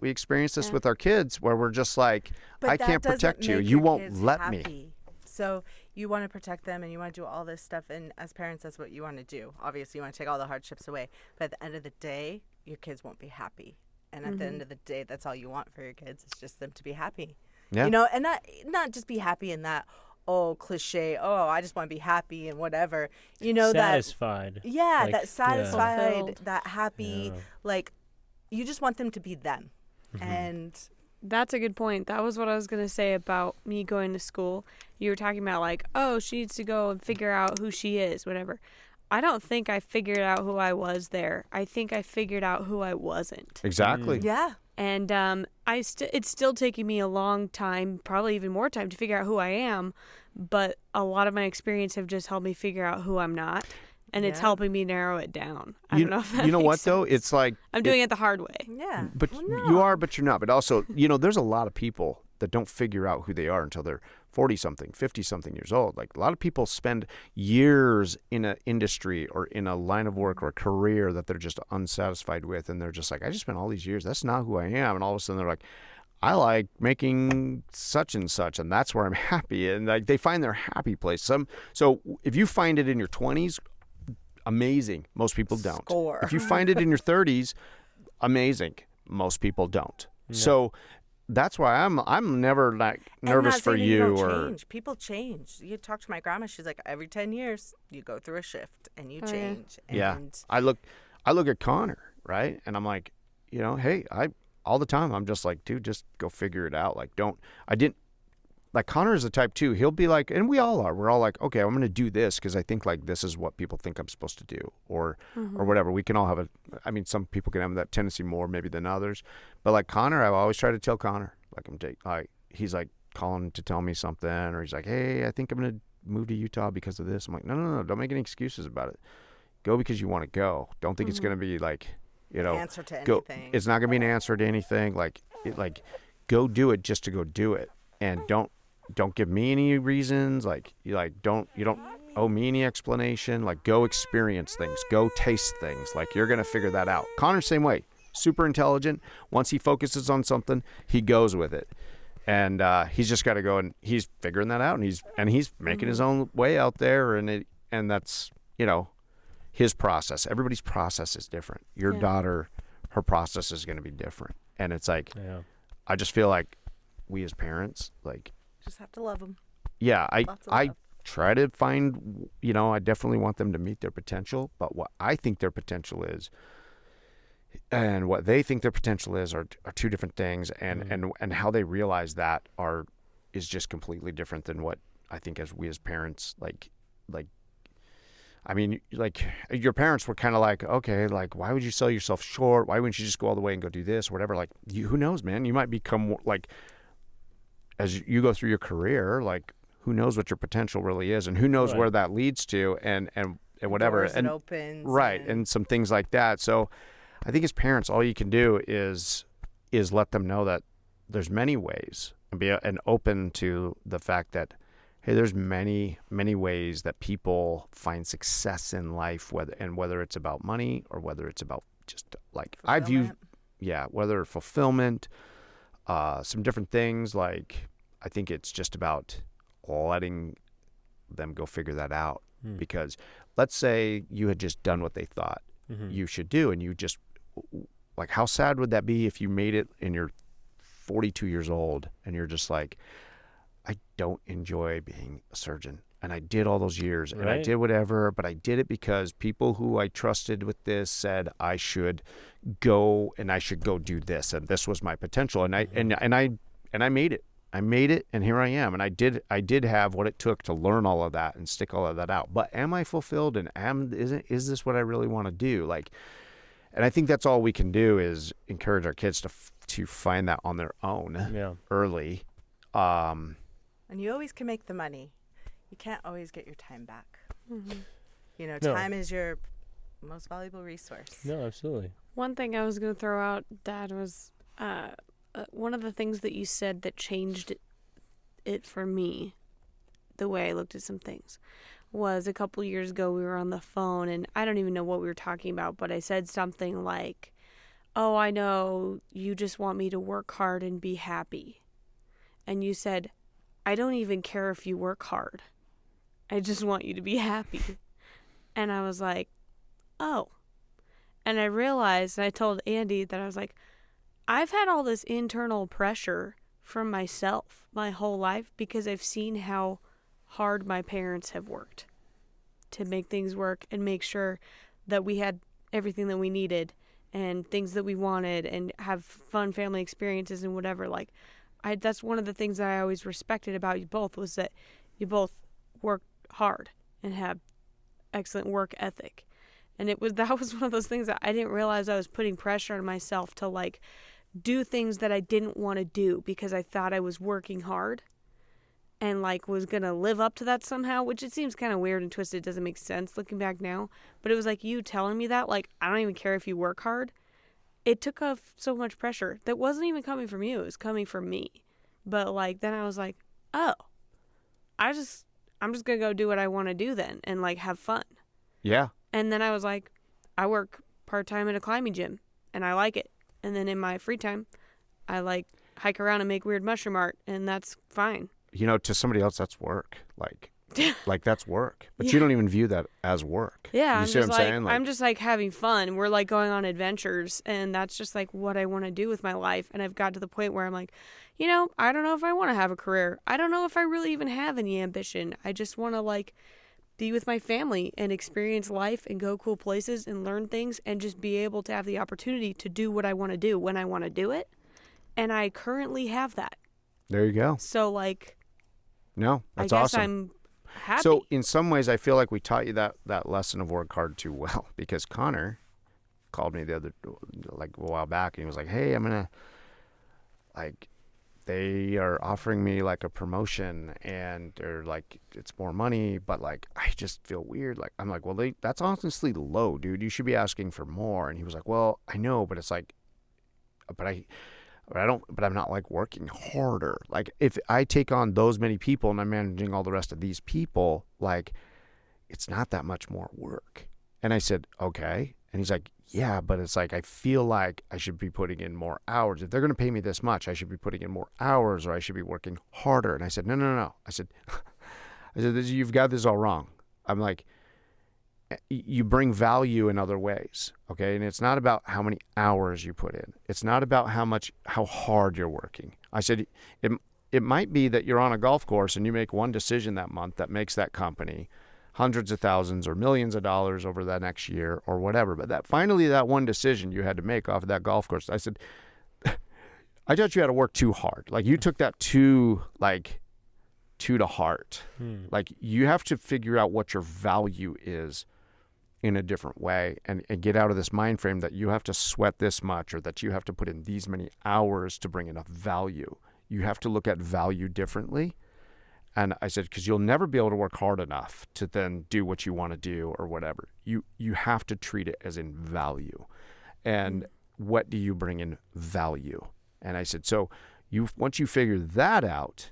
A: experience this with our kids where we're just like, I can't protect you. You won't let me.
D: So you want to protect them and you want to do all this stuff. And as parents, that's what you want to do. Obviously, you want to take all the hardships away. But at the end of the day, your kids won't be happy. And at the end of the day, that's all you want for your kids. It's just them to be happy. Yeah. And not just be happy in that, cliche, I just want to be happy and whatever.
C: Satisfied.
D: That satisfied, that happy, like you just want them to be them. And
B: that's a good point. That was what I was going to say about me going to school. You were talking about like, she needs to go and figure out who she is, whatever. I don't think I figured out who I was there. I think I figured out who I wasn't.
A: Exactly.
D: Yeah.
B: And it's still taking me a long time, probably even more time to figure out who I am. But a lot of my experience have just helped me figure out who I'm not. And it's helping me narrow it down. I don't know if that
A: You know
B: makes
A: what,
B: sense.
A: though? It's like...
B: I'm doing it the hard way.
D: Yeah.
A: But you are, but you're not. But also, there's a lot of people that don't figure out who they are until they're 40-something, 50-something years old. Like a lot of people spend years in an industry or in a line of work or a career that they're just unsatisfied with. And they're just like, I just spent all these years. That's not who I am. And all of a sudden they're like, I like making such and such, and that's where I'm happy. And like they find their happy place. So if you find it in your 20s, amazing. Most people don't.
D: Score.
A: If you find it in your 30s, amazing. Most people don't. Yeah. So that's why I'm never like nervous for you or
D: change. People change. You talk to my grandma, she's like every 10 years you go through a shift and you change.
A: Yeah.
D: And
A: I look at Connor, right? And I'm like, hey, all the time I'm just like, dude, just go figure it out. Like like Connor is the type too. He'll be like, and we all are. We're all like, okay, I'm going to do this because I think like this is what people think I'm supposed to do, or whatever. We can all have some people can have that tendency more maybe than others, but like Connor, I always try to tell Connor, like he's like calling to tell me something, or he's like, hey, I think I'm going to move to Utah because of this. I'm like, no, don't make any excuses about it. Go because you want to go. Don't think it's going to be like,
D: answer to
A: go.
D: anything.
A: It's not going to be an answer to anything. Like go do it just to go do it, and don't give me any reasons. You don't owe me any explanation. Like go experience things, go taste things. Like you're gonna figure that out. Connor's same way, super intelligent. Once he focuses on something, he goes with it, and he's just got to go and he's figuring that out, and he's making his own way out there, and that's his process. Everybody's process is different. Your
B: Yeah.
A: daughter, her process is going to be different. And it's like,
C: Yeah.
A: I just feel like we as parents, like,
D: Just have to love them.
A: yeah,
D: Lots of
A: I
D: love.
A: try to find, I definitely want them to meet their potential, but what I think their potential is and what they think their potential is are two different things, and how they realize that is just completely different than what I think as we as parents like I mean, like, your parents were kind of like, okay, like, why would you sell yourself short? Why wouldn't you just go all the way and go do this or whatever? Like, who knows, man? You might become like, as you go through your career, like, who knows what your potential really is, and who knows
C: Right.
A: where that leads to, and whatever,
D: Doors it
A: and
D: opens.
A: right, and some things like that. So, I think as parents, all you can do is let them know that there's many ways, and open to the fact that, hey, there's many ways that people find success in life, whether it's about money or whether it's about just like I view, whether fulfillment, some different things. Like, I think it's just about letting them go figure that out. Because let's say you had just done what they thought you should do, and you just, like, how sad would that be if you made it and you're 42 years old and you're just like, I don't enjoy being a surgeon, and I did all those years, and I
C: Right.
A: did whatever, but I did it because people who I trusted with this said I should go do this, and this was my potential, and I made it. I made it, and here I am, and I did have what it took to learn all of that and stick all of that out. But am I fulfilled, and is this what I really want to do? Like, and I think that's all we can do is encourage our kids to find that on their own early.
D: And you always can make the money. You can't always get your time back.
B: Mm-hmm.
C: No.
D: Time is your most valuable resource.
C: No, absolutely.
B: One thing I was going to throw out, Dad, was one of the things that you said that changed it for me, the way I looked at some things, was a couple years ago we were on the phone, and I don't even know what we were talking about, but I said something like, oh, I know you just want me to work hard and be happy. And you said, I don't even care if you work hard. I just want you to be happy. And I was like, oh. And I realized, and I told Andy that I was like, I've had all this internal pressure from myself my whole life because I've seen how hard my parents have worked to make things work and make sure that we had everything that we needed and things that we wanted and have fun family experiences and whatever. Like, that's one of the things that I always respected about you both, was that you both worked hard and have excellent work ethic. And that was one of those things that I didn't realize I was putting pressure on myself to, like, do things that I didn't want to do because I thought I was working hard and, like, was going to live up to that somehow, which it seems kind of weird and twisted. It doesn't make sense looking back now. But it was like you telling me that, like, I don't even care if you work hard. It took off so much pressure that wasn't even coming from you. It was coming from me. But, like, then I was like, oh, I'm just going to go do what I want to do then and, like, have fun.
A: Yeah.
B: And then I was like, I work part-time at a climbing gym and I like it. And then in my free time, I, like, hike around and make weird mushroom art, and that's fine.
A: To somebody else, that's work. Like that's work. But you don't even view that as work.
B: Yeah,
A: You see what I'm saying?
B: I'm just, like, having fun. We're, like, going on adventures, and that's just, like, what I want to do with my life. And I've got to the point where I'm like, I don't know if I want to have a career. I don't know if I really even have any ambition. I just want to, like, be with my family and experience life and go cool places and learn things and just be able to have the opportunity to do what I want to do when I want to do it. And I currently have that.
A: There you go.
B: So, like,
A: No, that's
B: I guess
A: awesome.
B: I'm happy.
A: So in some ways, I feel like we taught you that lesson of work hard too well, because Connor called me a while back, and he was like, hey, I'm going to, like, they are offering me, like, a promotion, and they're like, it's more money, but, like, I just feel weird. Like, I'm like, well, that's honestly low, dude. You should be asking for more. And he was like, well, I know, but it's like, but I'm not, like, working harder. Like, if I take on those many people and I'm managing all the rest of these people, like, it's not that much more work. And I said, okay. And he's like, yeah, but it's like, I feel like I should be putting in more hours. If they're going to pay me this much, I should be putting in more hours, or I should be working harder. And I said, no. I said, you've got this all wrong. I'm like, you bring value in other ways, okay? And it's not about how many hours you put in. It's not about how hard you're working. I said it might be that you're on a golf course and you make one decision that month that makes that company hundreds of thousands or millions of dollars over that next year or whatever. But that one decision you had to make off of that golf course, I said, I thought you had to work too hard. Like you took that too to heart. Like you have to figure out what your value is in a different way and get out of this mind frame that you have to sweat this much or that you have to put in these many hours to bring enough value. You have to look at value differently. And I said, because you'll never be able to work hard enough to then do what you want to do or whatever. You have to treat it as in value. And what do you bring in value? And I said, so once you figure that out,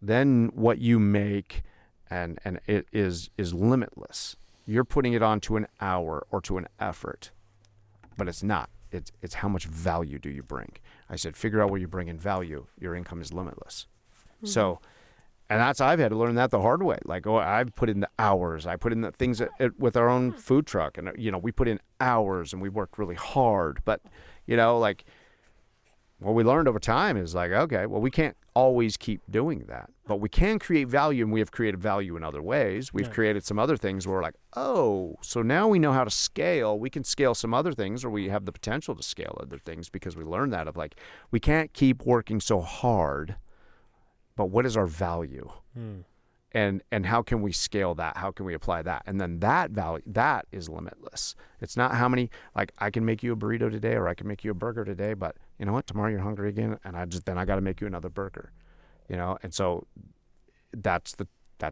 A: then what you make and it is limitless. You're putting it on to an hour or to an effort, but it's not. It's how much value do you bring? I said, figure out where you bring in value. Your income is limitless. So, and I've had to learn that the hard way. Like, I've put in the hours. I put in the things with our own food truck. And, we put in hours and we worked really hard. But, what we learned over time is like, okay, well, we can't always keep doing that. But we can create value, and we have created value in other ways. We've created some other things where we're like, oh, so now we know how to scale. We can scale some other things, or we have the potential to scale other things because we learned that of like, we can't keep working so hard, but what is our value? And how can we scale that? How can we apply that? And then that value, that is limitless. It's not how many, like I can make you a burrito today or I can make you a burger today, but you know what? Tomorrow you're hungry again and I got to make you another burger, And so that's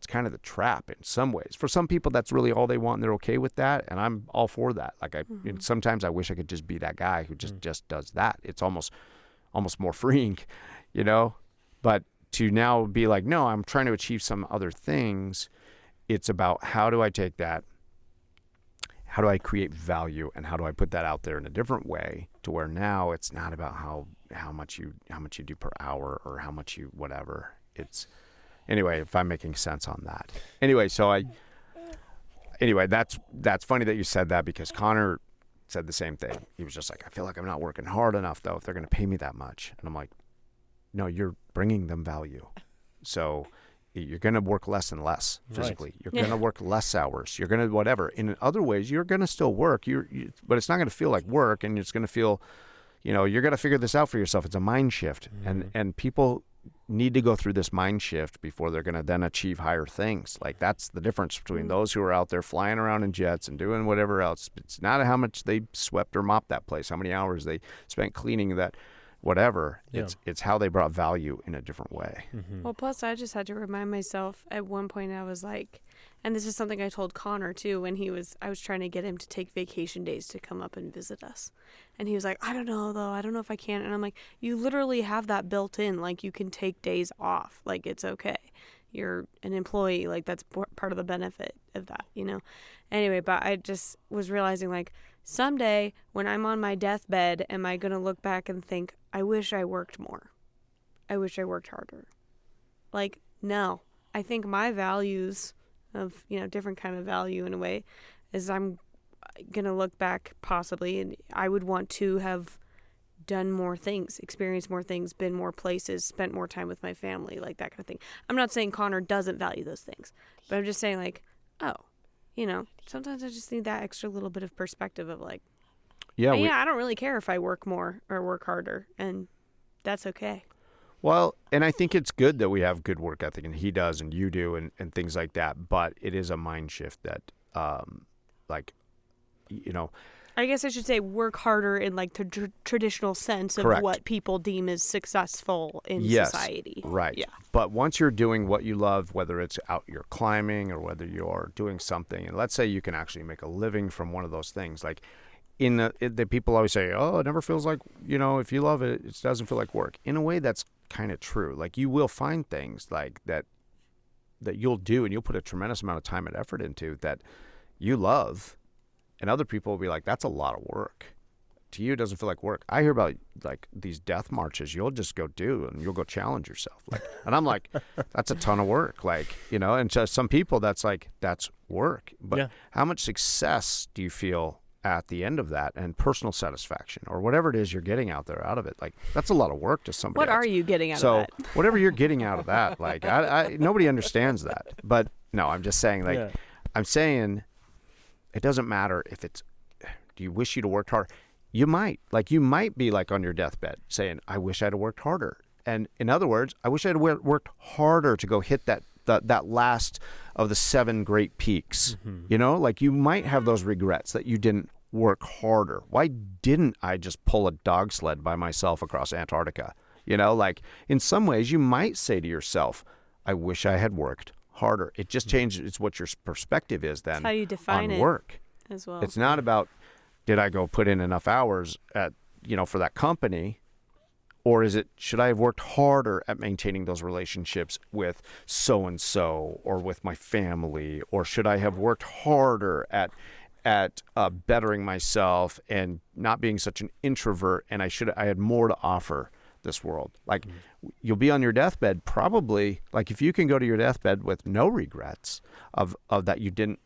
A: kind of the trap in some ways. For some people, that's really all they want and they're okay with that. And I'm all for that. Like sometimes I wish I could just be that guy who just does that. It's almost more freeing, but to now be like, no, I'm trying to achieve some other things. It's about how do I take that? How do I create value? And how do I put that out there in a different way to where now it's not about how much you do per hour or how much you whatever. It's anyway, if I'm making sense on that. Anyway, that's funny that you said that because Connor said the same thing. He was just like, I feel like I'm not working hard enough though if they're going to pay me that much. And I'm like, no, you're bringing them value. So you're going to work less and less physically. Right. You're going to work less hours. You're going to whatever. In other ways, you're going to still work. But it's not going to feel like work, and it's going to feel, you're going to figure this out for yourself. It's a mind shift, and people need to go through this mind shift before they're going to then achieve higher things. Like that's the difference between those who are out there flying around in jets and doing whatever else. It's not how much they swept or mopped that place, how many hours they spent cleaning that. Whatever, it's how they brought value in a different way.
B: Well, plus I just had to remind myself at one point I was like, and this is something I told Connor too when I was trying to get him to take vacation days to come up and visit us, and he was like, I don't know though, I don't know if I can, and I'm like, you literally have that built in, like you can take days off, like it's okay, you're an employee, like that's part of the benefit of that, Anyway, but I just was realizing like someday when I'm on my deathbed, am I going to look back and think, I wish I worked more. I wish I worked harder. Like, no. I think my values of, different kind of value in a way is I'm going to look back possibly and I would want to have done more things, experienced more things, been more places, spent more time with my family, like that kind of thing. I'm not saying Connor doesn't value those things, but I'm just saying like, oh, sometimes I just need that extra little bit of perspective of like, I don't really care if I work more or work harder, and that's okay.
A: Well, and I think it's good that we have good work ethic, and he does, and you do, and things like that. But it is a mind shift that,
B: I guess I should say work harder in like the traditional sense of
A: Correct.
B: what people deem as successful in society.
A: Right.
B: Yeah.
A: But once you're doing what you love, whether it's out you're climbing or whether you're doing something, and let's say you can actually make a living from one of those things, like the people always say, oh, it never feels like, if you love it, it doesn't feel like work. In a way, that's kind of true. Like you will find things like that you'll do and you'll put a tremendous amount of time and effort into that you love. And other people will be like, that's a lot of work. to you it doesn't feel like work. I hear about like these death marches you'll just go do and you'll go challenge yourself. Like, and I'm like, that's a ton of work. Like, you know, and to some people that's work. But how much success do you feel at the end of that, and personal satisfaction or whatever it is you're getting out of it? Like, that's a lot of work to somebody
B: What
A: else.
B: are you getting out
A: So
B: of that?
A: whatever you're getting out of that, like I nobody understands that. But no, I'm just saying, like, I'm saying it doesn't matter if it's, do you wish you'd have worked harder? You might be like on your deathbed saying, I wish I'd have worked harder. And in other words, I wish I'd have worked harder to go hit that last of the 7 great peaks. You know, like you might have those regrets that you didn't work harder. Why didn't I just pull a dog sled by myself across Antarctica? You know, like in some ways you might say to yourself, I wish I had worked harder. It just changes. It's what your perspective is then.
B: That's how you define
A: on
B: it
A: work
B: as well.
A: It's not about, did I go put in enough hours at, you know, for that company, or is it, should I have worked harder at maintaining those relationships with so-and-so or with my family, or should I have worked harder at bettering myself and not being such an introvert, and I had more to offer this world. Like, you'll be on your deathbed probably, like if you can go to your deathbed with no regrets of that you didn't,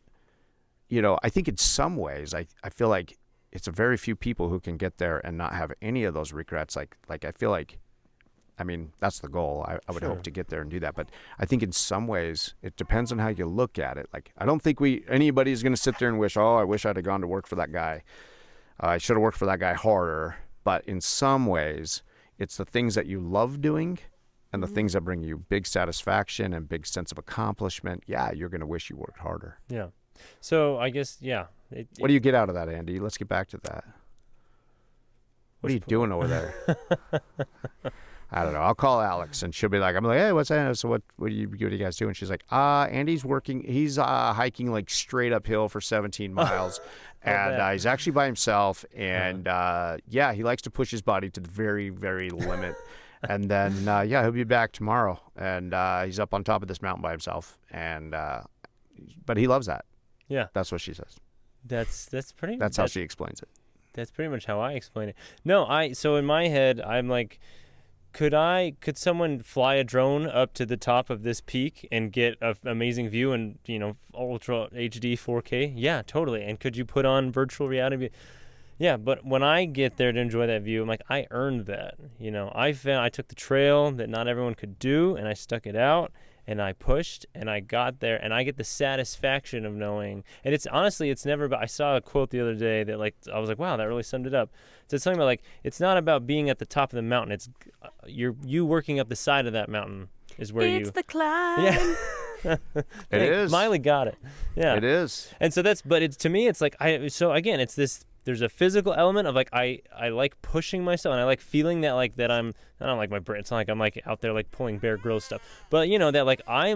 A: you know, I think in some ways I feel like it's a very few people who can get there and not have any of those regrets. Like I feel like, I mean, that's the goal. I would hope to get there and do that. But I think in some ways it depends on how you look at it. Like, I don't think anybody's going to sit there and wish, oh, I wish I'd have gone to work for that guy. I should have worked for that guy harder. But in some ways, it's the things that you love doing and the things that bring you big satisfaction and big sense of accomplishment. Yeah, you're going to wish you worked harder.
C: Yeah. So I guess,
A: What do you get out of that, Andy? Let's get back to that. What are you doing over there? I don't know. I'll call Alex and she'll be like, I'm like, hey, what's that? So what do you guys do? And she's like, Andy's working. He's hiking like straight uphill for 17 miles. And he's actually by himself. And he likes to push his body to the very, very limit. And then, he'll be back tomorrow. And he's up on top of this mountain by himself. And but he loves that.
C: Yeah.
A: That's what she says.
C: That's
A: how she explains it.
C: That's pretty much how I explain it. No, so in my head, I'm like, could someone fly a drone up to the top of this peak and get an amazing view and, you know, ultra HD 4K? Yeah, totally. And could you put on virtual reality? Yeah, but when I get there to enjoy that view, I'm like, I earned that. You know, I took the trail that not everyone could do, and I stuck it out, and I pushed, and I got there, and I get the satisfaction of knowing. And it's honestly, it's never about. I saw a quote the other day that, like, I was like, wow, that really summed it up. It's something about, like, it's not about being at the top of the mountain. It's you working up the side of that mountain is where
B: it's the climb.
C: Yeah.
A: It is.
C: Miley got it. Yeah.
A: It is.
C: And so but it's, to me, it's like, again, it's this. There's a physical element of, like, I like pushing myself, and I like feeling that, like, that I don't like my brain. It's not like I'm like out there like pulling Bear Grylls stuff, but you know that, like, I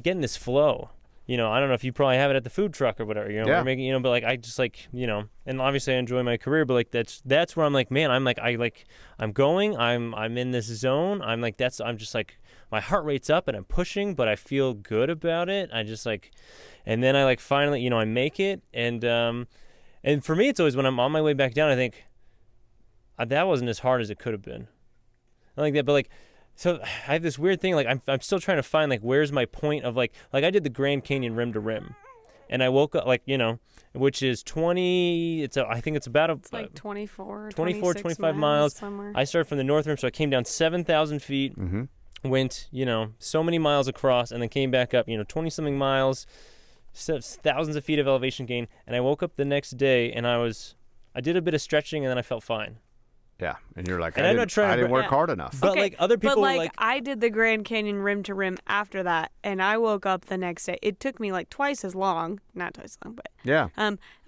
C: get in this flow. You know, I don't know if you probably have it at the food truck or whatever. You know,
A: yeah.
C: We're making, you know, but like I just, like, you know, and obviously I enjoy my career, but like that's where I'm like, man, I'm going, I'm in this zone. I'm just like, my heart rate's up and I'm pushing, but I feel good about it. I just like. And then I, like, finally, you know, I make it. And for me, it's always when I'm on my way back down, I think, that wasn't as hard as it could have been. I like that. But, like, so I have this weird thing. Like, I'm still trying to find, like, where's my point of, like I did the Grand Canyon rim to rim. And I woke up, like, you know, which is 20, I think it's about
B: it's like 24,
C: 25 miles.
B: Somewhere.
C: I started from the north rim, so I came down 7,000 feet, went, you know, so many miles across, and then came back up, you know, 20-something miles. Thousands of feet of elevation gain, and I woke up the next day and I did a bit of stretching and then I felt fine.
A: Yeah, and you're like,
C: and
A: I didn't work hard enough.
C: But like other people,
B: but
C: were like,
B: I did the Grand Canyon rim to rim after that, and I woke up the next day. It took me like twice as long, not twice as long, but
A: yeah.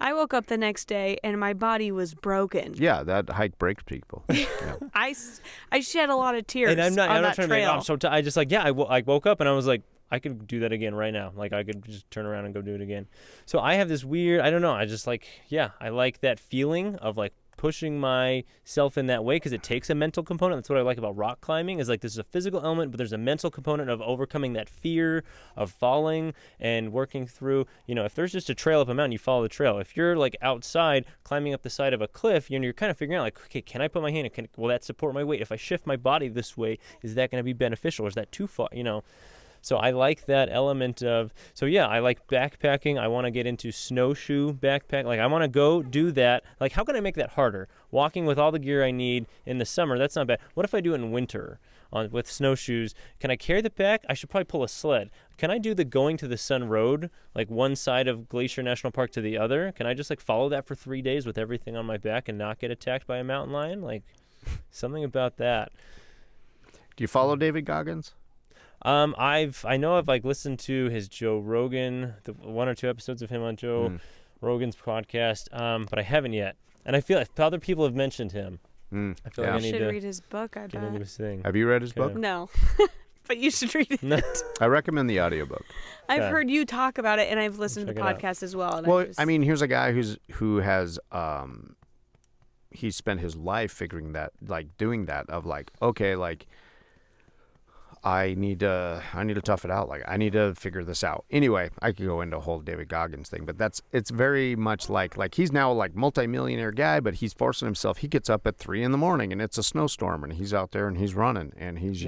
B: I woke up the next day and my body was broken.
A: Yeah, that hike breaks people. Yeah.
B: I shed a lot of tears.
C: And I'm not
B: that
C: trying
B: trail.
C: to make. I'm so I just like I woke up and I was like, I could do that again right now. Like, I could just turn around and go do it again. So I have this weird, I don't know, I just like, I like that feeling of, like, pushing myself in that way because it takes a mental component. That's what I like about rock climbing is like there's a physical element, but there's a mental component of overcoming that fear of falling and working through, if there's just a trail up a mountain, you follow the trail. If you're like outside climbing up the side of a cliff, you're kind of figuring out like, okay, can I put my hand in? Will that support my weight? If I shift my body this way, is that going to be beneficial or is that too far, So I like that element of, I like backpacking. I want to get into snowshoe backpack. Like I want to go do that. Like how can I make that harder? Walking with all the gear I need in the summer, that's not bad. What if I do it in winter with snowshoes? Can I carry the pack? I should probably pull a sled. Can I do the going to the sun road, like one side of Glacier National Park to the other? Can I just like follow that for 3 days with everything on my back and not get attacked by a mountain lion? Like something about that.
A: Do you follow David Goggins?
C: I know I've like listened to his Joe Rogan, the 1 or 2 episodes of him on Joe Rogan's podcast, but I haven't yet. And I feel like other people have mentioned him. I feel like I
B: You
C: need
B: should
C: to
B: read his book, I
C: get into
B: bet.
C: his thing.
A: Have you read his book?
B: No. But you should read it.
A: I recommend the audiobook.
B: I've
C: Okay.
B: heard you talk about it, and I've listened to the
C: Check it out.
B: podcast as well. And
A: Well, I mean, here's a guy who has he spent his life figuring that, like doing that of like, okay, like I need to tough it out. Like I need to figure this out. Anyway, I could go into a whole David Goggins thing, but it's very much like he's now like multimillionaire guy, but he's forcing himself. He gets up at 3 a.m. and it's a snowstorm and he's out there and he's running and he's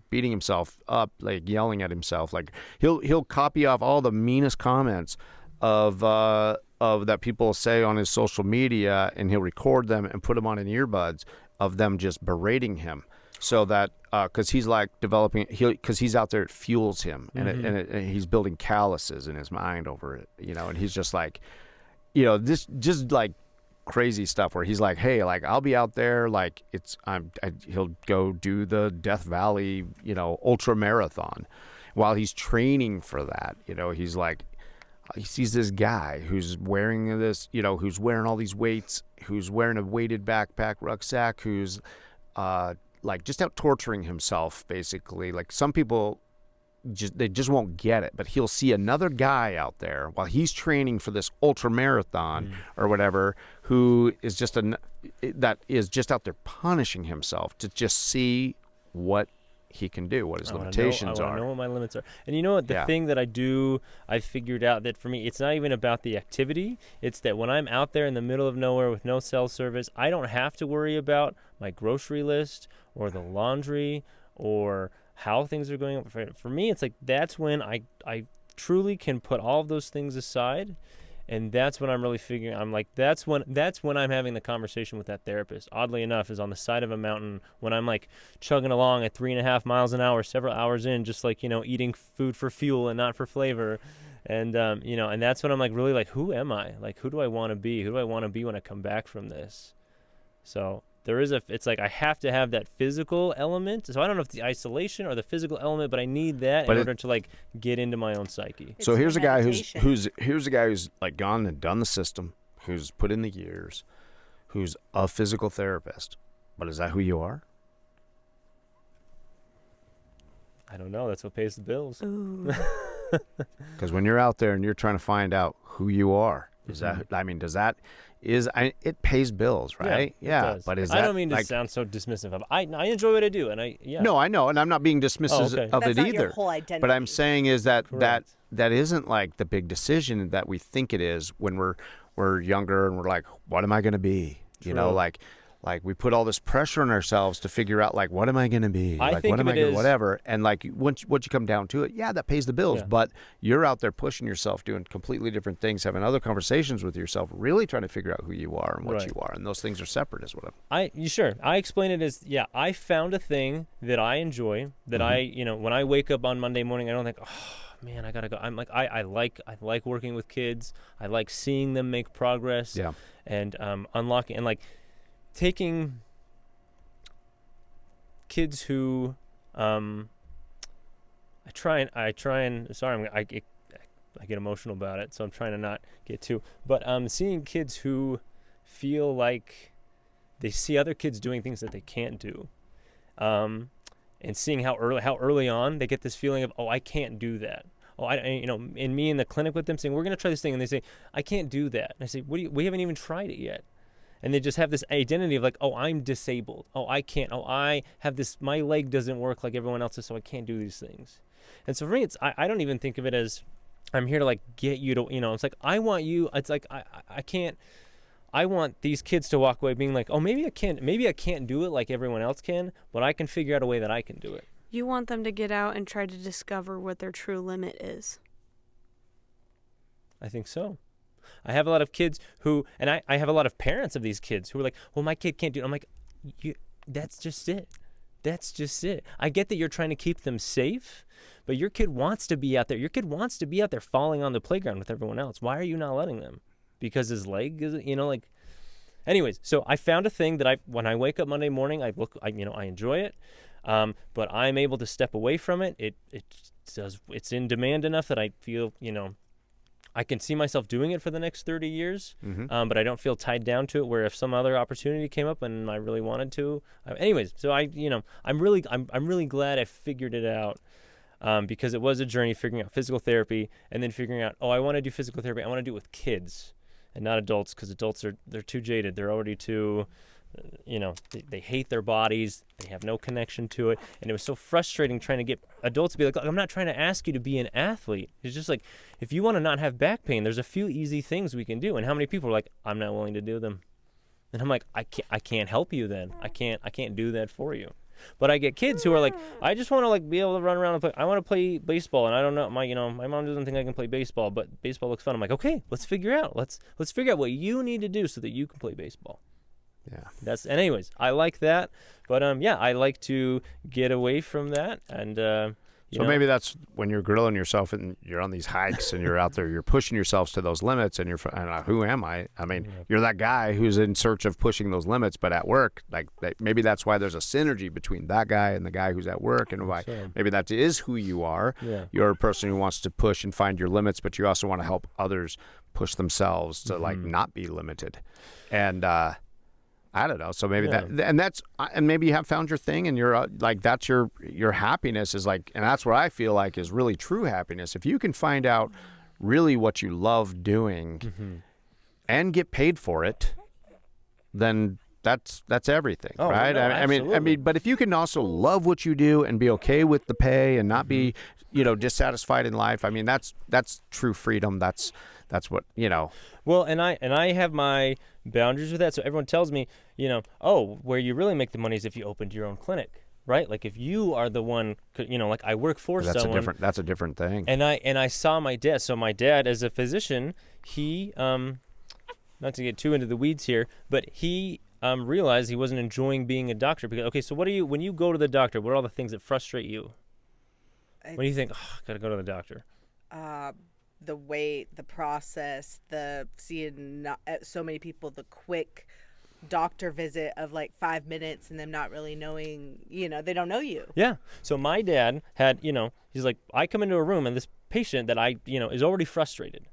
A: beating himself up, like yelling at himself. Like he'll copy off all the meanest comments of that people say on his social media, and he'll record them and put them on in earbuds of them just berating him. So that because he's like developing, because he's out there, it fuels him, and and he's building calluses in his mind over it, and he's just like, this just like crazy stuff where he's like, hey, like I'll be out there, like he'll go do the Death Valley, ultra marathon, while he's training for that, he's like. He sees this guy who's wearing this, who's wearing all these weights, who's wearing a weighted backpack, rucksack, who's like just out torturing himself, basically. Like some people they just won't get it, but he'll see another guy out there while he's training for this ultra marathon or whatever, who is just out there punishing himself to just see what he can do, what his limitations
C: I
A: are.
C: know what my limits are. And you know what? The thing that I figured out that for me, it's not even about the activity. It's that when I'm out there in the middle of nowhere with no cell service, I don't have to worry about my grocery list or the laundry or how things are going. For me, it's like that's when I truly can put all of those things aside. And that's when I'm really figuring. I'm like, that's when I'm having the conversation with that therapist. Oddly enough, is on the side of a mountain when I'm like chugging along at 3.5 miles an hour, several hours in, just like eating food for fuel and not for flavor, and and that's when I'm like really like, who am I? Like, who do I want to be? Who do I want to be when I come back from this? So it's like I have to have that physical element. So I don't know if the isolation or the physical element, but I need that in order to like get into my own psyche.
A: So here's a guy who's like gone and done the system, who's put in the years, who's a physical therapist. But is that who you are?
C: I don't know. That's what pays the bills.
A: Because when you're out there and you're trying to find out who you are, it pays bills, right?
C: Yeah. It does.
A: But
C: I don't mean to sound so dismissive of. I enjoy what I do, and No,
A: I know, and I'm not being dismissive of
D: That's
A: it
D: not
A: either.
D: your whole identity.
A: But I'm saying is that
C: Correct.
A: that isn't like the big decision that we think it is when we're younger and we're like, what am I going to be?
C: True.
A: Like we put all this pressure on ourselves to figure out like, what am I going to be?
C: I
A: like
C: think
A: what am
C: of
A: I
C: it
A: going
C: as-
A: whatever. And like once you come down to it, that pays the bills.
C: Yeah.
A: But you're out there pushing yourself, doing completely different things, having other conversations with yourself, really trying to figure out who you are and what
C: Right.
A: you are. And those things are separate as what
C: I explain it as I found a thing that I enjoy that I when I wake up on Monday morning I don't think, oh man, I gotta go. I'm like I like working with kids. I like seeing them make progress.
A: Yeah.
C: And unlocking and like taking kids who I try and sorry I get emotional about it, so I'm trying to not get too, but seeing kids who feel like they see other kids doing things that they can't do, and seeing how early on they get this feeling of, oh, I can't do that. Oh, in me in the clinic with them saying, we're going to try this thing. And they say, I can't do that. And I say, we haven't even tried it yet. And they just have this identity of like, oh, I'm disabled. Oh, I can't. Oh, I have this, my leg doesn't work like everyone else's, so I can't do these things. And so for me, I don't even think of it as I'm here to like get you to, it's like, I want you, it's like, I can't, I want these kids to walk away being like, oh, maybe I can't do it like everyone else can, but I can figure out a way that I can do it.
B: You want them to get out and try to discover what their true limit is.
C: I think so. I have a lot of kids who, and I have a lot of parents of these kids who are like, well, my kid can't do it. I'm like, that's just it. That's just it. I get that you're trying to keep them safe, but your kid wants to be out there. Your kid wants to be out there falling on the playground with everyone else. Why are you not letting them? Because his leg is, like. Anyways, so I found a thing that when I wake up Monday morning, I enjoy it, but I'm able to step away from it. It's in demand enough that I feel, I can see myself doing it for the next 30 years, but I don't feel tied down to it. Where if some other opportunity came up and I really wanted to, anyways. So I'm really glad I figured it out, because it was a journey figuring out physical therapy and then figuring out, I want to do physical therapy. I want to do it with kids and not adults, because adults they're too jaded. They're already too. They hate their bodies. They have no connection to it. And it was so frustrating trying to get adults to be like, I'm not trying to ask you to be an athlete. It's just like, if you want to not have back pain, there's a few easy things we can do. And how many people are like, I'm not willing to do them. And I'm like, I can't help you then. I can't do that for you. But I get kids who are like, I just want to like be able to run around and play. I want to play baseball, and I don't know, my mom doesn't think I can play baseball, but baseball looks fun. I'm like, okay, let's figure out what you need to do so that you can play baseball.
A: Yeah.
C: And anyways, I like that, but I like to get away from that, and
A: maybe that's when you're grilling yourself and you're on these hikes and you're out there, you're pushing yourselves to those limits, and who am I? I mean, you're that guy who's in search of pushing those limits, but at work, maybe that's why there's a synergy between that guy and the guy who's at work, and why maybe that is who you are. Yeah. You're a person who wants to push and find your limits, but you also want to help others push themselves to like not be limited, and I don't know. So maybe and maybe you have found your thing, and you're like, that's your happiness is like, and that's what I feel like is really true happiness. If you can find out really what you love doing and get paid for it, then that's everything, right?
C: No,
A: I mean, but if you can also love what you do and be okay with the pay and not be, dissatisfied in life, I mean, that's true freedom. That's what,
C: Well, and I have my boundaries with that. So everyone tells me, where you really make the money is if you opened your own clinic, right? Like if you are the one, like I work for someone.
A: That's a different thing.
C: And I saw my dad. So my dad, as a physician, he, not to get too into the weeds here, but he realized he wasn't enjoying being a doctor. Because, okay, so when you go to the doctor, what are all the things that frustrate you? When do you think, I got to go to the doctor?
D: The wait, the process, the seeing so many people, the quick doctor visit of like 5 minutes and them not really knowing, they don't know you.
C: Yeah. So my dad had, he's like, I come into a room and this patient that I, is already frustrated.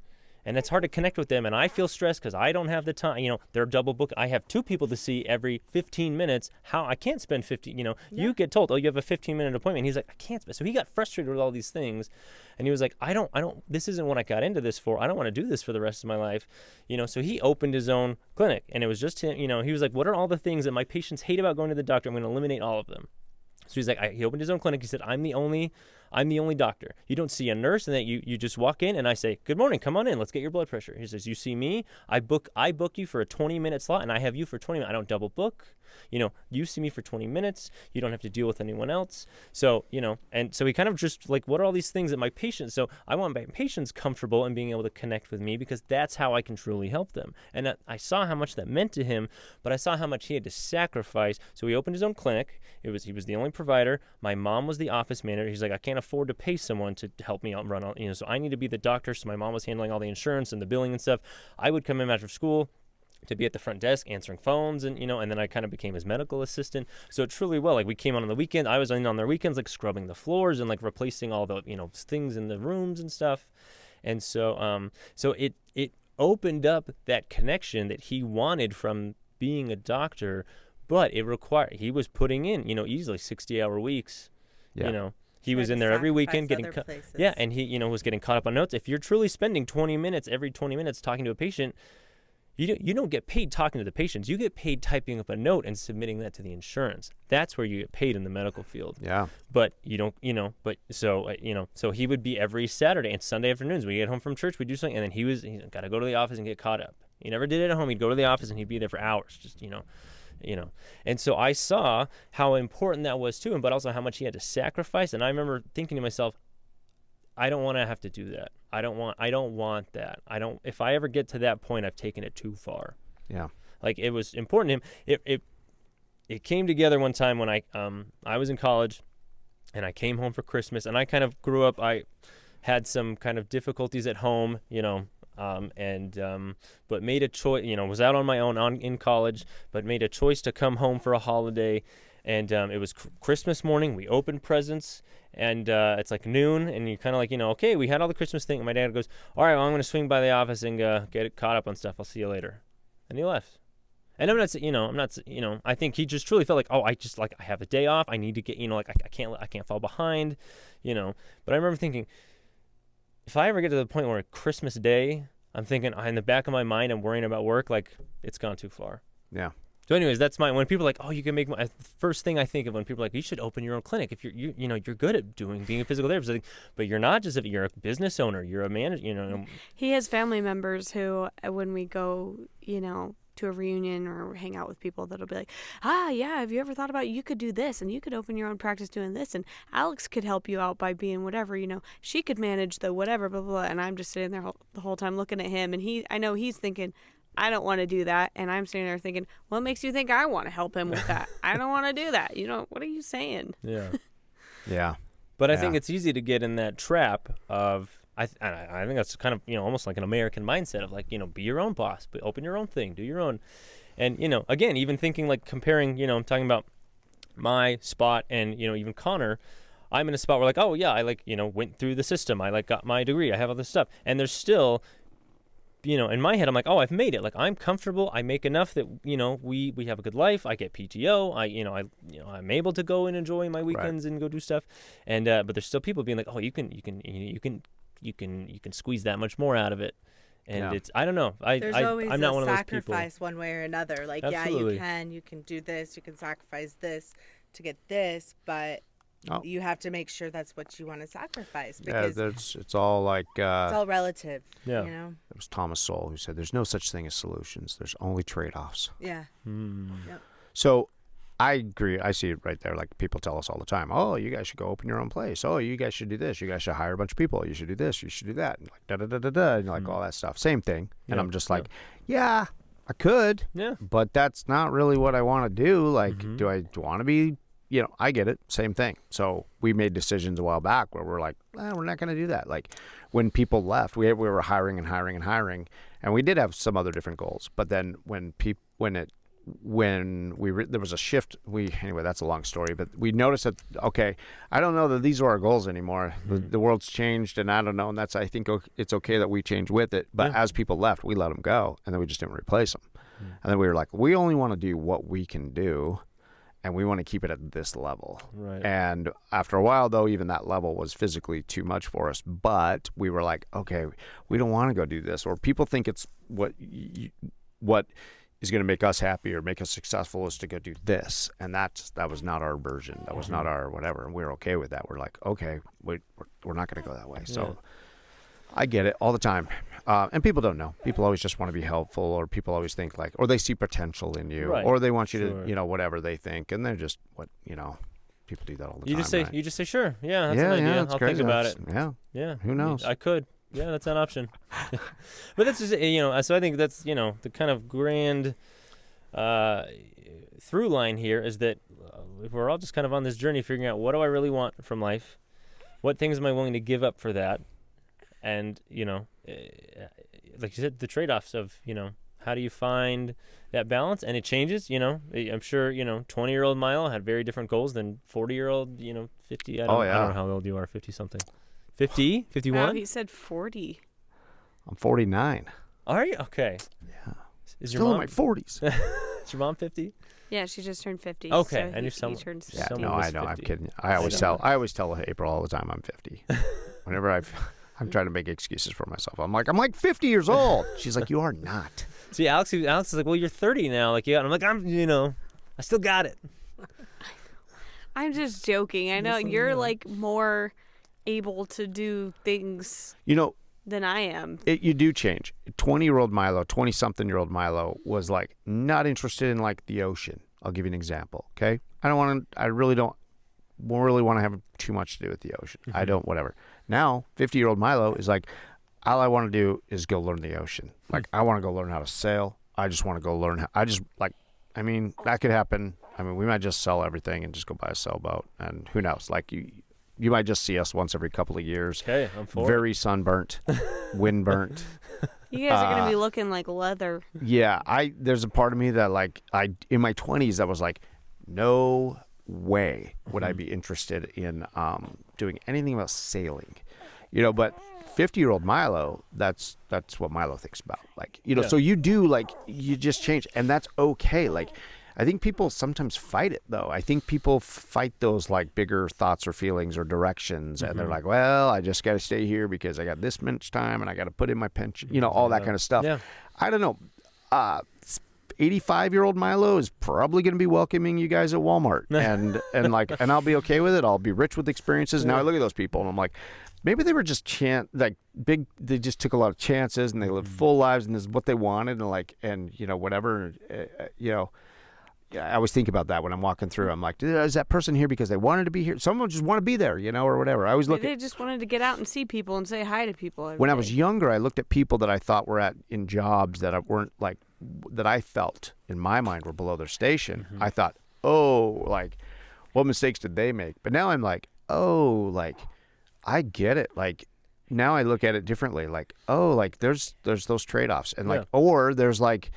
C: And it's hard to connect with them, and I feel stressed because I don't have the time. They're double booked. I have 2 people to see every 15 minutes. How I can't spend 15. You get told, you have a 15-minute appointment. He's like, I can't spend. So he got frustrated with all these things, and he was like, I don't. This isn't what I got into this for. I don't want to do this for the rest of my life. So he opened his own clinic, and it was just him. He was like, what are all the things that my patients hate about going to the doctor? I'm going to eliminate all of them. So he's like, he opened his own clinic. He said, I'm the only doctor. You don't see a nurse, and that you just walk in, and I say, good morning, come on in, let's get your blood pressure. He says, you see me, I book you for a 20-minute slot, and I have you for 20 minutes. I don't double book. You see me for 20 minutes. You don't have to deal with anyone else. So, and so he kind of just like, what are all these things that my patients, so I want my patients comfortable and being able to connect with me, because that's how I can truly help them. And I saw how much that meant to him, but I saw how much he had to sacrifice. So he opened his own clinic. He was the only provider. My mom was the office manager. He's like, I can't afford to pay someone to help me out run all, so I need to be the doctor. So my mom was handling all the insurance and the billing and stuff. I would come in after school to be at the front desk answering phones, and and then I kind of became his medical assistant. So truly, like we came on the weekend. I was in on their weekends, like scrubbing the floors and like replacing all the things in the rooms and stuff. And so so it opened up that connection that he wanted from being a doctor, but it required, he was putting in easily 60-hour weeks. He was in there every weekend getting and he was getting caught up on notes. If you're truly spending 20 minutes every 20 minutes talking to a patient, You don't get paid talking to the patients. You get paid typing up a note and submitting that to the insurance. That's where you get paid in the medical field.
A: Yeah.
C: But you don't, so he would be every Saturday and Sunday afternoons. We get home from church, we do something, and then he's got to go to the office and get caught up. He never did it at home. He'd go to the office and he'd be there for hours, just. And so I saw how important that was to him, but also how much he had to sacrifice. And I remember thinking to myself, I don't want to have to do that. I don't want that. If I ever get to that point, I've taken it too far.
A: Yeah.
C: Like, it was important to him. It came together one time when I was in college and I came home for Christmas, and I kind of grew up, I had some kind of difficulties at home, but made a choice, was out on my own in college, but made a choice to come home for a holiday. And it was Christmas morning. We opened presents, and it's like noon, and you're kind of like, okay, we had all the Christmas thing. And my dad goes, all right, well, I'm going to swing by the office and get it caught up on stuff. I'll see you later. And he left. And I think he just truly felt like, oh, I have a day off. I need to get, I can't fall behind, But I remember thinking, if I ever get to the point where Christmas Day, I'm thinking in the back of my mind, I'm worrying about work, like, it's gone too far.
A: Yeah.
C: So anyways, that's when people are like, oh, you can make money. The first thing I think of when people are like, you should open your own clinic if you're good at being a physical therapist. But you're not just you're a business owner, you're a manager,
B: He has family members who, when we go, to a reunion or hang out with people, that'll be like, yeah, have you ever thought about you could do this and you could open your own practice doing this, and Alex could help you out by being whatever, she could manage the whatever, blah, blah, blah. And I'm just sitting there the whole time looking at him, and I know he's thinking, I don't want to do that. And I'm sitting there thinking, what makes you think I want to help him with that? I don't want to do that. What are you saying?
C: Yeah.
A: Yeah.
C: But I think it's easy to get in that trap of, I think that's kind of, almost like an American mindset of like, be your own boss, but open your own thing, do your own. And, again, even thinking like comparing, I'm talking about my spot and, even Connor, I'm in a spot where like, oh yeah, I went through the system. I got my degree. I have all this stuff. And there's still, in my head, I'm like, oh, I've made it. Like, I'm comfortable. I make enough that, we have a good life. I get PTO. I'm able to go and enjoy my weekends and go do stuff. And, but there's still people being like, oh, you can squeeze that much more out of it. And it's, I don't know.
D: There's always
C: I'm not
D: a
C: one of those people.
D: sacrifice one way or another. Like,
C: Absolutely.
D: yeah, you can do this. You can sacrifice this to get this, but you have to make sure that's what you want to sacrifice, because
A: it's all like
D: it's all relative.
C: Yeah.
A: It was Thomas Sowell who said, "There's no such thing as solutions. There's only trade-offs."
D: Yeah.
C: Yep.
A: So, I agree. I see it right there. Like, people tell us all the time, "Oh, you guys should go open your own place. Oh, you guys should do this. You guys should hire a bunch of people. You should do this. You should do that." And like da da da da da, and like all that stuff. Same thing. And I'm just like, yeah, I could.
C: Yeah.
A: But that's not really what I want to do. Like, do I want to be? I get it. Same thing. So we made decisions a while back where we're like, we're not going to do that. Like, when people left, we were hiring and hiring and hiring, and we did have some other different goals. But then there was a shift. Anyway, that's a long story. But we noticed that, okay, I don't know that these are our goals anymore. The world's changed, and I don't know. And I think it's okay that we change with it. But as people left, we let them go, and then we just didn't replace them. And then we were like, we only want to do what we can do, and we want to keep it at this level. Right. And after a while, though, even that level was physically too much for us. But we were like, okay, we don't want to go do this. Or people think it's what is going to make us happy or make us successful is to go do this. And that was not our version. That was not our whatever. And we were okay with that. We're like, okay, we're not going to go that way. So I get it all the time. And people don't know. People always just want to be helpful, or people always think like, or they see potential in you, or they want you to, whatever they think. And they're just people do that all the time.
C: You just say, sure. Yeah, that's an idea. I'll think about it.
A: Yeah. Who knows?
C: I could. Yeah, that's an option. But that's just, so I think that's, the kind of grand through line here is that we're all just kind of on this journey figuring out, what do I really want from life? What things am I willing to give up for that? And, like you said, the trade-offs of, how do you find that balance? And it changes, I'm sure, 20-year-old Milo had very different goals than 40-year-old, 50. I don't know how old you are, 50-something. 50? 51?
B: Wow, he said 40.
A: I'm 49.
C: Are you? Okay.
A: Yeah.
C: Is your
A: Still
C: mom
A: in my 40s.
C: Is your mom 50?
B: Yeah, she just turned 50.
C: Okay,
B: so
C: I knew
B: he
C: someone.
B: turned
A: Yeah,
B: 50.
A: no, I know.
C: 50.
A: I'm kidding. I always tell April all the time I'm 50. Whenever I'm trying to make excuses for myself. I'm like 50 years old. She's like, you are not.
C: See, Alex is like, well, you're 30 now. Like, yeah. And I'm like, I still got it.
B: I'm just joking. I know you're like more able to do things than I am.
A: You do change. 20-year-old Milo, 20-something-year-old Milo was like not interested in like the ocean. I'll give you an example. Okay, I really don't want to have too much to do with the ocean. I don't. Whatever. Now, 50-year-old Milo is like, all I want to do is go learn the ocean. Like, I want to go learn how to sail. I just want to go learn that could happen. I mean, we might just sell everything and just go buy a sailboat, and who knows? Like, you might just see us once every couple of years.
C: Okay, I'm for
A: Very sunburnt, windburnt.
B: You guys are going to be looking like leather.
A: Yeah, there's a part of me that like in my 20s that was like, no way would I be interested in doing anything about sailing, but 50-year-old Milo, that's what Milo thinks about. Like, so you do, like, you just change, and that's okay. Like, I think people sometimes fight it, though. I think people fight those, like, bigger thoughts or feelings or directions, and they're like, well, I just got to stay here because I got this much time, and I got to put in my pension, all that kind of stuff. Yeah. I don't know. 85-year-old Milo is probably going to be welcoming you guys at Walmart, and I'll be okay with it. I'll be rich with experiences. Now I look at those people, and I'm like, maybe they were just they just took a lot of chances, and they lived full lives, and this is what they wanted, and whatever, I always think about that when I'm walking through. I'm like, is that person here because they wanted to be here? Some of them just want to be there, or whatever. I always look
B: They just wanted to get out and see people and say hi to people every
A: When
B: day.
A: I was younger, I looked at people that I thought were in jobs that weren't like, that I felt in my mind were below their station. I thought, oh, like, what mistakes did they make? But now I'm like, oh, like, I get it. Like, now I look at it differently. Like, oh, like, there's those trade-offs. And like, or there's like,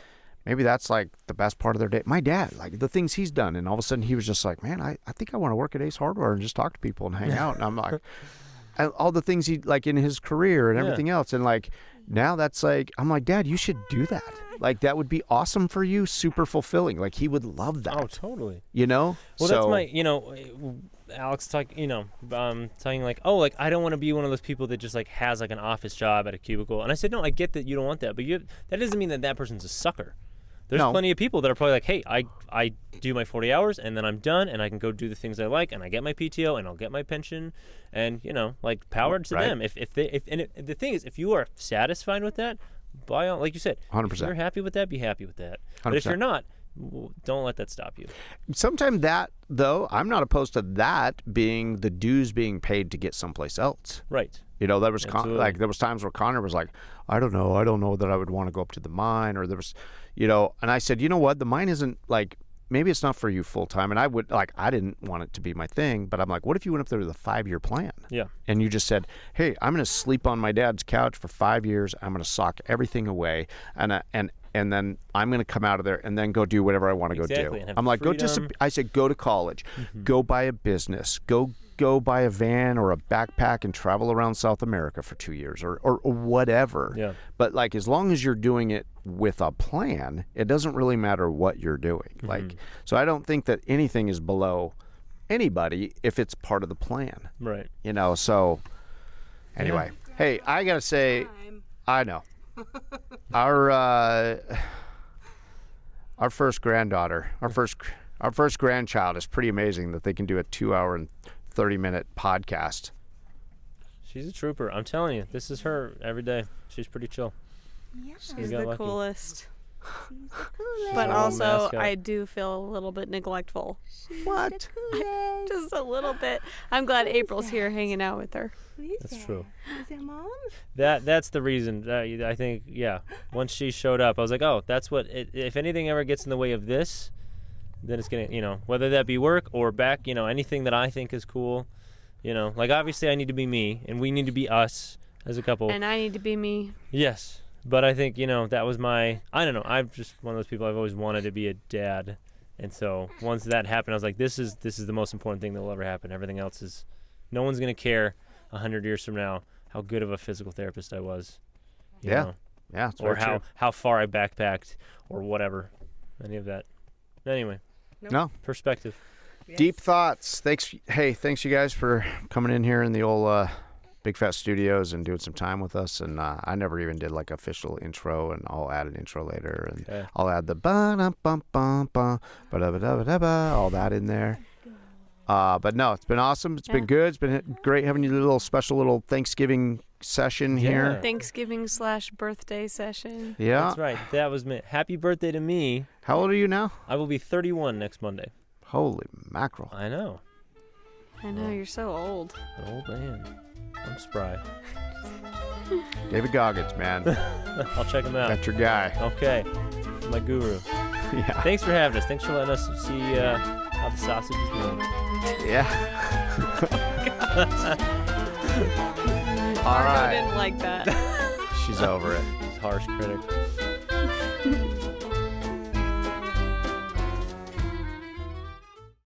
A: maybe that's like the best part of their day. My dad, like the things he's done. And all of a sudden he was just like, man, I think I want to work at Ace Hardware and just talk to people and hang out. And I'm like, and all the things he, like, in his career and everything else. And like, now that's like, I'm like, Dad, you should do that. Like, that would be awesome for you. Super fulfilling. Like, he would love that.
C: Oh, totally.
A: Well,
C: that's my, Alex talking like, oh, like, I don't want to be one of those people that just like has like an office job at a cubicle. And I said, no, I get that you don't want that, but that doesn't mean that person's a sucker. There's plenty of people that are probably like, hey, I do my 40 hours and then I'm done and I can go do the things I like and I get my PTO and I'll get my pension and, like, power to them. If the thing is, if you are satisfied with that, by all, like you said,
A: 100%.
C: If you're happy with that, be happy with that. 100%. But if you're not, don't let that stop you.
A: Sometimes that, though, I'm not opposed to that being the dues being paid to get someplace else.
C: Right.
A: There was there was times where Connor was like, I don't know that I would want to go up to the mine, or there was, and I said, you know what, the mine isn't like, maybe it's not for you full time, and I didn't want it to be my thing, but I'm like, what if you went up there with a 5-year plan?
C: Yeah. And
A: you just said, hey, I'm going to sleep on my dad's couch for 5 years. I'm going to sock everything away, and then I'm going to come out of there and then go do whatever I want to go do. I'm like, I said, go to college, go buy a business, go buy a van or a backpack and travel around South America for 2 years or whatever. Yeah. But like, as long as you're doing it with a plan, it doesn't really matter what you're doing. Like, so I don't think that anything is below anybody if it's part of the plan.
C: Right.
A: So anyway, hey, I got to say, I know. Our first granddaughter, our first grandchild is pretty amazing that they can do a 2-hour and 30-minute podcast.
C: She's a trooper. I'm telling you, this is her every day. She's pretty chill.
B: Yeah. She's the coolest. But also, I do feel a little bit neglectful.
A: What?
B: Just a little bit. I'm glad April's here hanging out with her.
C: That's true.
D: Is that Mom?
C: That's the reason. I think, once she showed up, I was like, oh, that's what, if anything ever gets in the way of this, then it's going to, whether that be work or back, anything that I think is cool, like, obviously I need to be me and we need to be us as a couple.
B: And I need to be me.
C: Yes. But I think, that was I don't know, I'm just one of those people, I've always wanted to be a dad. And so once that happened, I was like, this is the most important thing that will ever happen. Everything else is, no one's going to care 100 years from now how good of a physical therapist I was. You know?
A: Yeah.
C: Or how far I backpacked or whatever. Any of that. Anyway.
A: No.
C: Perspective.
A: Yes. Deep thoughts. Thanks you guys for coming in here in the old Big Fat Studios and doing some time with us. And I never even did like official intro, and I'll add an intro later, and
C: Okay.
A: I'll add the ba-dum-bum-bum-bum, ba-da-ba-da-ba-da-ba, all that in there. But no, it's been awesome. It's been good. It's been great having you little special little Thanksgiving session here.
C: Yeah.
B: Thanksgiving/birthday session.
A: Yeah.
C: That's right. That was me. Happy birthday to me.
A: How old are you now?
C: I will be 31 next Monday.
A: Holy mackerel.
C: I know.
B: I know, you're so old.
C: An old man. I'm spry.
A: David Goggins, man.
C: I'll check him out.
A: That's your guy.
C: Okay. My guru.
A: Yeah.
C: Thanks for having us. Thanks for letting us see how the sausage is made.
A: Yeah. All
B: Margo
A: right.
B: didn't like that.
A: She's over it.
C: Harsh critic.